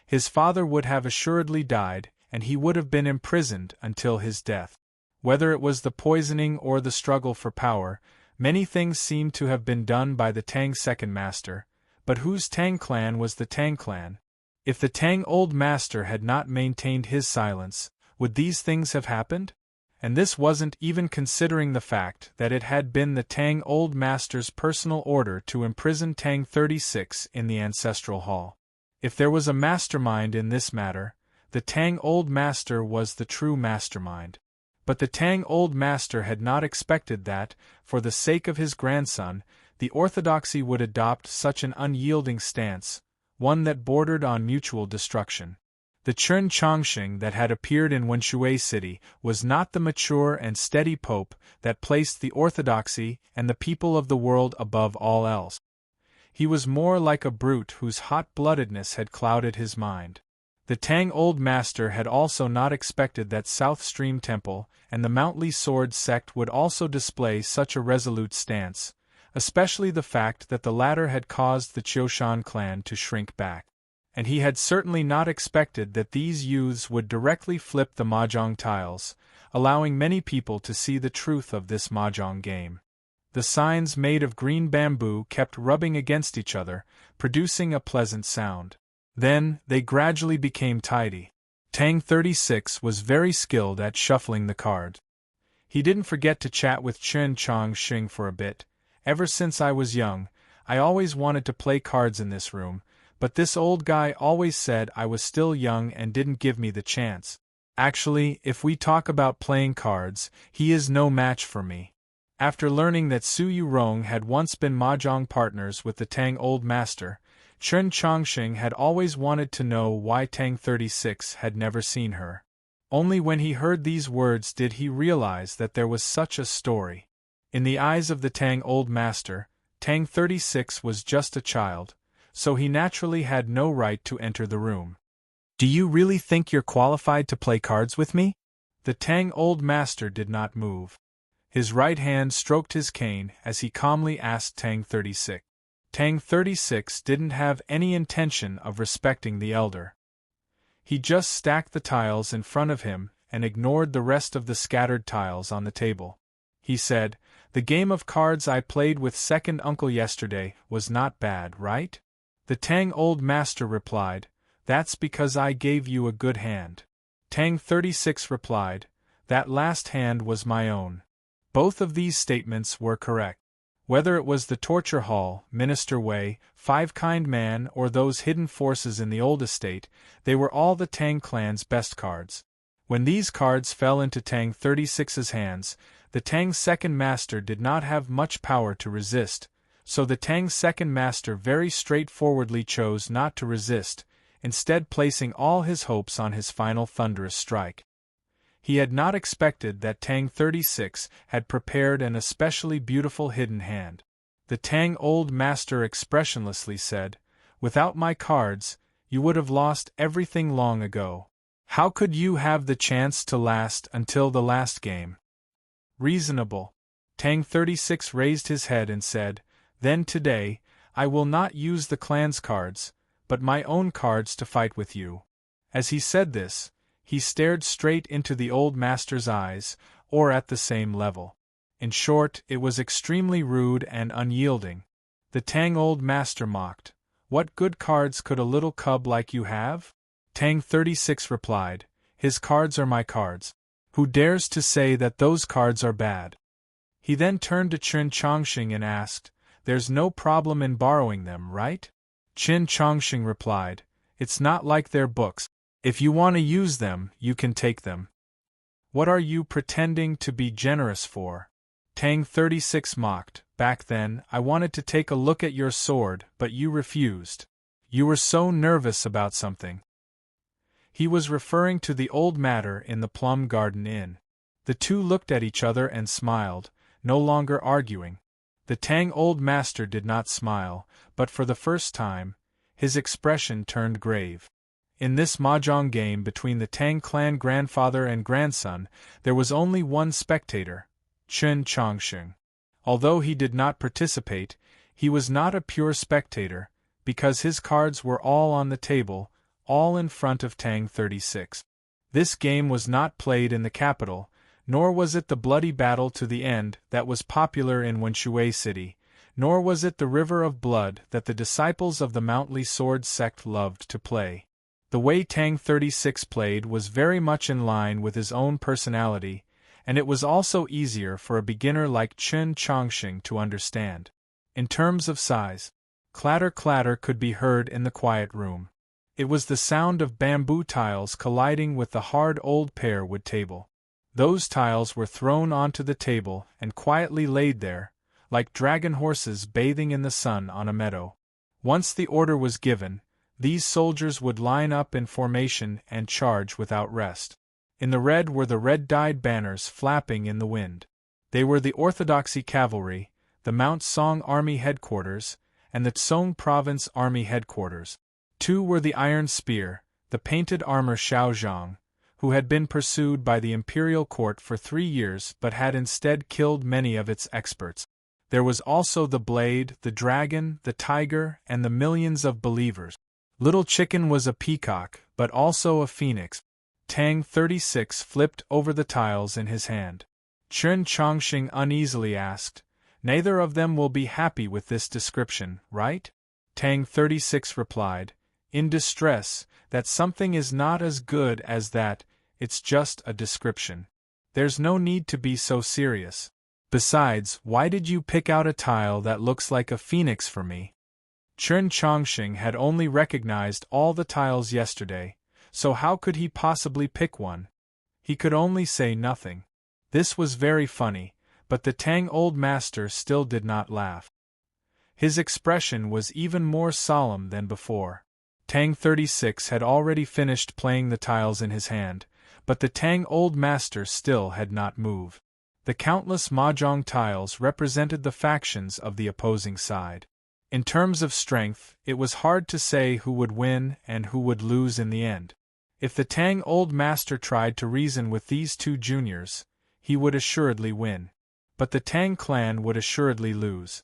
his father would have assuredly died, and he would have been imprisoned until his death. Whether it was the poisoning or the struggle for power, many things seemed to have been done by the Tang second master, but whose Tang clan was the Tang clan? If the Tang Old Master had not maintained his silence, would these things have happened? And this wasn't even considering the fact that it had been the Tang Old Master's personal order to imprison Tang 36 in the ancestral hall. If there was a mastermind in this matter, the Tang Old Master was the true mastermind. But the Tang Old Master had not expected that, for the sake of his grandson, the orthodoxy would adopt such an unyielding stance, one that bordered on mutual destruction. The Chen Chongqing that had appeared in Wenshui City was not the mature and steady pope that placed the orthodoxy and the people of the world above all else. He was more like a brute whose hot-bloodedness had clouded his mind. The Tang Old Master had also not expected that South Stream Temple and the Mount Li Sword sect would also display such a resolute stance, especially the fact that the latter had caused the Qiushan clan to shrink back. And he had certainly not expected that these youths would directly flip the mahjong tiles, allowing many people to see the truth of this mahjong game. The signs made of green bamboo kept rubbing against each other, producing a pleasant sound. Then, they gradually became tidy. Tang 36 was very skilled at shuffling the card. He didn't forget to chat with Chen Chongqing for a bit. Ever since I was young, I always wanted to play cards in this room, but this old guy always said I was still young and didn't give me the chance. Actually, if we talk about playing cards, he is no match for me. After learning that Su Yurong had once been mahjong partners with the Tang Old Master, Chen Chongqing had always wanted to know why Tang 36 had never seen her. Only when he heard these words did he realize that there was such a story. In the eyes of the Tang Old Master, Tang 36 was just a child, so he naturally had no right to enter the room. "Do you really think you're qualified to play cards with me?" The Tang Old Master did not move. His right hand stroked his cane as he calmly asked Tang 36. Tang 36 didn't have any intention of respecting the elder. He just stacked the tiles in front of him and ignored the rest of the scattered tiles on the table. He said, "The game of cards I played with second uncle yesterday was not bad, right?" The Tang Old Master replied, "That's because I gave you a good hand." Tang 36 replied, "That last hand was my own." Both of these statements were correct. Whether it was the torture hall, Minister Wei, Five-Kind Man, or those hidden forces in the old estate, they were all the Tang clan's best cards. When these cards fell into Tang 36's hands, the Tang Second Master did not have much power to resist, so the Tang Second Master very straightforwardly chose not to resist, instead placing all his hopes on his final thunderous strike. He had not expected that Tang 36 had prepared an especially beautiful hidden hand. The Tang Old Master expressionlessly said, "Without my cards, you would have lost everything long ago. How could you have the chance to last until the last game?" "Reasonable." Tang 36 raised his head and said, "Then today, I will not use the clan's cards, but my own cards to fight with you." As he said this, he stared straight into the old master's eyes, or at the same level. In short, it was extremely rude and unyielding. The Tang Old Master mocked, "What good cards could a little cub like you have?" Tang 36 replied, "His cards are my cards. Who dares to say that those cards are bad?" He then turned to Chen Chongqing and asked, "There's no problem in borrowing them, right?" Chen Chongqing replied, "It's not like their books. If you want to use them, you can take them." "What are you pretending to be generous for?" Tang 36 mocked, "Back then, I wanted to take a look at your sword, but you refused. You were so nervous about something." He was referring to the old matter in the Plum Garden Inn. The two looked at each other and smiled, no longer arguing. The Tang Old Master did not smile, but for the first time, his expression turned grave. In this mahjong game between the Tang clan grandfather and grandson, there was only one spectator, Chen Chongqing. Although he did not participate, he was not a pure spectator, because his cards were all on the table, all in front of Tang 36. This game was not played in the capital, nor was it the bloody battle to the end that was popular in Wenshui City, nor was it the River of Blood that the disciples of the Mountly Sword sect loved to play. The way Tang 36 played was very much in line with his own personality, and it was also easier for a beginner like Chen Chongqing to understand. In terms of size, clatter-clatter could be heard in the quiet room. It was the sound of bamboo tiles colliding with the hard old pear wood table. Those tiles were thrown onto the table and quietly laid there, like dragon horses bathing in the sun on a meadow. Once the order was given, these soldiers would line up in formation and charge without rest. In the red were the red-dyed banners flapping in the wind. They were the Orthodoxy Cavalry, the Mount Song Army Headquarters, and the Tsong Province Army Headquarters. Two were the Iron Spear, the painted armor Xiaozhang, who had been pursued by the imperial court for 3 years but had instead killed many of its experts. There was also the blade, the dragon, the tiger, and the millions of believers. Little Chicken was a peacock, but also a phoenix. Tang 36 flipped over the tiles in his hand. Chen Chongqing uneasily asked, "Neither of them will be happy with this description, right?" Tang 36 replied, in distress, that something is not as good as that, it's just a description. There's no need to be so serious. Besides, why did you pick out a tile that looks like a phoenix for me? Chen Chongqing had only recognized all the tiles yesterday, so how could he possibly pick one? He could only say nothing. This was very funny, but the Tang old master still did not laugh. His expression was even more solemn than before. Tang 36 had already finished playing the tiles in his hand, but the Tang old master still had not moved. The countless mahjong tiles represented the factions of the opposing side. In terms of strength, it was hard to say who would win and who would lose in the end. If the Tang old master tried to reason with these two juniors, he would assuredly win. But the Tang clan would assuredly lose.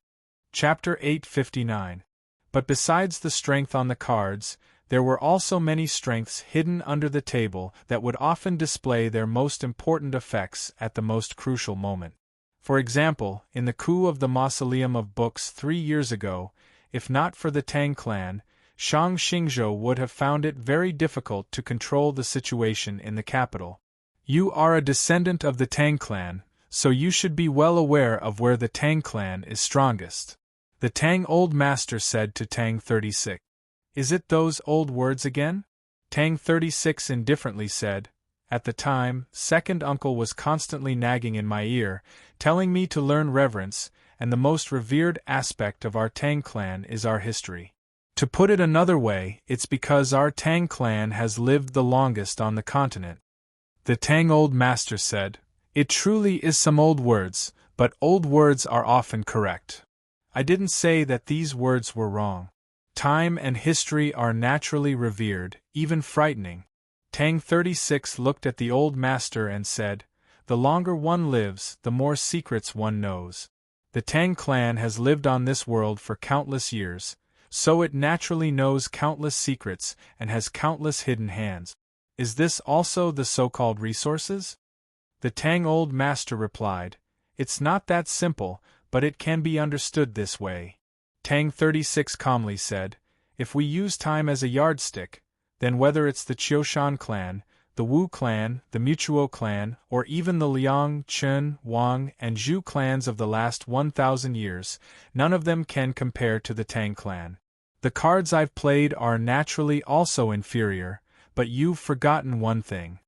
Chapter 859. But besides the strength on the cards, there were also many strengths hidden under the table that would often display their most important effects at the most crucial moment. For example, in the coup of the Mausoleum of Books 3 years ago, if not for the Tang clan, Shang Xingzhou would have found it very difficult to control the situation in the capital. You are a descendant of the Tang clan, so you should be well aware of where the Tang clan is strongest. The Tang old master said to Tang 36. Is it those old words again? Tang 36 indifferently said, at the time, second uncle was constantly nagging in my ear, telling me to learn reverence, and the most revered aspect of our Tang clan is our history. To put it another way, it's because our Tang clan has lived the longest on the continent. The Tang old master said, it truly is some old words, but old words are often correct. I didn't say that these words were wrong. Time and history are naturally revered, even frightening. Tang 36 looked at the old master and said, the longer one lives, the more secrets one knows. The Tang clan has lived on this world for countless years, so it naturally knows countless secrets and has countless hidden hands. Is this also the so-called resources? The Tang old master replied, it's not that simple, but it can be understood this way. Tang 36 calmly said, if we use time as a yardstick, then whether it's the Qiushan clan, the Wu clan, the Mutuo clan, or even the Liang, Chen, Wang, and Zhu clans of the last 1,000 years, none of them can compare to the Tang clan. The cards I've played are naturally also inferior, but you've forgotten one thing.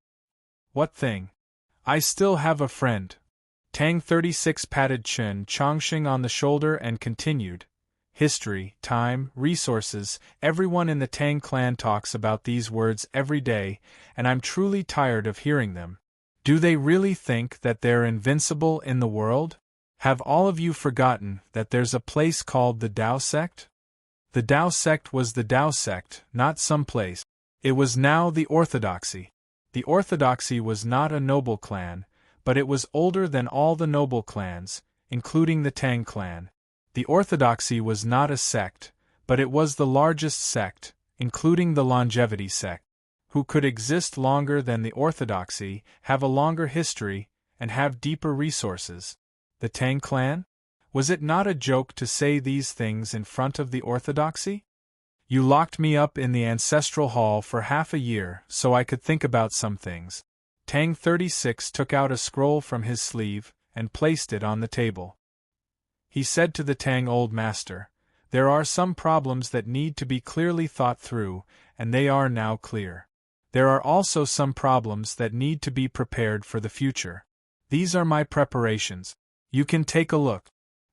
What thing? I still have a friend. Tang 36 patted Chen Chongqing on the shoulder and continued. History, time, resources, everyone in the Tang clan talks about these words every day, and I'm truly tired of hearing them. Do they really think that they're invincible in the world? Have all of you forgotten that there's a place called the Dao sect? The Dao sect was the Dao sect, not some place. It was now the Orthodoxy. The Orthodoxy was not a noble clan, but it was older than all the noble clans, including the Tang clan. The Orthodoxy was not a sect, but it was the largest sect, including the longevity sect. Who could exist longer than the Orthodoxy, have a longer history, and have deeper resources? The Tang clan? Was it not a joke to say these things in front of the Orthodoxy? You locked me up in the ancestral hall for half a year so I could think about some things. Tang 36 took out a scroll from his sleeve and placed it on the table. He said to the Tang old master, there are some problems that need to be clearly thought through, and they are now clear. There are also some problems that need to be prepared for the future. These are my preparations. You can take a look.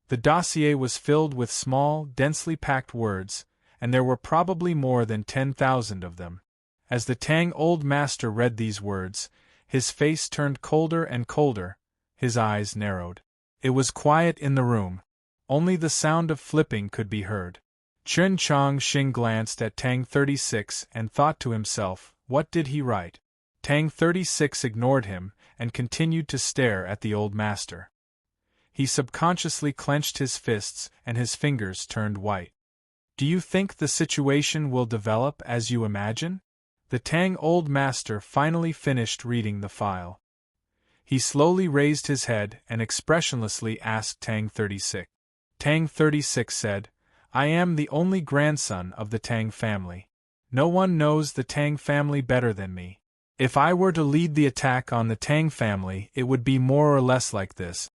The dossier was filled with small, densely packed words, and there were probably more than 10,000 of them. As the Tang old master read these words, his face turned colder and colder, his eyes narrowed. It was quiet in the room. Only the sound of flipping could be heard. Chen Chongqing glanced at Tang 36 and thought to himself, what did he write? Tang 36 ignored him and continued to stare at the old master. He subconsciously clenched his fists and his fingers turned white. Do you think the situation will develop as you imagine? The Tang Old Master finally finished reading the file. He slowly raised his head and expressionlessly asked Tang 36. Tang 36 said, I am the only grandson of the Tang family. No one knows the Tang family better than me. If I were to lead the attack on the Tang family, it would be more or less like this.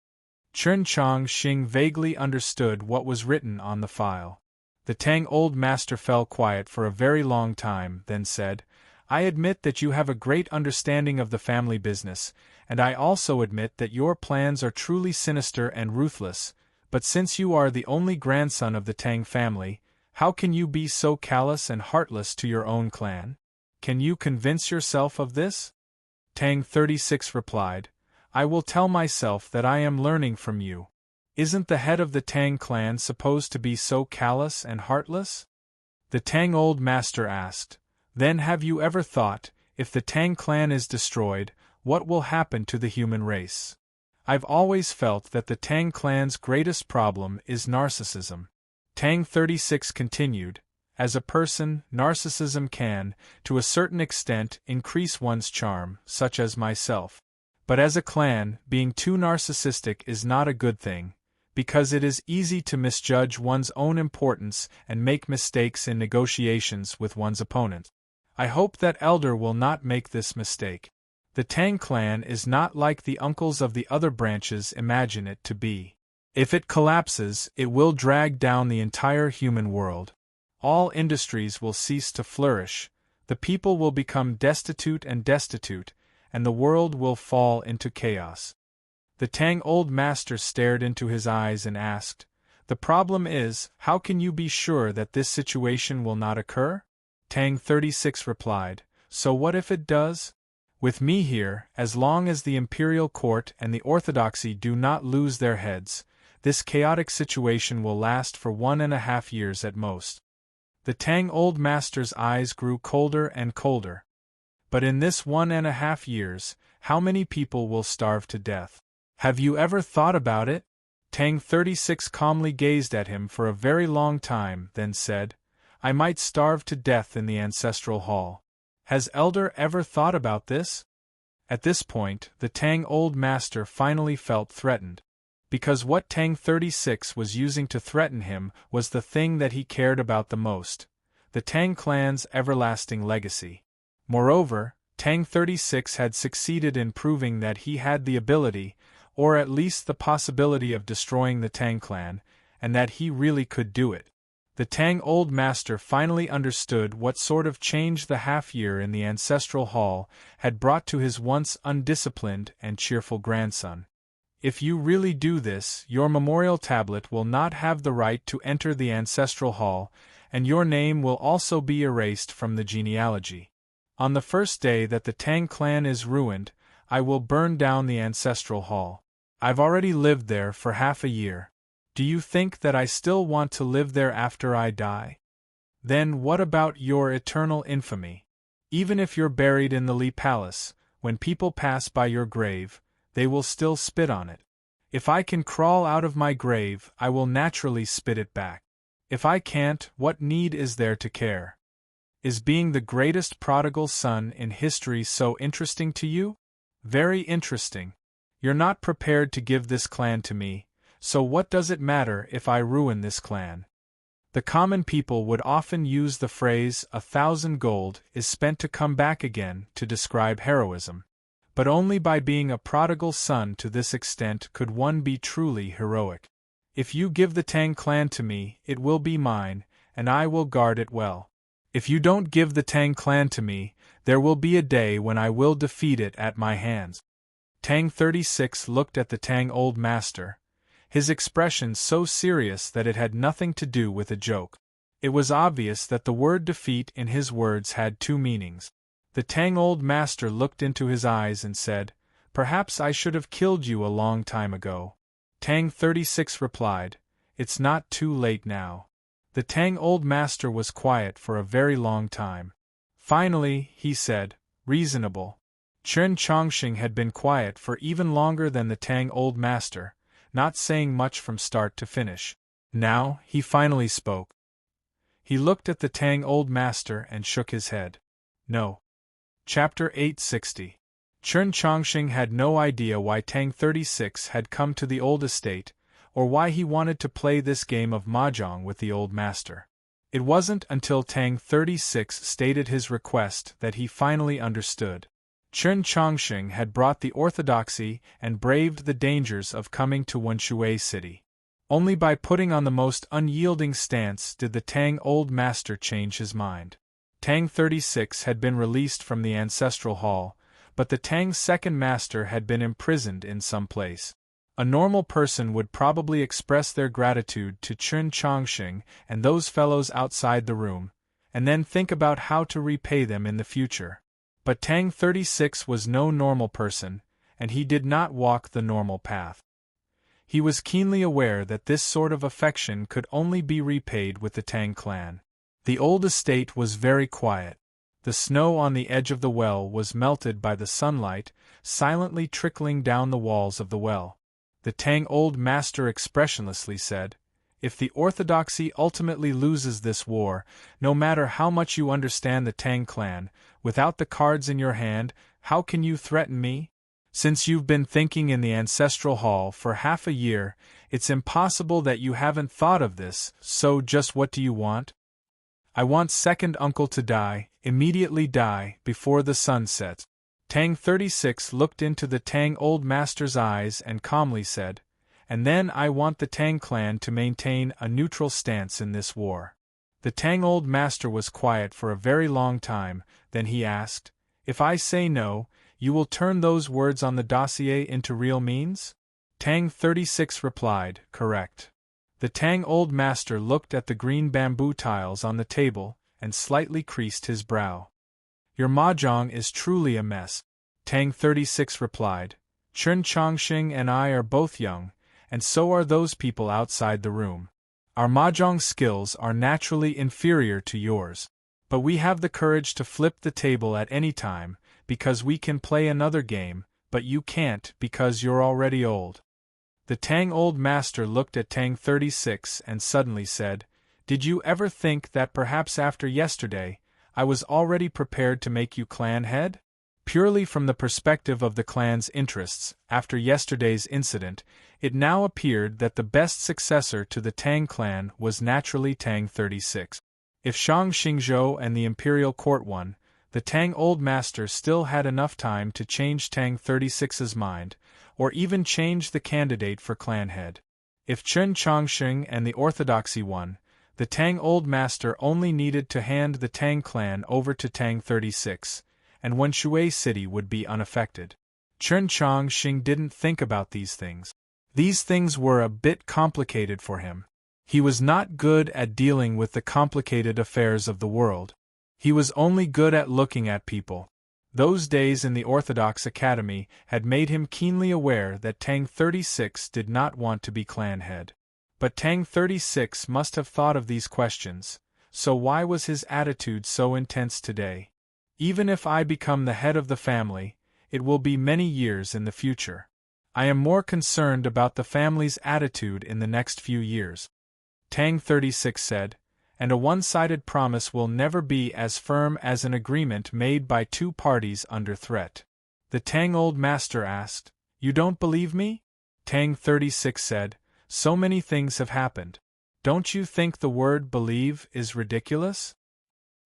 Chen Chongqing vaguely understood what was written on the file. The Tang Old Master fell quiet for a very long time, then said, I admit that you have a great understanding of the family business, and I also admit that your plans are truly sinister and ruthless, but since you are the only grandson of the Tang family, how can you be so callous and heartless to your own clan? Can you convince yourself of this? Tang 36 replied, I will tell myself that I am learning from you. Isn't the head of the Tang clan supposed to be so callous and heartless? The Tang Old Master asked, Then have you ever thought, if the Tang clan is destroyed, what will happen to the human race? I've always felt that the Tang clan's greatest problem is narcissism. Tang 36 continued, As a person, narcissism can, to a certain extent, increase one's charm, such as myself. But as a clan, being too narcissistic is not a good thing, because it is easy to misjudge one's own importance and make mistakes in negotiations with one's opponent. I hope that Elder will not make this mistake. The Tang clan is not like the uncles of the other branches imagine it to be. If it collapses, it will drag down the entire human world. All industries will cease to flourish, the people will become destitute, and the world will fall into chaos. The Tang Old Master stared into his eyes and asked, The problem is, how can you be sure that this situation will not occur? Tang 36 replied, So what if it does? With me here, as long as the imperial court and the orthodoxy do not lose their heads, this chaotic situation will last for 1.5 years at most. The Tang Old Master's eyes grew colder and colder. But in this 1.5 years, how many people will starve to death? Have you ever thought about it? Tang 36 calmly gazed at him for a very long time, then said, I might starve to death in the ancestral hall. Has Elder ever thought about this? At this point, the Tang Old Master finally felt threatened. Because what Tang 36 was using to threaten him was the thing that he cared about the most, the Tang clan's everlasting legacy. Moreover, Tang 36 had succeeded in proving that he had the ability, or at least the possibility of destroying the Tang clan, and that he really could do it. The Tang Old Master finally understood what sort of change the half-year in the ancestral hall had brought to his once undisciplined and cheerful grandson. If you really do this, your memorial tablet will not have the right to enter the ancestral hall, and your name will also be erased from the genealogy. On the first day that the Tang clan is ruined, I will burn down the ancestral hall. I've already lived there for half a year. Do you think that I still want to live there after I die? Then what about your eternal infamy? Even if you're buried in the Li Palace, when people pass by your grave, they will still spit on it. If I can crawl out of my grave, I will naturally spit it back. If I can't, what need is there to care? Is being the greatest prodigal son in history so interesting to you? Very interesting. You're not prepared to give this clan to me, so what does it matter if I ruin this clan? The common people would often use the phrase 1,000 gold is spent to come back again to describe heroism. But only by being a prodigal son to this extent could one be truly heroic. If you give the Tang clan to me, it will be mine, and I will guard it well. If you don't give the Tang clan to me, there will be a day when I will defeat it at my hands. Tang 36 looked at the Tang Old Master, his expression so serious that it had nothing to do with a joke. It was obvious that the word defeat in his words had two meanings. The Tang Old Master looked into his eyes and said, Perhaps I should have killed you a long time ago. Tang 36 replied, It's not too late now. The Tang Old Master was quiet for a very long time. Finally, he said, Reasonable. Chen Chongqing had been quiet for even longer than the Tang Old Master. not saying much from start to finish. Now, he finally spoke. He looked at the Tang old master and shook his head. No. Chapter 860. Chen Chongqing had no idea why Tang 36 had come to the old estate, or why he wanted to play this game of mahjong with the old master. It wasn't until Tang 36 stated his request that he finally understood. Chen Chongqing had brought the orthodoxy and braved the dangers of coming to Wenshui City. Only by putting on the most unyielding stance did the Tang old master change his mind. Tang 36 had been released from the ancestral hall, but the Tang second master had been imprisoned in some place. A normal person would probably express their gratitude to Chen Chongqing and those fellows outside the room, and then think about how to repay them in the future. But Tang 36 was no normal person, and he did not walk the normal path. He was keenly aware that this sort of affection could only be repaid with the Tang clan. The old estate was very quiet. The snow on the edge of the well was melted by the sunlight, silently trickling down the walls of the well. The Tang old master expressionlessly said, "If the orthodoxy ultimately loses this war, no matter how much you understand the Tang clan, without the cards in your hand, how can you threaten me? Since you've been thinking in the ancestral hall for half a year, it's impossible that you haven't thought of this, so just what do you want?" "I want second uncle to die, immediately die, before the sun sets." Tang 36 looked into the Tang old master's eyes and calmly said, "And then I want the Tang clan to maintain a neutral stance in this war." The Tang old master was quiet for a very long time, then he asked, "If I say no, you will turn those words on the dossier into real means?" Tang 36 replied, "Correct." The Tang old master looked at the green bamboo tiles on the table and slightly creased his brow. "Your mahjong is truly a mess," Tang 36 replied. "Chen Chongqing and I are both young, and so are those people outside the room. Our mahjong skills are naturally inferior to yours. But we have the courage to flip the table at any time, because we can play another game, but you can't because you're already old." The Tang old master looked at Tang 36 and suddenly said, "Did you ever think that perhaps after yesterday, I was already prepared to make you clan head? Purely from the perspective of the clan's interests, after yesterday's incident, it now appeared that the best successor to the Tang clan was naturally Tang 36. If Shang Xingzhou and the imperial court won, the Tang old master still had enough time to change Tang 36's mind, or even change the candidate for clan head. If Chen Chongqing and the orthodoxy won, the Tang old master only needed to hand the Tang clan over to Tang 36, and Wenshui City would be unaffected. Chen Chongqing didn't think about these things. These things were a bit complicated for him. He was not good at dealing with the complicated affairs of the world. He was only good at looking at people. Those days in the Orthodox Academy had made him keenly aware that Tang 36 did not want to be clan head. But Tang 36 must have thought of these questions, so why was his attitude so intense today? "Even if I become the head of the family, it will be many years in the future. I am more concerned about the family's attitude in the next few years," Tang 36 said, "and a one-sided promise will never be as firm as an agreement made by two parties under threat." The Tang old master asked, "You don't believe me?" Tang 36 said, "So many things have happened. Don't you think the word believe is ridiculous?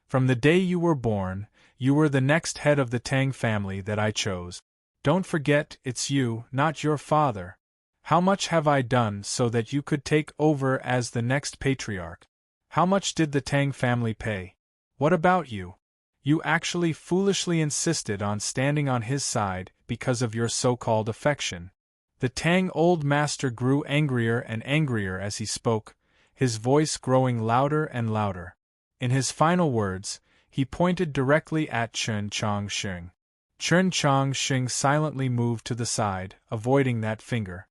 From the day you were born, you were the next head of the Tang family that I chose. Don't forget it's you, not your father. How much have I done so that you could take over as the next patriarch? How much did the Tang family pay? What about you? You actually foolishly insisted on standing on his side because of your so-called affection." The Tang old master grew angrier and angrier as he spoke, his voice growing louder and louder. In his final words, he pointed directly at Chen Chongqing. Chen Chongqing silently moved to the side, avoiding that finger.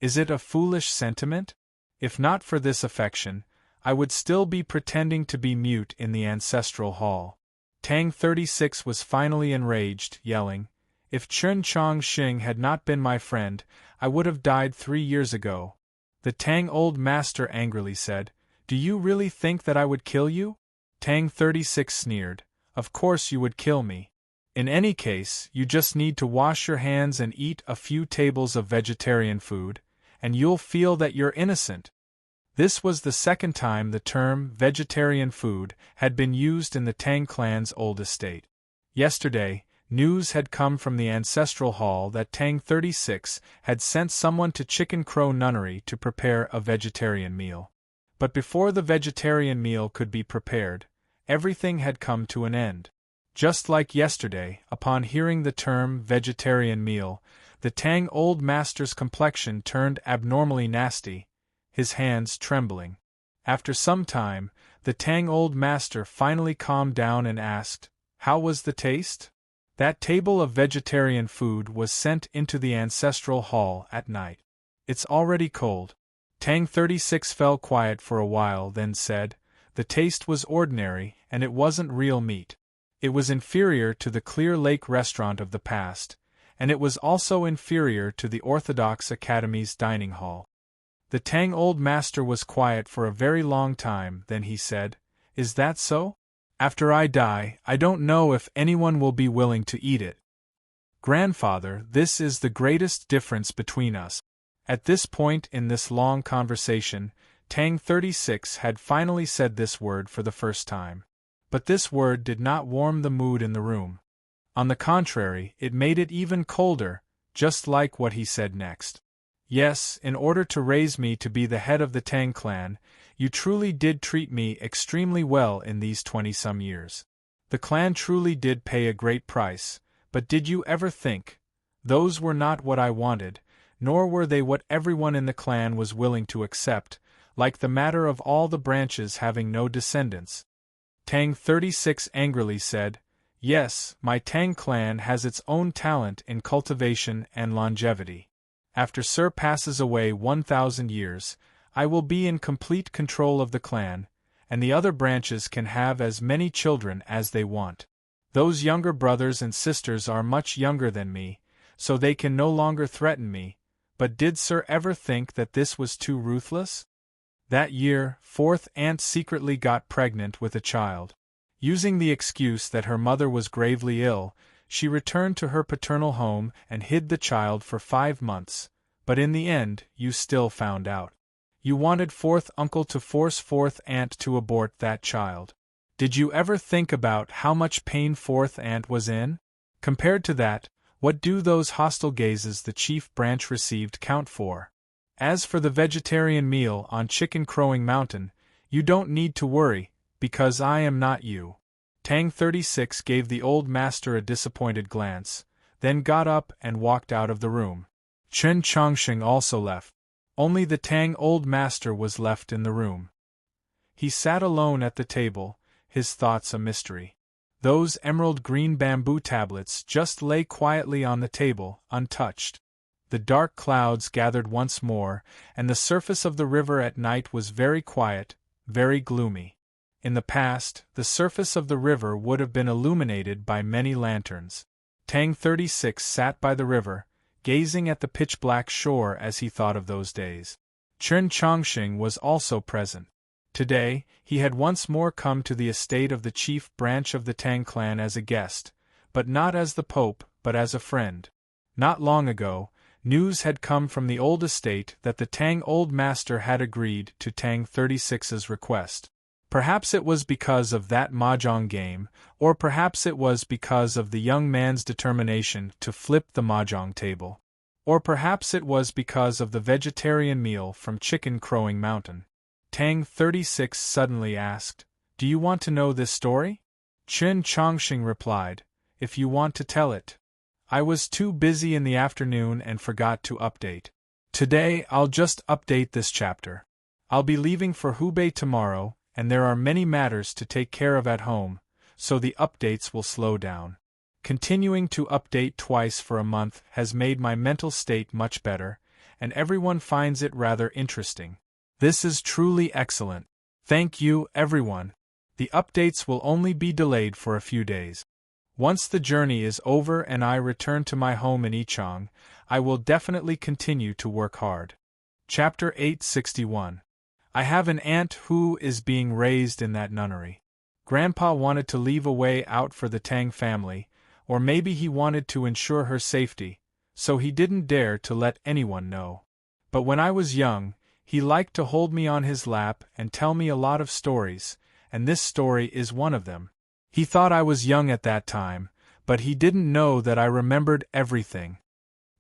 "Is it a foolish sentiment? If not for this affection, I would still be pretending to be mute in the ancestral hall." Tang 36 was finally enraged, yelling, If Chen Chongqing had not been my friend, I would have died 3 years ago. The Tang old master angrily said, Do you really think that I would kill you? Tang 36 sneered, Of course you would kill me. In any case, you just need to wash your hands and eat a few tables of vegetarian food, and you'll feel that you're innocent. This was the second time the term vegetarian food had been used in the Tang clan's old estate. Yesterday, news had come from the ancestral hall that Tang 36 had sent someone to Chicken Crow Nunnery to prepare a vegetarian meal. But before the vegetarian meal could be prepared, everything had come to an end. Just like yesterday, upon hearing the term vegetarian meal, the Tang old master's complexion turned abnormally nasty, his hands trembling. After some time, the Tang old master finally calmed down and asked, How was the taste? That table of vegetarian food was sent into the ancestral hall at night. It's already cold. Tang 36 fell quiet for a while, then said, The taste was ordinary, and it wasn't real meat. It was inferior to the Clear Lake restaurant of the past, and it was also inferior to the Orthodox Academy's dining hall. The Tang old master was quiet for a very long time, then he said, Is that so? After I die, I don't know if anyone will be willing to eat it. Grandfather, this is the greatest difference between us. At this point in this long conversation, Tang 36 had finally said this word for the first time. But this word did not warm the mood in the room. On the contrary, it made it even colder, just like what he said next. Yes, in order to raise me to be the head of the Tang clan, you truly did treat me extremely well in these 20-some years. The clan truly did pay a great price, but did you ever think, those were not what I wanted, nor were they what everyone in the clan was willing to accept, like the matter of all the branches having no descendants. Tang 36 angrily said, Yes, my Tang clan has its own talent in cultivation and longevity. After Sir passes away 1,000 years, I will be in complete control of the clan, and the other branches can have as many children as they want. Those younger brothers and sisters are much younger than me, so they can no longer threaten me, but did Sir ever think that this was too ruthless? That year, fourth aunt secretly got pregnant with a child. Using the excuse that her mother was gravely ill, she returned to her paternal home and hid the child for 5 months, but in the end, you still found out. You wanted fourth uncle to force fourth aunt to abort that child. Did you ever think about how much pain fourth aunt was in? Compared to that, what do those hostile gazes the chief branch received count for? As for the vegetarian meal on Chicken Crowing Mountain, you don't need to worry, because I am not you. Tang 36 gave the old master a disappointed glance, then got up and walked out of the room. Chen Chongqing also left. Only the Tang old master was left in the room. He sat alone at the table, his thoughts a mystery. Those emerald green bamboo tablets just lay quietly on the table, untouched. The dark clouds gathered once more, and the surface of the river at night was very quiet, very gloomy. In the past, the surface of the river would have been illuminated by many lanterns. Tang 36 sat by the river, gazing at the pitch-black shore as he thought of those days. Chen Chongqing was also present. Today, he had once more come to the estate of the chief branch of the Tang clan as a guest, but not as the Pope, but as a friend. Not long ago, news had come from the old estate that the Tang old master had agreed to Tang 36's request. Perhaps it was because of that mahjong game, or perhaps it was because of the young man's determination to flip the mahjong table. Or perhaps it was because of the vegetarian meal from Chicken Crowing Mountain. Tang 36 suddenly asked, Do you want to know this story? Chen Chongqing replied, If you want to tell it. I was too busy in the afternoon and forgot to update. Today I'll just update this chapter. I'll be leaving for Hubei tomorrow, and there are many matters to take care of at home, so the updates will slow down. Continuing to update twice for a month has made my mental state much better, and everyone finds it rather interesting. This is truly excellent. Thank you, everyone. The updates will only be delayed for a few days. Once the journey is over and I return to my home in Ichang, I will definitely continue to work hard. Chapter 861. I have an aunt who is being raised in that nunnery. Grandpa wanted to leave a way out for the Tang family, or maybe he wanted to ensure her safety, so he didn't dare to let anyone know. But when I was young, he liked to hold me on his lap and tell me a lot of stories, and this story is one of them. He thought I was young at that time, but he didn't know that I remembered everything.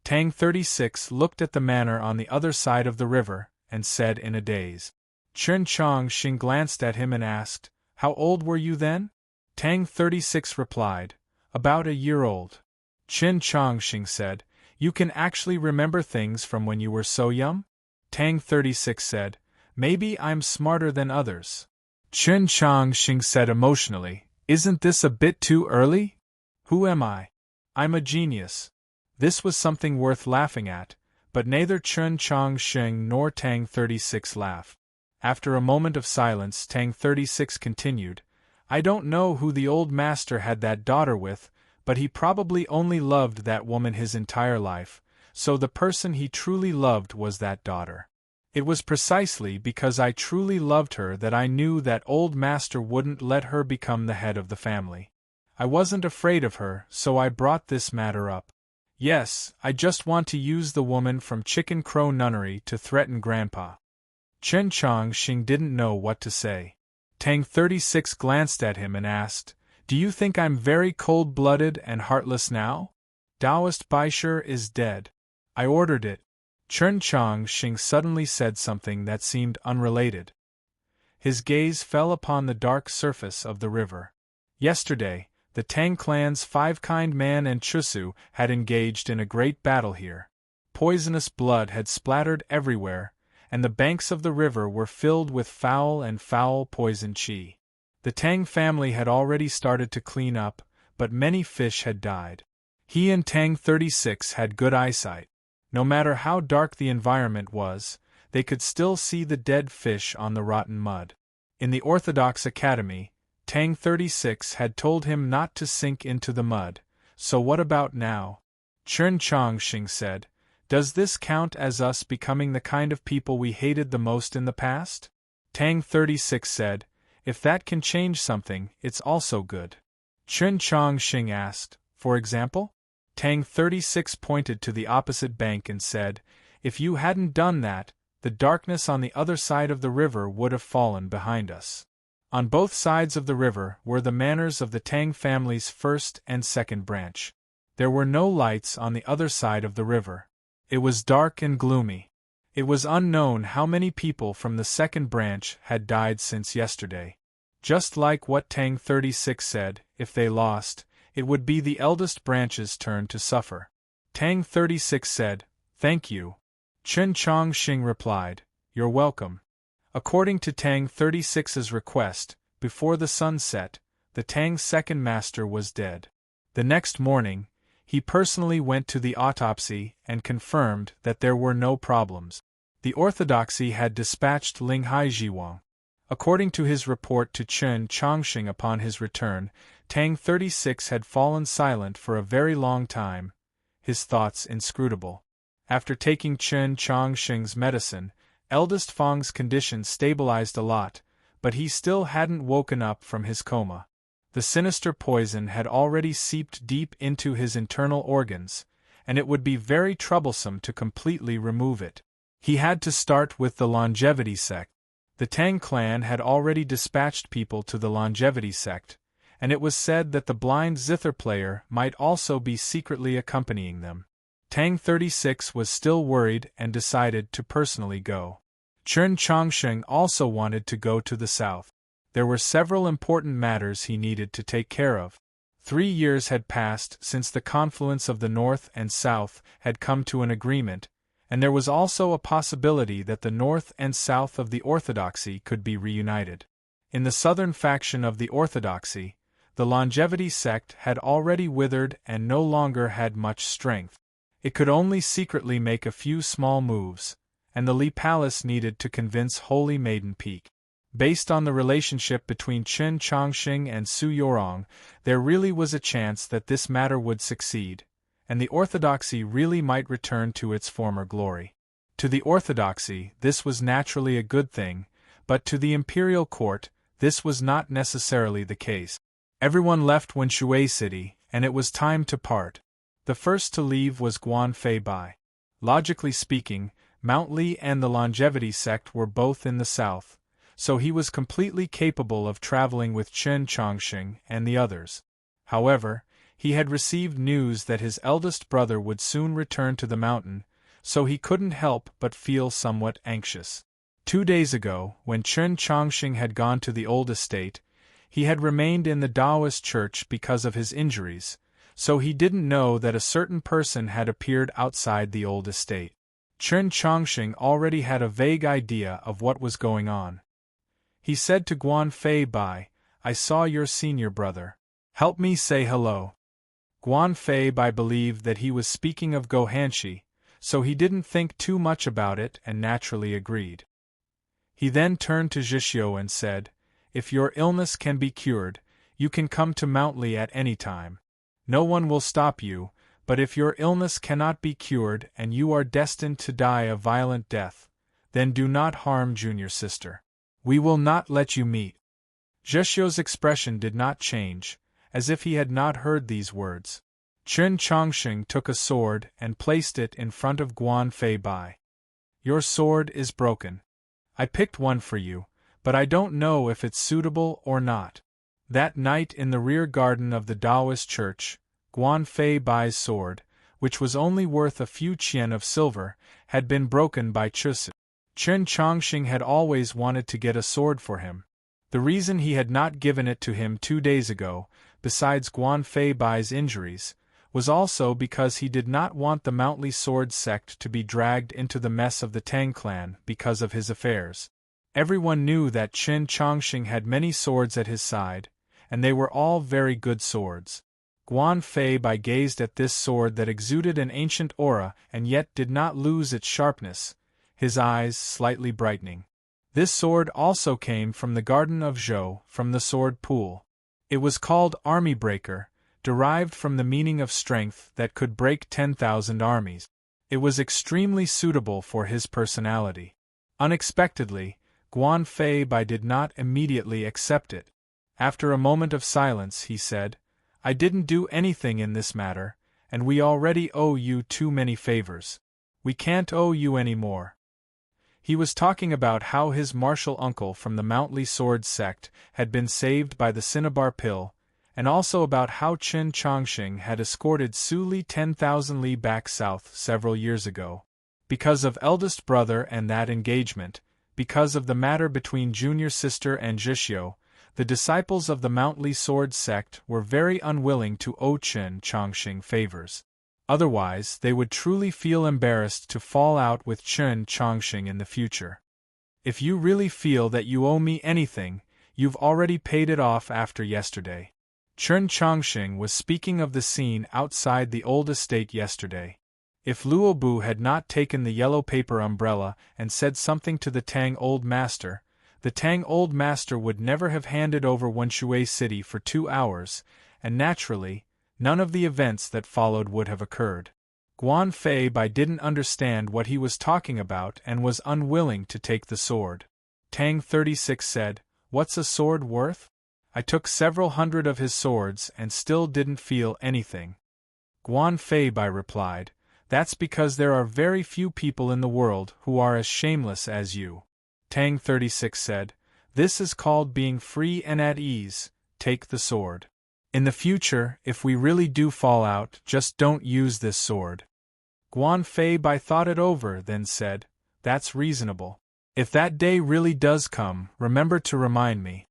Tang 36 looked at the manor on the other side of the river, and said in a daze. Chen Chongqing glanced at him and asked, "How old were you then?" Tang 36 replied, "About a year old." Chen Chongqing said, "You can actually remember things from when you were so young?" Tang 36 said, "Maybe I'm smarter than others." Chen Chongqing said emotionally, "Isn't this a bit too early? Who am I? I'm a genius." This was something worth laughing at, but neither Chen Chongqing nor Tang 36 laughed. After a moment of silence, Tang 36 continued, "I don't know who the old master had that daughter with, but he probably only loved that woman his entire life, so the person he truly loved was that daughter. It was precisely because I truly loved her that I knew that old master wouldn't let her become the head of the family. I wasn't afraid of her, so I brought this matter up. Yes, I just want to use the woman from Chicken Crow Nunnery to threaten Grandpa." Chen Chongqing didn't know what to say. Tang 36 glanced at him and asked, "Do you think I'm very cold-blooded and heartless now? Taoist Baishir is dead. I ordered it." Chen Chongqing suddenly said something that seemed unrelated. His gaze fell upon the dark surface of the river. Yesterday, the Tang clan's Five-Kind Man and Chusu had engaged in a great battle here. Poisonous blood had splattered everywhere, and the banks of the river were filled with foul poison qi. The Tang family had already started to clean up, but many fish had died. He and Tang 36 had good eyesight. No matter how dark the environment was, they could still see the dead fish on the rotten mud. In the Orthodox Academy, Tang 36 had told him not to sink into the mud, so what about now? Chen Chongqing said, "Does this count as us becoming the kind of people we hated the most in the past?" Tang 36 said, "If that can change something, it's also good." Chen Chongqing asked, "For example?" Tang 36 pointed to the opposite bank and said, "If you hadn't done that, the darkness on the other side of the river would have fallen behind us." On both sides of the river were the manors of the Tang family's first and second branch. There were no lights on the other side of the river. It was dark and gloomy. It was unknown how many people from the second branch had died since yesterday. Just like what Tang 36 said, if they lost, it would be the eldest branch's turn to suffer. Tang 36 said, "Thank you." Chen Chongqing replied, "You're welcome." According to Tang 36's request, before the sun set, the Tang second master was dead. The next morning, he personally went to the autopsy and confirmed that there were no problems. The orthodoxy had dispatched Ling Haijiwang. According to his report to Chen Chongqing upon his return, Tang 36 had fallen silent for a very long time, his thoughts inscrutable. After taking Chen Chongqing's medicine, eldest Fang's condition stabilized a lot, but he still hadn't woken up from his coma. The sinister poison had already seeped deep into his internal organs, and it would be very troublesome to completely remove it. He had to start with the longevity sect. The Tang clan had already dispatched people to the longevity sect, and it was said that the blind zither player might also be secretly accompanying them. Tang 36 was still worried and decided to personally go. Chen Chongqing also wanted to go to the south. There were several important matters he needed to take care of. 3 years had passed since the confluence of the North and South had come to an agreement, and there was also a possibility that the North and South of the Orthodoxy could be reunited. In the southern faction of the Orthodoxy, the longevity sect had already withered and no longer had much strength. It could only secretly make a few small moves, and the Li Palace needed to convince Holy Maiden Peak. Based on the relationship between Qin Changxing and Su Yorong, there really was a chance that this matter would succeed, and the orthodoxy really might return to its former glory. To the orthodoxy, this was naturally a good thing, but to the imperial court, this was not necessarily the case. Everyone left Wenshui City, and it was time to part. The first to leave was Guan Fei Bai. Logically speaking, Mount Li and the Longevity sect were both in the south, so he was completely capable of traveling with Qin Changxing and the others. However, he had received news that his eldest brother would soon return to the mountain, so he couldn't help but feel somewhat anxious. 2 days ago, when Qin Changxing had gone to the old estate, he had remained in the Taoist church because of his injuries, so he didn't know that a certain person had appeared outside the old estate. Qin Changxing already had a vague idea of what was going on. He said to Guan Fei Bai, "I saw your senior brother. Help me say hello." Guan Fei Bai believed that he was speaking of Go Hanshi, so he didn't think too much about it and naturally agreed. He then turned to Zhixiu and said, "If your illness can be cured, you can come to Mount Li at any time. No one will stop you, but if your illness cannot be cured and you are destined to die a violent death, then do not harm junior sister. We will not let you meet." Zhixiu's expression did not change, as if he had not heard these words. Qin Changxing took a sword and placed it in front of Guan Fei Bai. "Your sword is broken. I picked one for you, but I don't know if it's suitable or not." That night in the rear garden of the Taoist church, Guan Fei Bai's sword, which was only worth a few qian of silver, had been broken by Chusi. Qin Changxing had always wanted to get a sword for him. The reason he had not given it to him 2 days ago, besides Guan Fei Bai's injuries, was also because he did not want the Mount Li sword sect to be dragged into the mess of the Tang clan because of his affairs. Everyone knew that Qin Changxing had many swords at his side, and they were all very good swords. Guan Fei Bai gazed at this sword that exuded an ancient aura and yet did not lose its sharpness, his eyes slightly brightening. This sword also came from the garden of Zhou, from the sword pool. It was called Army Breaker, derived from the meaning of strength that could break 10,000 armies. It was extremely suitable for his personality. Unexpectedly, Guan Fei Bai did not immediately accept it. After a moment of silence, he said, "I didn't do anything in this matter, and we already owe you too many favors. We can't owe you any more." He was talking about how his martial uncle from the Mount Li sword sect had been saved by the cinnabar pill, and also about how Qin Changxing had escorted Su Li 10,000 li back south several years ago. Because of eldest brother and that engagement, because of the matter between junior sister and Zhixiu, the disciples of the Mount Li sword sect were very unwilling to owe Qin Changxing favors. Otherwise, they would truly feel embarrassed to fall out with Qin Changxing in the future. "If you really feel that you owe me anything, you've already paid it off after yesterday." Qin Changxing was speaking of the scene outside the old estate yesterday. If Luobu had not taken the yellow paper umbrella and said something to the Tang Old Master, the Tang Old Master would never have handed over Wenshui City for 2 hours, and naturally, none of the events that followed would have occurred. Guan Fei Bai didn't understand what he was talking about and was unwilling to take the sword. Tang 36 said, "What's a sword worth? I took several hundred of his swords and still didn't feel anything." Guan Fei Bai replied, "That's because there are very few people in the world who are as shameless as you." Tang 36 said, "This is called being free and at ease. Take the sword. In the future, if we really do fall out, just don't use this sword." Guan Fei Bai thought it over, then said, "That's reasonable. If that day really does come, remember to remind me."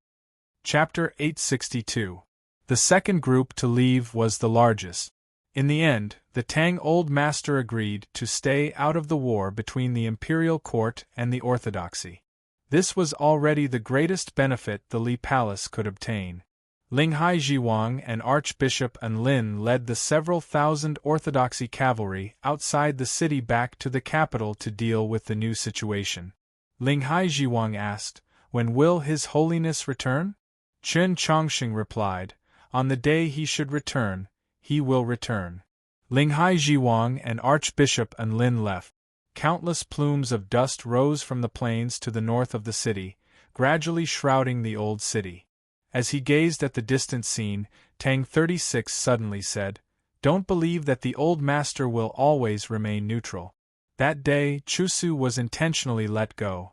Chapter 862. The second group to leave was the largest. In the end, the Tang Old Master agreed to stay out of the war between the imperial court and the orthodoxy. This was already the greatest benefit the Li Palace could obtain. Linghai Jiwang and Archbishop An Lin led the several thousand orthodoxy cavalry outside the city back to the capital to deal with the new situation. Linghai Jiwang asked, When will His Holiness return? Chen Chongxing replied, on the day he should return, he will return. Linghai Jiwang and Archbishop Anlin left. Countless plumes of dust rose from the plains to the north of the city, gradually shrouding the old city. As he gazed at the distant scene, Tang 36 suddenly said, "Don't believe that the old master will always remain neutral." That day, Chusu was intentionally let go.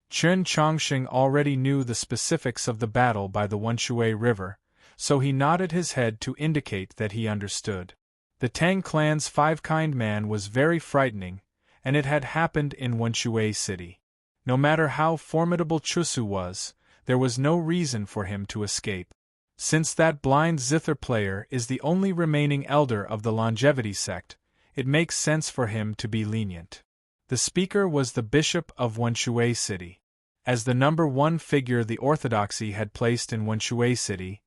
Chen Chongxing already knew the specifics of the battle by the Wenshui River, so he nodded his head to indicate that he understood. The Tang clan's five-kind man was very frightening, and it had happened in Wenshui City. No matter how formidable Chusu was, there was no reason for him to escape. Since that blind zither player is the only remaining elder of the longevity sect, it makes sense for him to be lenient. The speaker was the bishop of Wenshui City. As the number one figure the orthodoxy had placed in Wenshui City,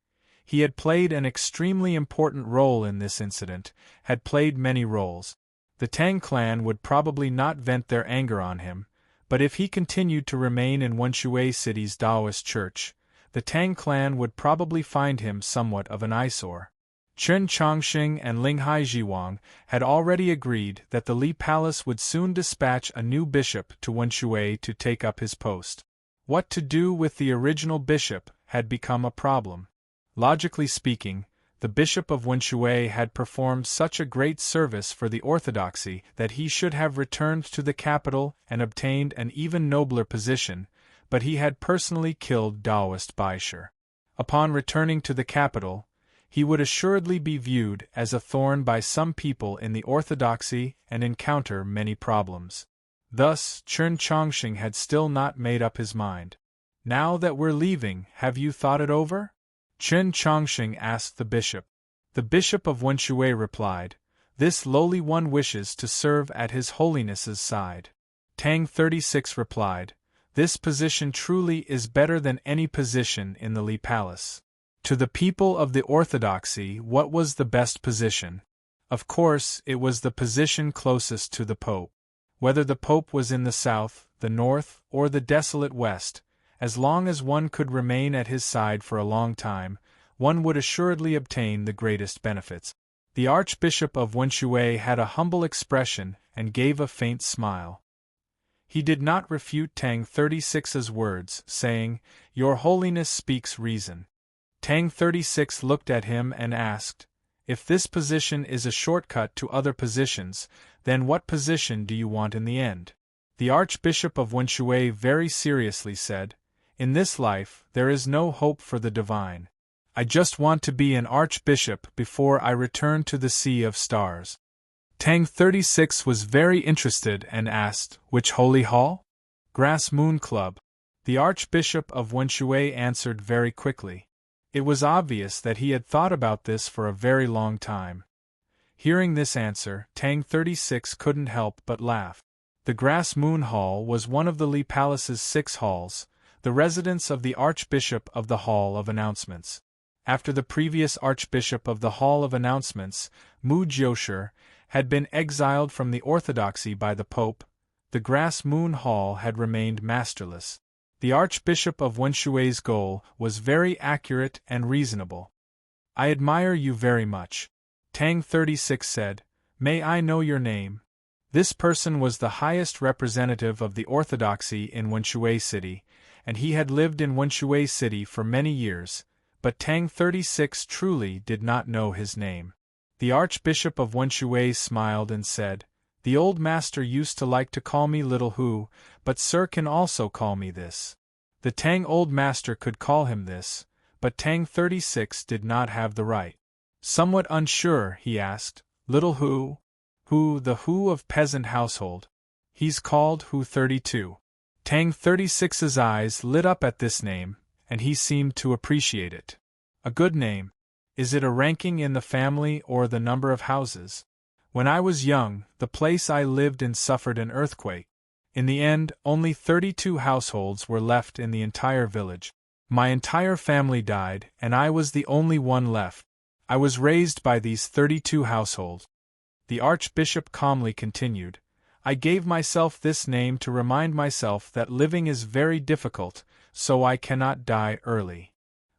he had played an extremely important role in this incident, had played many roles. The Tang clan would probably not vent their anger on him, but if he continued to remain in Wenshui City's Taoist church, the Tang clan would probably find him somewhat of an eyesore. Chen Chongxing and Linghai Jiwang had already agreed that the Li Palace would soon dispatch a new bishop to Wenshui to take up his post. What to do with the original bishop had become a problem. Logically speaking, the bishop of Wenshui had performed such a great service for the orthodoxy that he should have returned to the capital and obtained an even nobler position, but he had personally killed Taoist Baisher. Upon returning to the capital, he would assuredly be viewed as a thorn by some people in the orthodoxy and encounter many problems. Thus, Chen Chongxing had still not made up his mind. "Now that we're leaving, have you thought it over?" Chen Chongxing asked the bishop. The bishop of Wenshui replied, "This lowly one wishes to serve at His Holiness's side." Tang 36 replied, "This position truly is better than any position in the Li Palace." To the people of the orthodoxy, what was the best position? Of course, it was the position closest to the Pope. Whether the Pope was in the south, the north, or the desolate west, as long as one could remain at his side for a long time, one would assuredly obtain the greatest benefits. The Archbishop of Wenshui had a humble expression and gave a faint smile. He did not refute Tang 36's words, saying, "Your Holiness speaks reason." Tang 36 looked at him and asked, "If this position is a shortcut to other positions, then what position do you want in the end?" The Archbishop of Wenshui very seriously said, "In this life, there is no hope for the divine. I just want to be an archbishop before I return to the Sea of Stars." Tang 36 was very interested and asked, "Which holy hall?" "Grass Moon Club." The Archbishop of Wenshui answered very quickly. It was obvious that he had thought about this for a very long time. Hearing this answer, Tang 36 couldn't help but laugh. The Grass Moon Hall was one of the Li Palace's 6 halls, the residence of the Archbishop of the Hall of Announcements. After the previous Archbishop of the Hall of Announcements, Mu Jiosher, had been exiled from the orthodoxy by the Pope, the Grass Moon Hall had remained masterless. The Archbishop of Wenshui's goal was very accurate and reasonable. "I admire you very much," Tang 36 said. "May I know your name?" This person was the highest representative of the orthodoxy in Wenshui City, and he had lived in Wenshui City for many years, but Tang 36 truly did not know his name. The Archbishop of Wenshui smiled and said, "The old master used to like to call me Little Hu, but Sir can also call me this." The Tang old master could call him this, but Tang 36 did not have the right. Somewhat unsure, he asked, "Little Hu?" "Hu, the Hu of peasant household. He's called Hu 32. Tang 36's eyes lit up at this name, and he seemed to appreciate it. "A good name. Is it a ranking in the family or the number of houses? When I was young, the place I lived in suffered an earthquake. In the end, only 32 households were left in the entire village. My entire family died, and I was the only one left. I was raised by these 32 households." The Archbishop calmly continued, "I gave myself this name to remind myself that living is very difficult, so I cannot die early.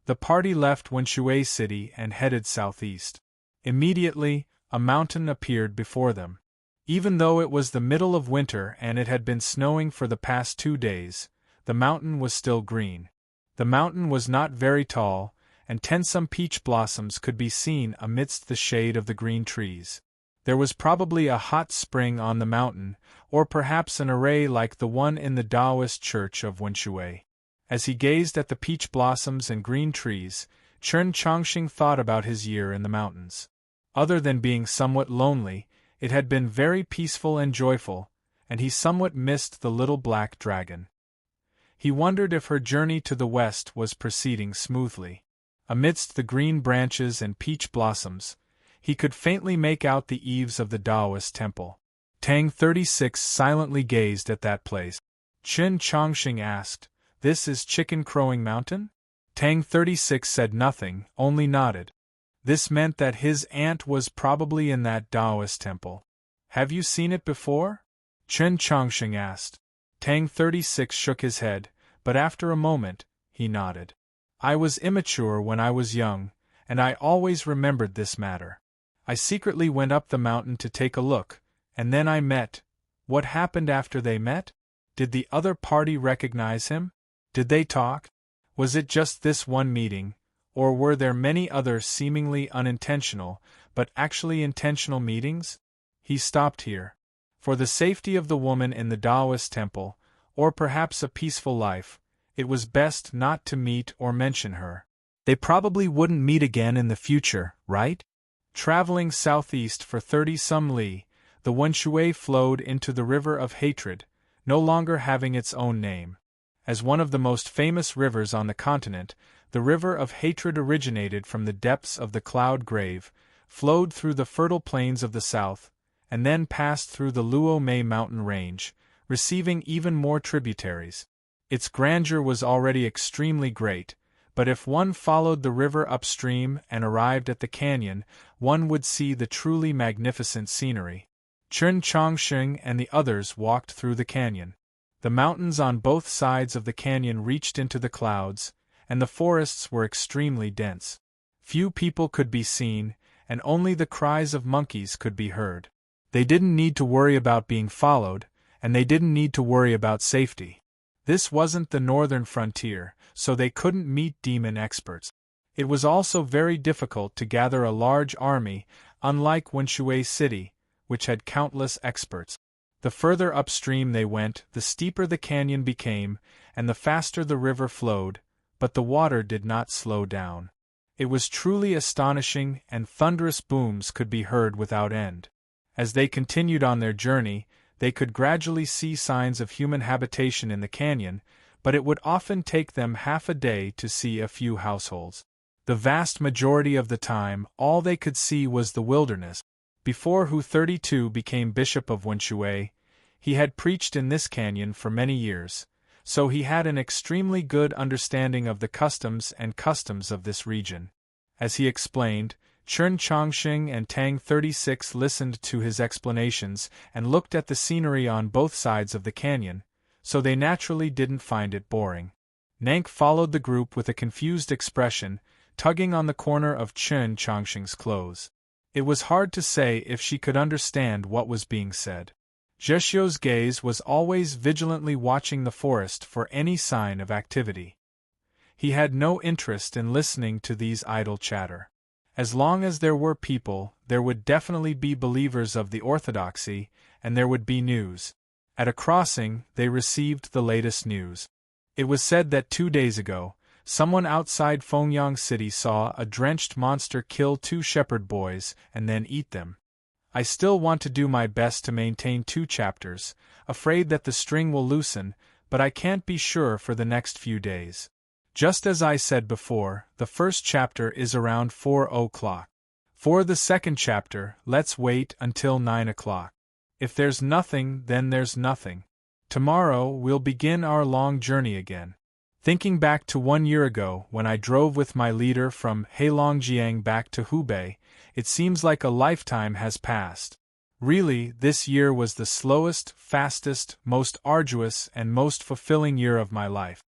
The party left Wenshui City and headed southeast. Immediately, a mountain appeared before them. Even though it was the middle of winter and it had been snowing for the past 2 days, the mountain was still green. The mountain was not very tall, and tensome peach blossoms could be seen amidst the shade of the green trees. There was probably a hot spring on the mountain, or perhaps an array like the one in the Taoist church of Wenshui. As he gazed at the peach blossoms and green trees, Chen Chongqing thought about his year in the mountains. Other than being somewhat lonely, it had been very peaceful and joyful, and he somewhat missed the little black dragon. He wondered if her journey to the west was proceeding smoothly. Amidst the green branches and peach blossoms, he could faintly make out the eaves of the Taoist temple. Tang 36 silently gazed at that place. Chen Chongqing asked, "This is Chicken Crowing Mountain?" Tang 36 said nothing, only nodded. This meant that his aunt was probably in that Taoist temple. "Have you seen it before?" Chen Chongqing asked. Tang 36 shook his head, but after a moment, he nodded. "I was immature when I was young, and I always remembered this matter. I secretly went up the mountain to take a look, and then I met." What happened after they met? Did the other party recognize him? Did they talk? Was it just this one meeting, or were there many other seemingly unintentional, but actually intentional meetings? He stopped here. For the safety of the woman in the Taoist temple, or perhaps a peaceful life, it was best not to meet or mention her. They probably wouldn't meet again in the future, right? Traveling southeast for 30-some li, the Wenshui flowed into the River of Hatred, no longer having its own name. As one of the most famous rivers on the continent, the River of Hatred originated from the depths of the Cloud Grave, flowed through the fertile plains of the south, and then passed through the Luo Mei mountain range, receiving even more tributaries. Its grandeur was already extremely great, but if one followed the river upstream and arrived at the canyon, one would see the truly magnificent scenery. Chen Chongqing and the others walked through the canyon. The mountains on both sides of the canyon reached into the clouds, and the forests were extremely dense. Few people could be seen, and only the cries of monkeys could be heard. They didn't need to worry about being followed, and they didn't need to worry about safety. This wasn't the northern frontier, so they couldn't meet demon experts. It was also very difficult to gather a large army, unlike Wenshui City, which had countless experts. The further upstream they went, the steeper the canyon became, and the faster the river flowed, but the water did not slow down. It was truly astonishing, and thunderous booms could be heard without end. As they continued on their journey, they could gradually see signs of human habitation in the canyon, but it would often take them half a day to see a few households. The vast majority of the time, all they could see was the wilderness. Before Hu 32 became Bishop of Wenshui, he had preached in this canyon for many years, so he had an extremely good understanding of the customs of this region. As he explained, Chen Chongqing and Tang 36 listened to his explanations and looked at the scenery on both sides of the canyon, so they naturally didn't find it boring. Nank followed the group with a confused expression, tugging on the corner of Chen Chongqing's clothes. It was hard to say if she could understand what was being said. Zheshio's gaze was always vigilantly watching the forest for any sign of activity. He had no interest in listening to these idle chatter. As long as there were people, there would definitely be believers of the orthodoxy, and there would be news. At a crossing, they received the latest news. It was said that 2 days ago, someone outside Fengyang City saw a drenched monster kill 2 shepherd boys and then eat them. I still want to do my best to maintain 2 chapters, afraid that the string will loosen, but I can't be sure for the next few days. Just as I said before, the first chapter is around 4 o'clock. For the second chapter, let's wait until 9 o'clock. If there's nothing, then there's nothing. Tomorrow we'll begin our long journey again. Thinking back to 1 year ago when I drove with my leader from Heilongjiang back to Hubei, it seems like a lifetime has passed. Really, this year was the slowest, fastest, most arduous, and most fulfilling year of my life.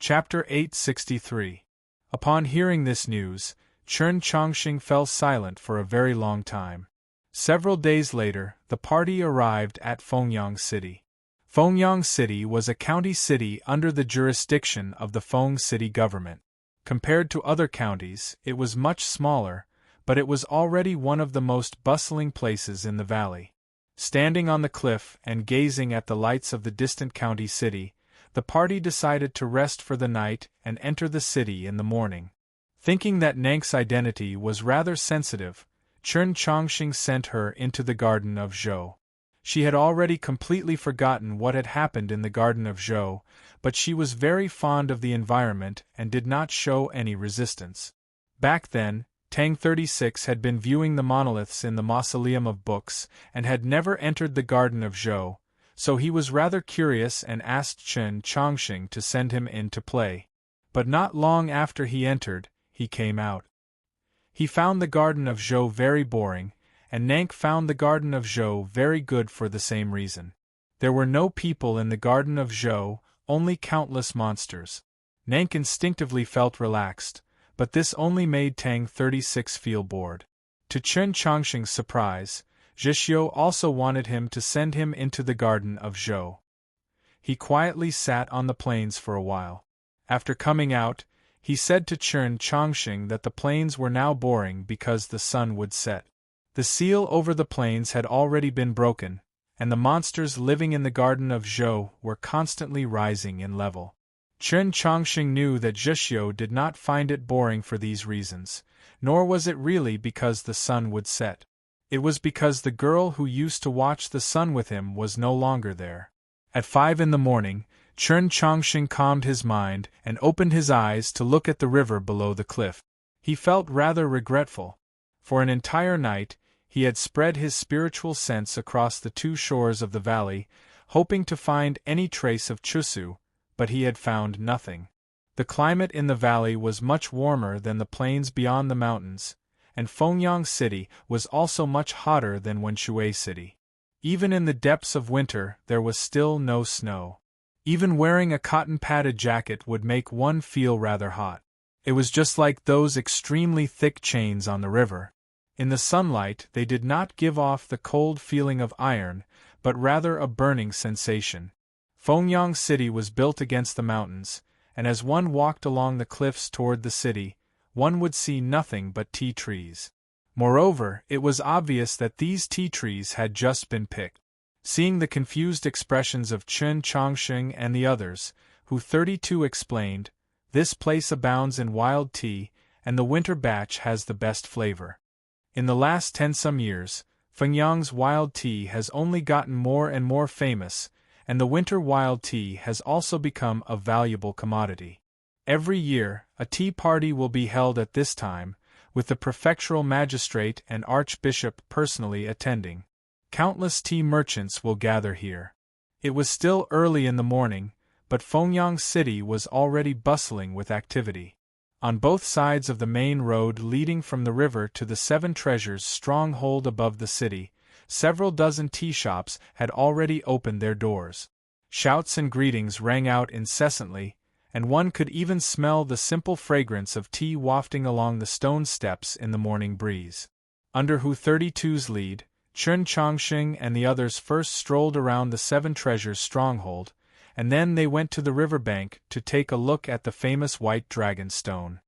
Chapter 863. Upon hearing this news, Chen Chongqing fell silent for a very long time. Several days later, the party arrived at Fengyang City. Fengyang City was a county city under the jurisdiction of the Feng city government. Compared to other counties, it was much smaller, but it was already one of the most bustling places in the valley. Standing on the cliff and gazing at the lights of the distant county city, the party decided to rest for the night and enter the city in the morning. Thinking that Nank's identity was rather sensitive, Chen Chongqing sent her into the garden of Zhou. She had already completely forgotten what had happened in the garden of Zhou, but she was very fond of the environment and did not show any resistance. Back then, Tang 36 had been viewing the monoliths in the Mausoleum of Books and had never entered the garden of Zhou, so he was rather curious and asked Chen Chongqing to send him in to play. But not long after he entered, he came out. He found the garden of Zhou very boring, and Nank found the garden of Zhou very good for the same reason. There were no people in the garden of Zhou, only countless monsters. Nank instinctively felt relaxed, but this only made Tang 36 feel bored. To Chen Chongqing's surprise, Zhixiu also wanted him to send him into the garden of Zhou. He quietly sat on the plains for a while. After coming out, he said to Chen Chongqing that the plains were now boring because the sun would set. The seal over the plains had already been broken, and the monsters living in the garden of Zhou were constantly rising in level. Chen Chongqing knew that Zhixiu did not find it boring for these reasons, nor was it really because the sun would set. It was because the girl who used to watch the sun with him was no longer there. At 5 in the morning, Chen Chongqing calmed his mind and opened his eyes to look at the river below the cliff. He felt rather regretful. For an entire night, he had spread his spiritual sense across the two shores of the valley, hoping to find any trace of Chusu, but he had found nothing. The climate in the valley was much warmer than the plains beyond the mountains, and Fengyang City was also much hotter than Wenshui City. Even in the depths of winter, there was still no snow. Even wearing a cotton-padded jacket would make one feel rather hot. It was just like those extremely thick chains on the river. In the sunlight, they did not give off the cold feeling of iron, but rather a burning sensation. Fengyang City was built against the mountains, and as one walked along the cliffs toward the city, one would see nothing but tea trees. Moreover, it was obvious that these tea trees had just been picked. Seeing the confused expressions of Chen Chongqing and the others, who 32 explained, "This place abounds in wild tea, and the winter batch has the best flavor." In the last 10-some years, Fengyang's wild tea has only gotten more and more famous, and the winter wild tea has also become a valuable commodity. Every year, a tea party will be held at this time, with the prefectural magistrate and archbishop personally attending. Countless tea merchants will gather here. It was still early in the morning, but Fengyang City was already bustling with activity. On both sides of the main road leading from the river to the Seven Treasures stronghold above the city, several dozen tea shops had already opened their doors. Shouts and greetings rang out incessantly, and one could even smell the simple fragrance of tea wafting along the stone steps in the morning breeze. Under Hu 32's lead, Chen Chongqing and the others first strolled around the Seven Treasures stronghold, and then they went to the river bank to take a look at the famous White Dragon Stone.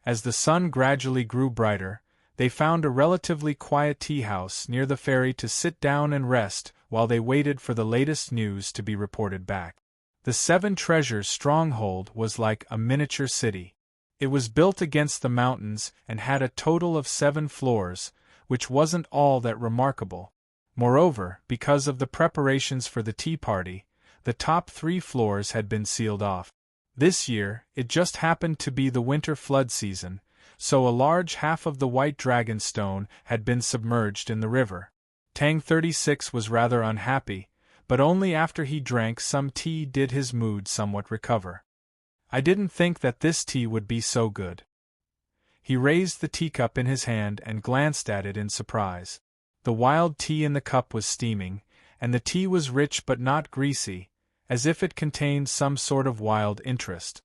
As the sun gradually grew brighter, they found a relatively quiet tea house near the ferry to sit down and rest while they waited for the latest news to be reported back. The Seven Treasures stronghold was like a miniature city. It was built against the mountains and had a total of 7 floors, which wasn't all that remarkable. Moreover, because of the preparations for the tea party, the top 3 floors had been sealed off. This year, it just happened to be the winter flood season, so a large half of the White Dragon Stone had been submerged in the river. Tang 36 was rather unhappy, but only after he drank some tea did his mood somewhat recover. "I didn't think that this tea would be so good." He raised the teacup in his hand and glanced at it in surprise. The wild tea in the cup was steaming, and the tea was rich but not greasy, as if it contained some sort of wild interest.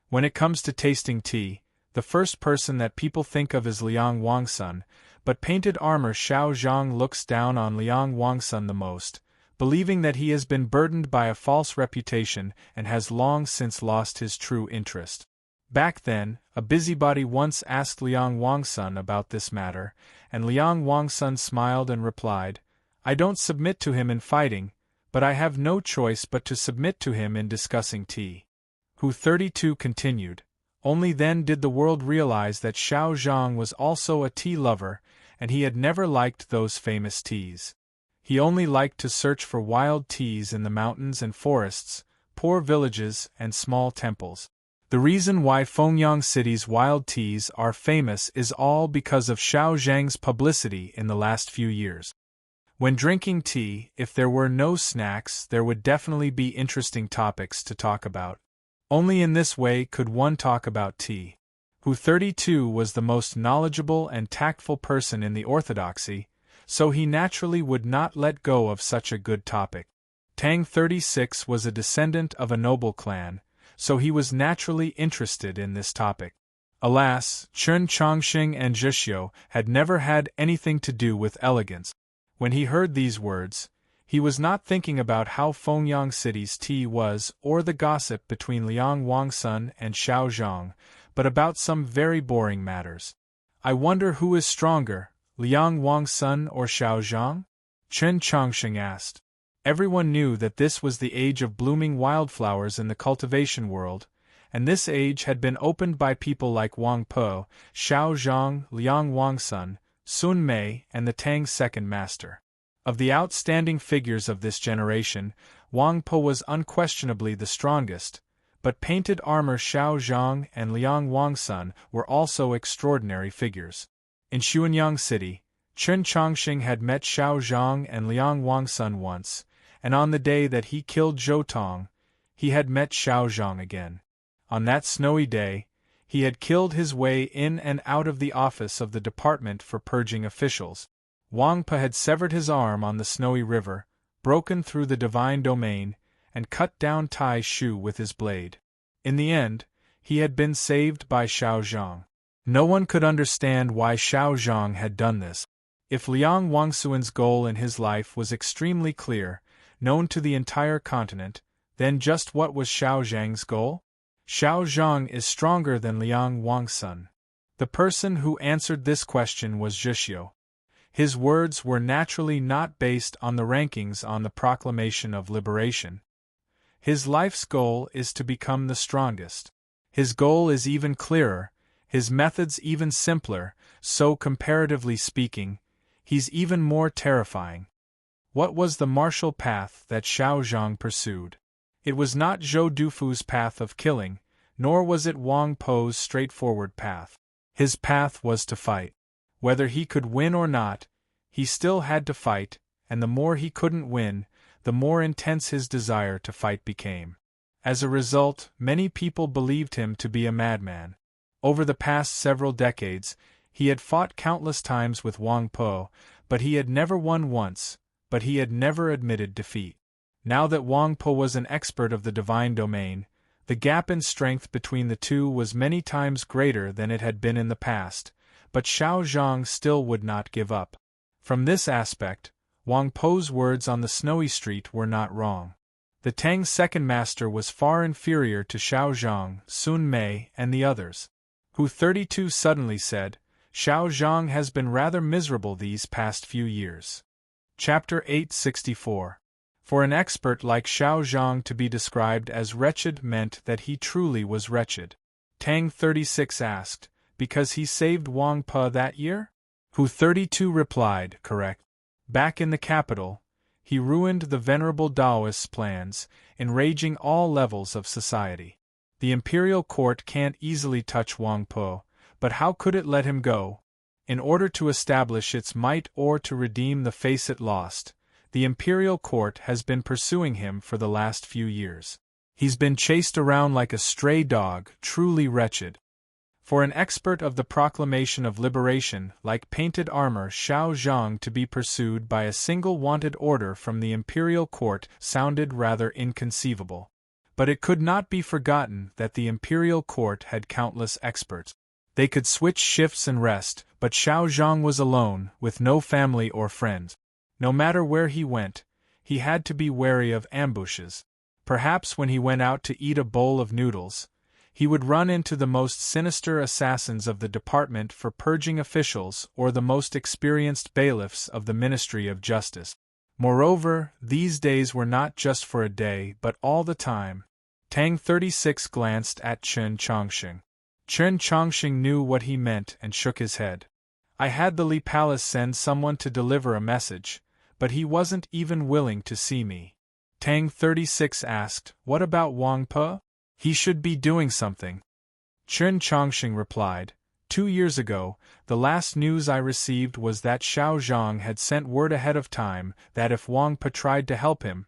When it comes to tasting tea, the first person that people think of is Liang Wangsun, but painted armor Xiao Zhang looks down on Liang Wangsun the most, believing that he has been burdened by a false reputation and has long since lost his true interest. Back then, a busybody once asked Liang Wangsun about this matter, and Liang Wangsun smiled and replied, "I don't submit to him in fighting, but I have no choice but to submit to him in discussing tea." Hu 32 continued, "Only then did the world realize that Xiao Zhang was also a tea lover, and he had never liked those famous teas. He only liked to search for wild teas in the mountains and forests, poor villages and small temples. The reason why Fengyang City's wild teas are famous is all because of Xiao Zhang's publicity in the last few years. When drinking tea, if there were no snacks, there would definitely be interesting topics to talk about. Only in this way could one talk about tea." Hu 32 was the most knowledgeable and tactful person in the orthodoxy, so he naturally would not let go of such a good topic. Tang 36 was a descendant of a noble clan, so he was naturally interested in this topic. Alas, Chen Chongqing and Zhixiu had never had anything to do with elegance. When he heard these words, he was not thinking about how Fengyang City's tea was or the gossip between Liang Wangsun and Xiao Zhang, but about some very boring matters. "I wonder who is stronger, Liang Wangsun or Xiao Zhang?" Chen Chongqing asked. Everyone knew that this was the age of blooming wildflowers in the cultivation world, and this age had been opened by people like Wang Po, Xiao Zhang, Liang Wangsun, Sun Mei, and the Tang second master. Of the outstanding figures of this generation, Wang Po was unquestionably the strongest, but painted armor Xiao Zhang and Liang Wangsun were also extraordinary figures. In Xuanyang City, Chen Chongqing had met Xiao Zhang and Liang Wangsun once, and on the day that he killed Zhou Tong, he had met Xiao Zhang again. On that snowy day, he had killed his way in and out of the office of the Department for Purging Officials. Wang Po had severed his arm on the snowy river, broken through the divine domain, and cut down Tai Shu with his blade. In the end, he had been saved by Xiao Zhang. No one could understand why Xiao Zhang had done this. If Liang Wangsun's goal in his life was extremely clear, known to the entire continent, then just what was Xiao Zhang's goal? Xiao Zhang is stronger than Liang Wangsun. The person who answered this question was Zhixiu. His words were naturally not based on the rankings on the Proclamation of Liberation. His life's goal is to become the strongest. His goal is even clearer, his methods even simpler, so comparatively speaking, he's even more terrifying. What was the martial path that Xiao Zhang pursued? It was not Zhou Dufu's path of killing, nor was it Wang Po's straightforward path. His path was to fight. Whether he could win or not, he still had to fight, and the more he couldn't win, the more intense his desire to fight became. As a result, many people believed him to be a madman. Over the past several decades, he had fought countless times with Wang Po, but he had never won once, but he had never admitted defeat. Now that Wang Po was an expert of the divine domain, the gap in strength between the two was many times greater than it had been in the past, but Xiao Zhang still would not give up. From this aspect, Wang Po's words on the snowy street were not wrong. The Tang second master was far inferior to Xiao Zhang, Sun Mei, and the others. Hu 32 suddenly said, "Xiao Zhang has been rather miserable these past few years." Chapter 864. For an expert like Xiao Zhang to be described as wretched meant that he truly was wretched. Tang 36 asked, "Because he saved Wang Po that year?" Hu 32 replied, "Correct. Back in the capital, he ruined the venerable Taoist's plans, enraging all levels of society. The imperial court can't easily touch Wang Po, but how could it let him go? In order to establish its might or to redeem the face it lost, the imperial court has been pursuing him for the last few years. He's been chased around like a stray dog, truly wretched." For an expert of the Proclamation of Liberation like painted armor Xiao Zhang to be pursued by a single wanted order from the imperial court sounded rather inconceivable. But it could not be forgotten that the imperial court had countless experts. They could switch shifts and rest, but Xiao Zhang was alone, with no family or friends. No matter where he went, he had to be wary of ambushes. Perhaps when he went out to eat a bowl of noodles, he would run into the most sinister assassins of the Department for Purging officials or the most experienced bailiffs of the Ministry of Justice. Moreover, these days were not just for a day but all the time. Tang 36 glanced at Chen Chongqing. Chen Chongqing knew what he meant and shook his head. I had the Li Palace send someone to deliver a message, but he wasn't even willing to see me. Tang 36 asked, "What about Wang Pe? He should be doing something." Chen Chongqing replied, 2 years ago, the last news I received was that Xiao Zhang had sent word ahead of time that if Wang Pe tried to help him,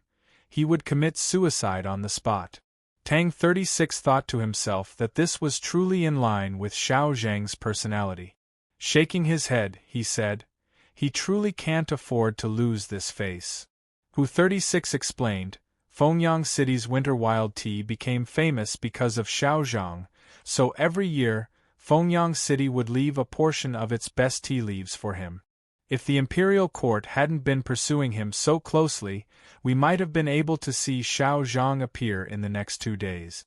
he would commit suicide on the spot." Tang 36 thought to himself that this was truly in line with Xiao Zhang's personality. Shaking his head, he said, "He truly can't afford to lose this face." Hu 36 explained, Fengyang City's winter wild tea became famous because of Xiao Zhang, so every year, Fengyang City would leave a portion of its best tea leaves for him. If the imperial court hadn't been pursuing him so closely, we might have been able to see Xiao Zhang appear in the next 2 days.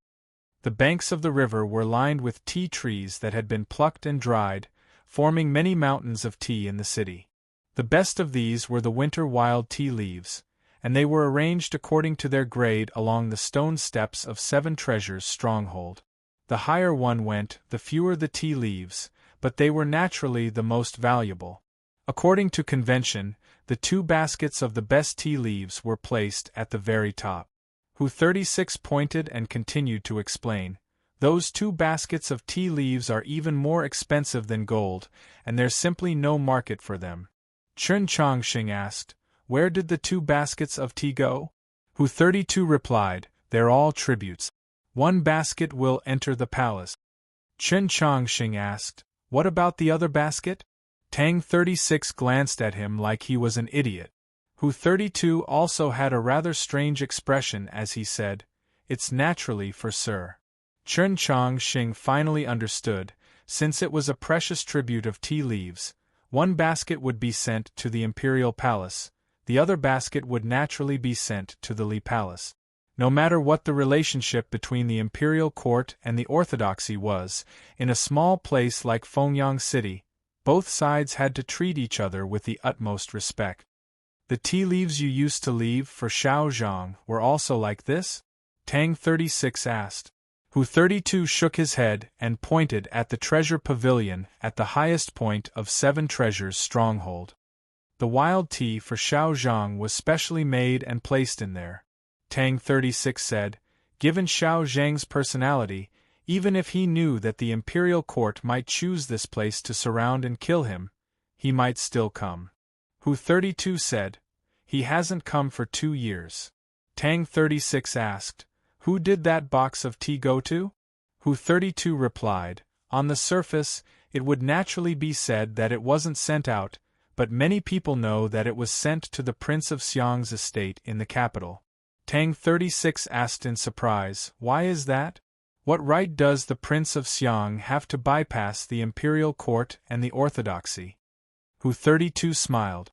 The banks of the river were lined with tea trees that had been plucked and dried, forming many mountains of tea in the city. The best of these were the winter wild tea leaves, and they were arranged according to their grade along the stone steps of 7 Treasures' stronghold. The higher one went, the fewer the tea leaves, but they were naturally the most valuable. According to convention, the 2 baskets of the best tea leaves were placed at the very top. Hu 36 pointed and continued to explain, "Those 2 baskets of tea leaves are even more expensive than gold, and there's simply no market for them." Chen Chongqing asked, "Where did the 2 baskets of tea go?" Hu 32 replied, "They're all tributes. 1 basket will enter the palace." Chen Chongqing asked, "What about the other basket?" Tang 36 glanced at him like he was an idiot. Hu 32 also had a rather strange expression as he said, "It's naturally for Sir." Chen Chongqing finally understood, since it was a precious tribute of tea leaves, 1 basket would be sent to the imperial palace, the other basket would naturally be sent to the Li Palace. No matter what the relationship between the imperial court and the orthodoxy was, in a small place like Fengyang City, both sides had to treat each other with the utmost respect. "The tea leaves you used to leave for Xiao Zhang were also like this?" Tang 36 asked. Hu 32 shook his head and pointed at the treasure pavilion at the highest point of 7 Treasures' stronghold. The wild tea for Xiao Zhang was specially made and placed in there. Tang 36 said, "Given Xiao Zhang's personality, even if he knew that the imperial court might choose this place to surround and kill him, he might still come." Hu 32 said, "He hasn't come for 2 years." Tang 36 asked, "Who did that box of tea go to?" Hu 32 replied, "On the surface, it would naturally be said that it wasn't sent out, but many people know that it was sent to the Prince of Xiang's estate in the capital." Tang 36 asked in surprise, "Why is that? What right does the Prince of Xiang have to bypass the imperial court and the orthodoxy?" Hu 32 smiled.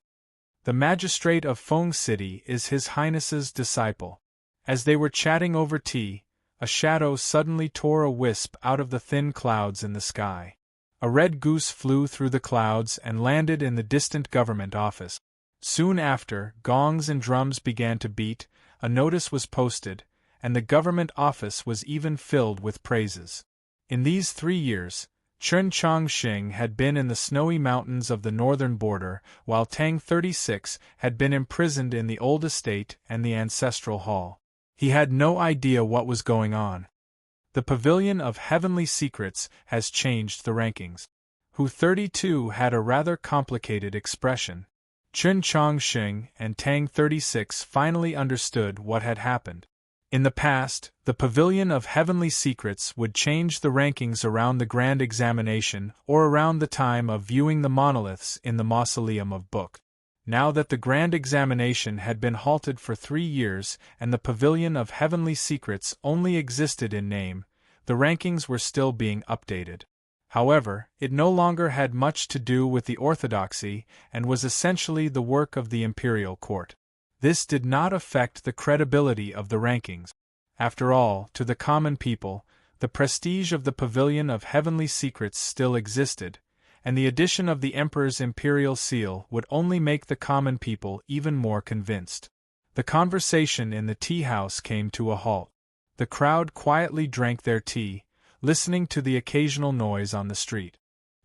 "The magistrate of Feng City is His Highness's disciple." As they were chatting over tea, a shadow suddenly tore a wisp out of the thin clouds in the sky. A red goose flew through the clouds and landed in the distant government office. Soon after, gongs and drums began to beat, a notice was posted, and the government office was even filled with praises. In these 3 years, Chen Chongqing had been in the snowy mountains of the northern border, while Tang 36 had been imprisoned in the old estate and the ancestral hall. He had no idea what was going on. The Pavilion of Heavenly Secrets has changed the rankings. Hu 32 had a rather complicated expression. Chen Chongqing and Tang 36 finally understood what had happened. In the past, the Pavilion of Heavenly Secrets would change the rankings around the Grand Examination or around the time of viewing the monoliths in the Mausoleum of Book. Now that the grand examination had been halted for 3 years and the Pavilion of Heavenly Secrets only existed in name, the rankings were still being updated. However, it no longer had much to do with the orthodoxy and was essentially the work of the imperial court. This did not affect the credibility of the rankings. After all, to the common people, the prestige of the Pavilion of Heavenly Secrets still existed, and the addition of the Emperor's imperial seal would only make the common people even more convinced. The conversation in the tea-house came to a halt. The crowd quietly drank their tea, listening to the occasional noise on the street.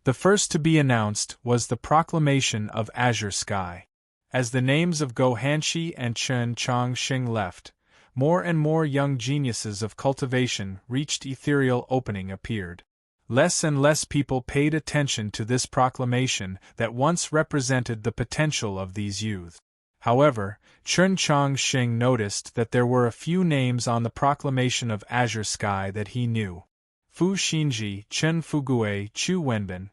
The first to be announced was the proclamation of Azure Sky. As the names of Go Hanshi and Chen Chongxing left, more and more young geniuses of cultivation reached ethereal opening appeared. Less and less people paid attention to this proclamation that once represented the potential of these youth. However, Chen Chongxing noticed that there were a few names on the proclamation of Azure Sky that he knew. Fu Xinji, Chen Fugue, Chu Wenbin.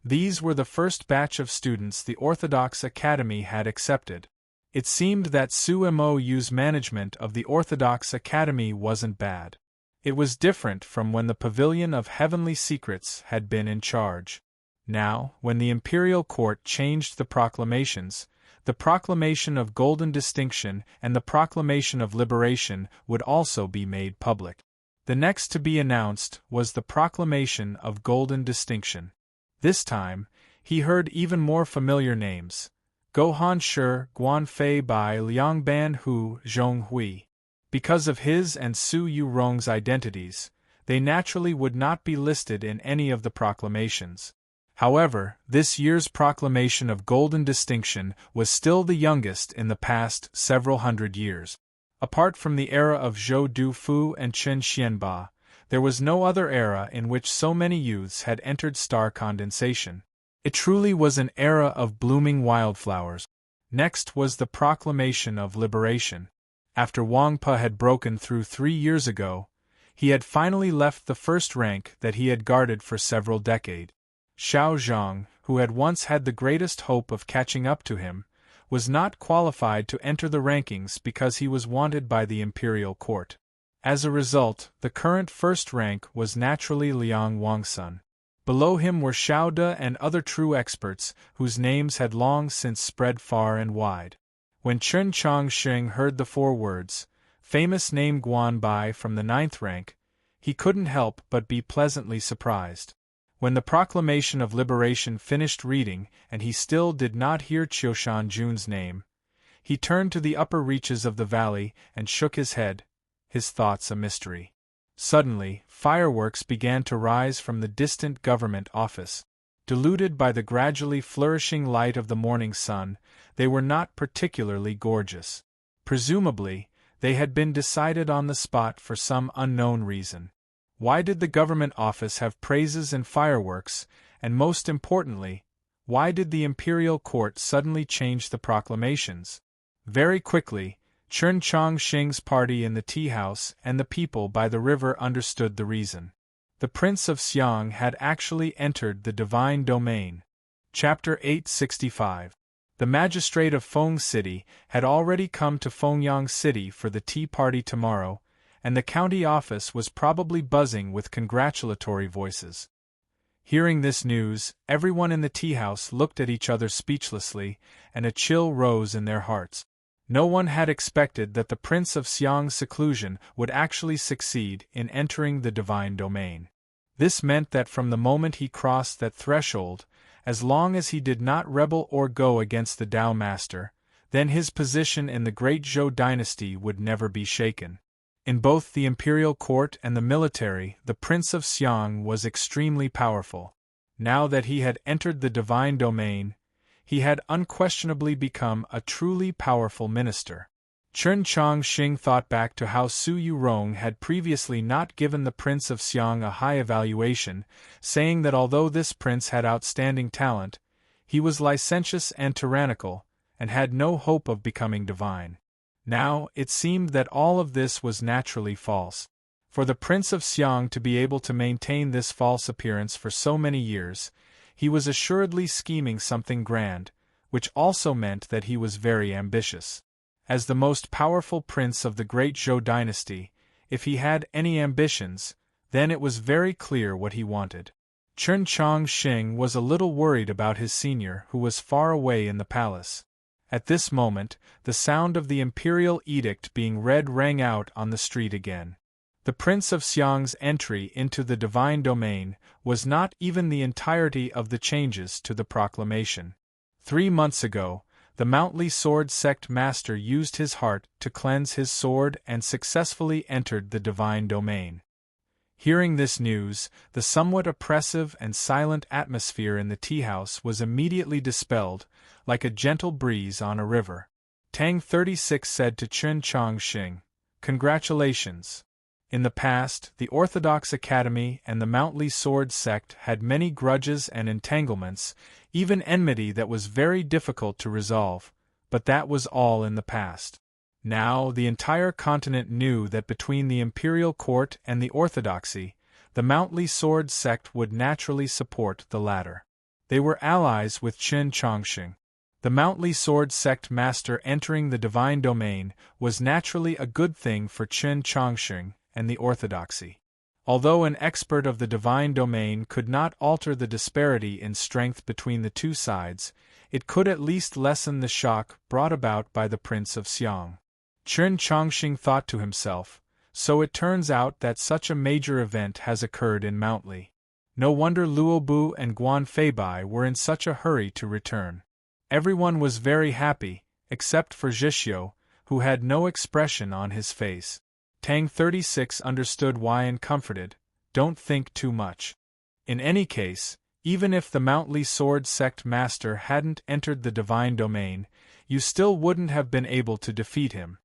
These were the first batch of students the Orthodox Academy had accepted. It seemed that Su Mo's management of the Orthodox Academy wasn't bad. It was different from when the Pavilion of Heavenly Secrets had been in charge. Now, when the imperial court changed the proclamations, the proclamation of Golden Distinction and the proclamation of Liberation would also be made public. The next to be announced was the proclamation of Golden Distinction. This time, he heard even more familiar names: Gohan Shi, Guan Fei Bai, Liang Ban Hu, Zhong Hui. Because of his and Su Yurong's identities, they naturally would not be listed in any of the proclamations. However, this year's proclamation of Golden Distinction was still the youngest in the past several hundred years. Apart from the era of Zhou Dufu and Chen Xianba, there was no other era in which so many youths had entered star condensation. It truly was an era of blooming wildflowers. Next was the proclamation of Liberation. After Wang Pe had broken through 3 years ago, he had finally left the first rank that he had guarded for several decades. Xiao Zhang, who had once had the greatest hope of catching up to him, was not qualified to enter the rankings because he was wanted by the imperial court. As a result, the current first rank was naturally Liang Wangsun. Below him were Xiao De and other true experts whose names had long since spread far and wide. When Chen Chongxing heard the 4 words, famous name Guan Bai from the 9th rank, he couldn't help but be pleasantly surprised. When the proclamation of liberation finished reading and he still did not hear Qiushan Jun's name, he turned to the upper reaches of the valley and shook his head, his thoughts a mystery. Suddenly, fireworks began to rise from the distant government office. Diluted by the gradually flourishing light of the morning sun, they were not particularly gorgeous. Presumably, they had been decided on the spot for some unknown reason. Why did the government office have praises and fireworks, and most importantly, why did the imperial court suddenly change the proclamations? Very quickly, Chen Chongxing's party in the tea-house and the people by the river understood the reason. The Prince of Xiang had actually entered the divine domain. Chapter 865. The magistrate of Feng City had already come to Fengyang City for the tea party tomorrow, and the county office was probably buzzing with congratulatory voices. Hearing this news, everyone in the tea-house looked at each other speechlessly, and a chill rose in their hearts. No one had expected that the Prince of Xiang's seclusion would actually succeed in entering the divine domain. This meant that from the moment he crossed that threshold, as long as he did not rebel or go against the Tao Master, then his position in the great Zhou dynasty would never be shaken. In both the imperial court and the military, the Prince of Xiang was extremely powerful. Now that he had entered the divine domain, he had unquestionably become a truly powerful minister. Chen Chongxing thought back to how Su Yurong had previously not given the Prince of Xiang a high evaluation, saying that although this prince had outstanding talent, he was licentious and tyrannical, and had no hope of becoming divine. Now, it seemed that all of this was naturally false. For the Prince of Xiang to be able to maintain this false appearance for so many years, he was assuredly scheming something grand, which also meant that he was very ambitious. As the most powerful prince of the great Zhou dynasty, if he had any ambitions, then it was very clear what he wanted. Chen Chongqing was a little worried about his senior, who was far away in the palace. At this moment, the sound of the imperial edict being read rang out on the street again. The Prince of Xiang's entry into the divine domain was not even the entirety of the changes to the proclamation. 3 months ago, the Mountly Sword Sect Master used his heart to cleanse his sword and successfully entered the divine domain. Hearing this news, the somewhat oppressive and silent atmosphere in the tea-house was immediately dispelled, like a gentle breeze on a river. Tang 36 said to Chen Chongqing, "Congratulations." In the past, the Orthodox Academy and the Mountly Sword Sect had many grudges and entanglements, even enmity that was very difficult to resolve, but that was all in the past. Now, the entire continent knew that between the imperial court and the orthodoxy, the Mountly Sword Sect would naturally support the latter. They were allies with Chen Chongqing. The Mountly Sword Sect Master entering the divine domain was naturally a good thing for Chen Chongqing and the orthodoxy. Although an expert of the divine domain could not alter the disparity in strength between the two sides, it could at least lessen the shock brought about by the Prince of Xiang. Chen Chongqing thought to himself, so it turns out that such a major event has occurred in Mountly. No wonder Luobu and Guan Feibai were in such a hurry to return. Everyone was very happy, except for Zhixio, who had no expression on his face. Tang 36 understood why and comforted, "Don't think too much. In any case, even if the Mountly Sword Sect Master hadn't entered the divine domain, you still wouldn't have been able to defeat him.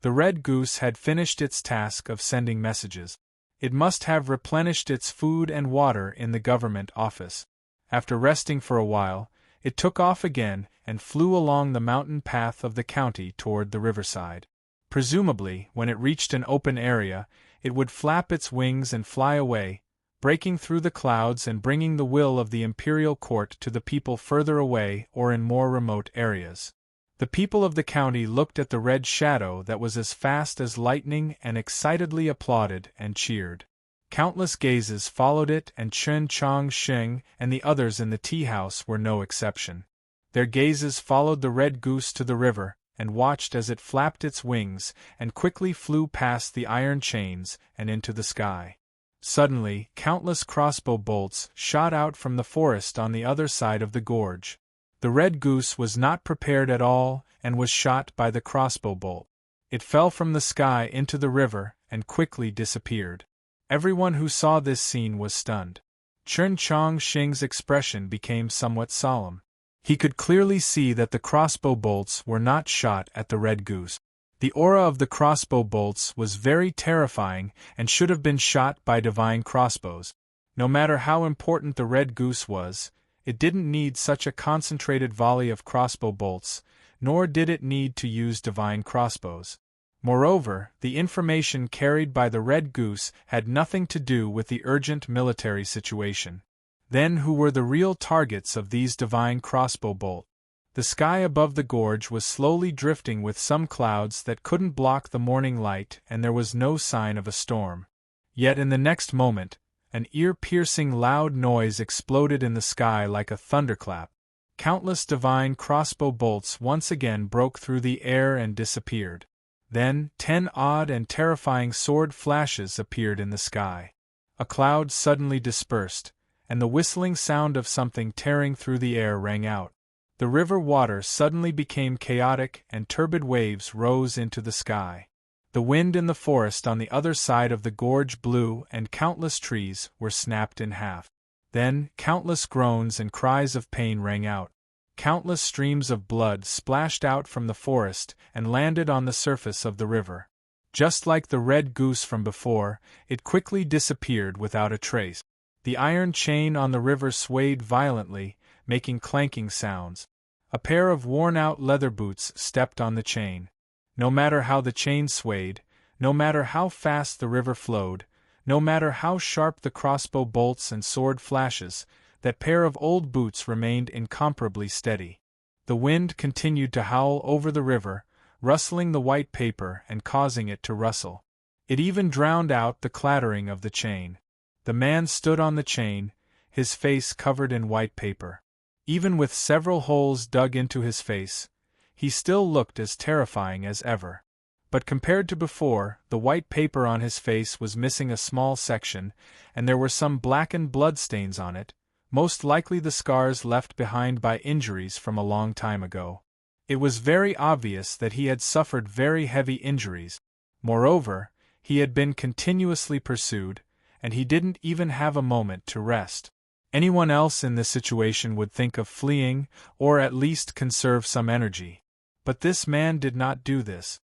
The Red Goose had finished its task of sending messages. It must have replenished its food and water in the government office. After resting for a while, it took off again and flew along the mountain path of the county toward the riverside. Presumably, when it reached an open area, it would flap its wings and fly away, breaking through the clouds and bringing the will of the imperial court to the people further away or in more remote areas. The people of the county looked at the red shadow that was as fast as lightning and excitedly applauded and cheered. Countless gazes followed it, and Chen Chongqing and the others in the tea-house were no exception. Their gazes followed the Red Goose to the river, and watched as it flapped its wings and quickly flew past the iron chains and into the sky. Suddenly, countless crossbow bolts shot out from the forest on the other side of the gorge. The Red Goose was not prepared at all and was shot by the crossbow bolt. It fell from the sky into the river and quickly disappeared. Everyone who saw this scene was stunned. Chen Chongqing's expression became somewhat solemn. He could clearly see that the crossbow bolts were not shot at the Red Goose. The aura of the crossbow bolts was very terrifying and should have been shot by divine crossbows. No matter how important the Red Goose was, it didn't need such a concentrated volley of crossbow bolts, nor did it need to use divine crossbows. Moreover, the information carried by the Red Goose had nothing to do with the urgent military situation. Then who were the real targets of these divine crossbow bolts? The sky above the gorge was slowly drifting with some clouds that couldn't block the morning light, and there was no sign of a storm. Yet in the next moment, an ear-piercing loud noise exploded in the sky like a thunderclap. Countless divine crossbow bolts once again broke through the air and disappeared. Then, 10 odd and terrifying sword flashes appeared in the sky. A cloud suddenly dispersed, and the whistling sound of something tearing through the air rang out. The river water suddenly became chaotic and turbid waves rose into the sky. The wind in the forest on the other side of the gorge blew and countless trees were snapped in half. Then, countless groans and cries of pain rang out. Countless streams of blood splashed out from the forest and landed on the surface of the river. Just like the Red Goose from before, it quickly disappeared without a trace. The iron chain on the river swayed violently, making clanking sounds. A pair of worn-out leather boots stepped on the chain. No matter how the chain swayed, no matter how fast the river flowed, no matter how sharp the crossbow bolts and sword flashes, that pair of old boots remained incomparably steady. The wind continued to howl over the river, rustling the white paper and causing it to rustle. It even drowned out the clattering of the chain. The man stood on the chain, his face covered in white paper. Even with several holes dug into his face, he still looked as terrifying as ever. But compared to before, the white paper on his face was missing a small section, and there were some blackened bloodstains on it, most likely the scars left behind by injuries from a long time ago. It was very obvious that he had suffered very heavy injuries. Moreover, he had been continuously pursued, and he didn't even have a moment to rest. Anyone else in this situation would think of fleeing, or at least conserve some energy. But this man did not do this.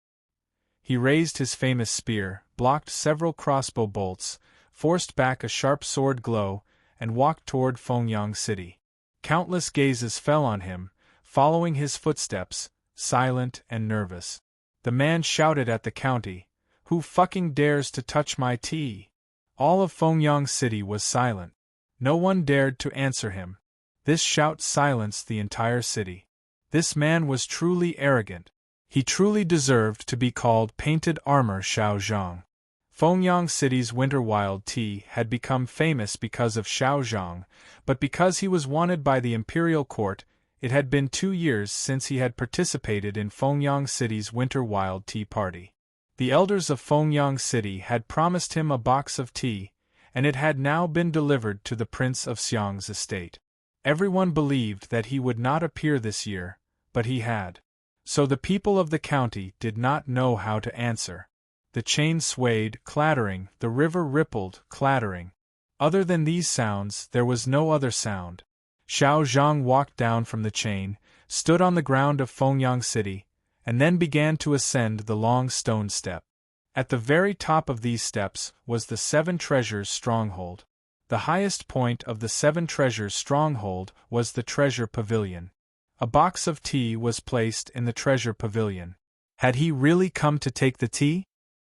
He raised his famous spear, blocked several crossbow bolts, forced back a sharp sword glow, and walked toward Fengyang City. Countless gazes fell on him, following his footsteps, silent and nervous. The man shouted at the county, "Who fucking dares to touch my tea?" All of Fengyang City was silent. No one dared to answer him. This shout silenced the entire city. This man was truly arrogant. He truly deserved to be called Painted Armor Xiao Zhang. Fengyang City's winter wild tea had become famous because of Xiao Zhang, but because he was wanted by the imperial court, it had been 2 years since he had participated in Fengyang City's winter wild tea party. The elders of Fengyang City had promised him a box of tea, and it had now been delivered to the Prince of Xiang's estate. Everyone believed that he would not appear this year, but he had. So the people of the county did not know how to answer. The chain swayed, clattering, the river rippled, clattering. Other than these sounds, there was no other sound. Xiao Zhang walked down from the chain, stood on the ground of Fengyang City, and then began to ascend the long stone step. At the very top of these steps was the Seven Treasures stronghold. The highest point of the Seven Treasures stronghold was the treasure pavilion. A box of tea was placed in the treasure pavilion. Had he really come to take the tea?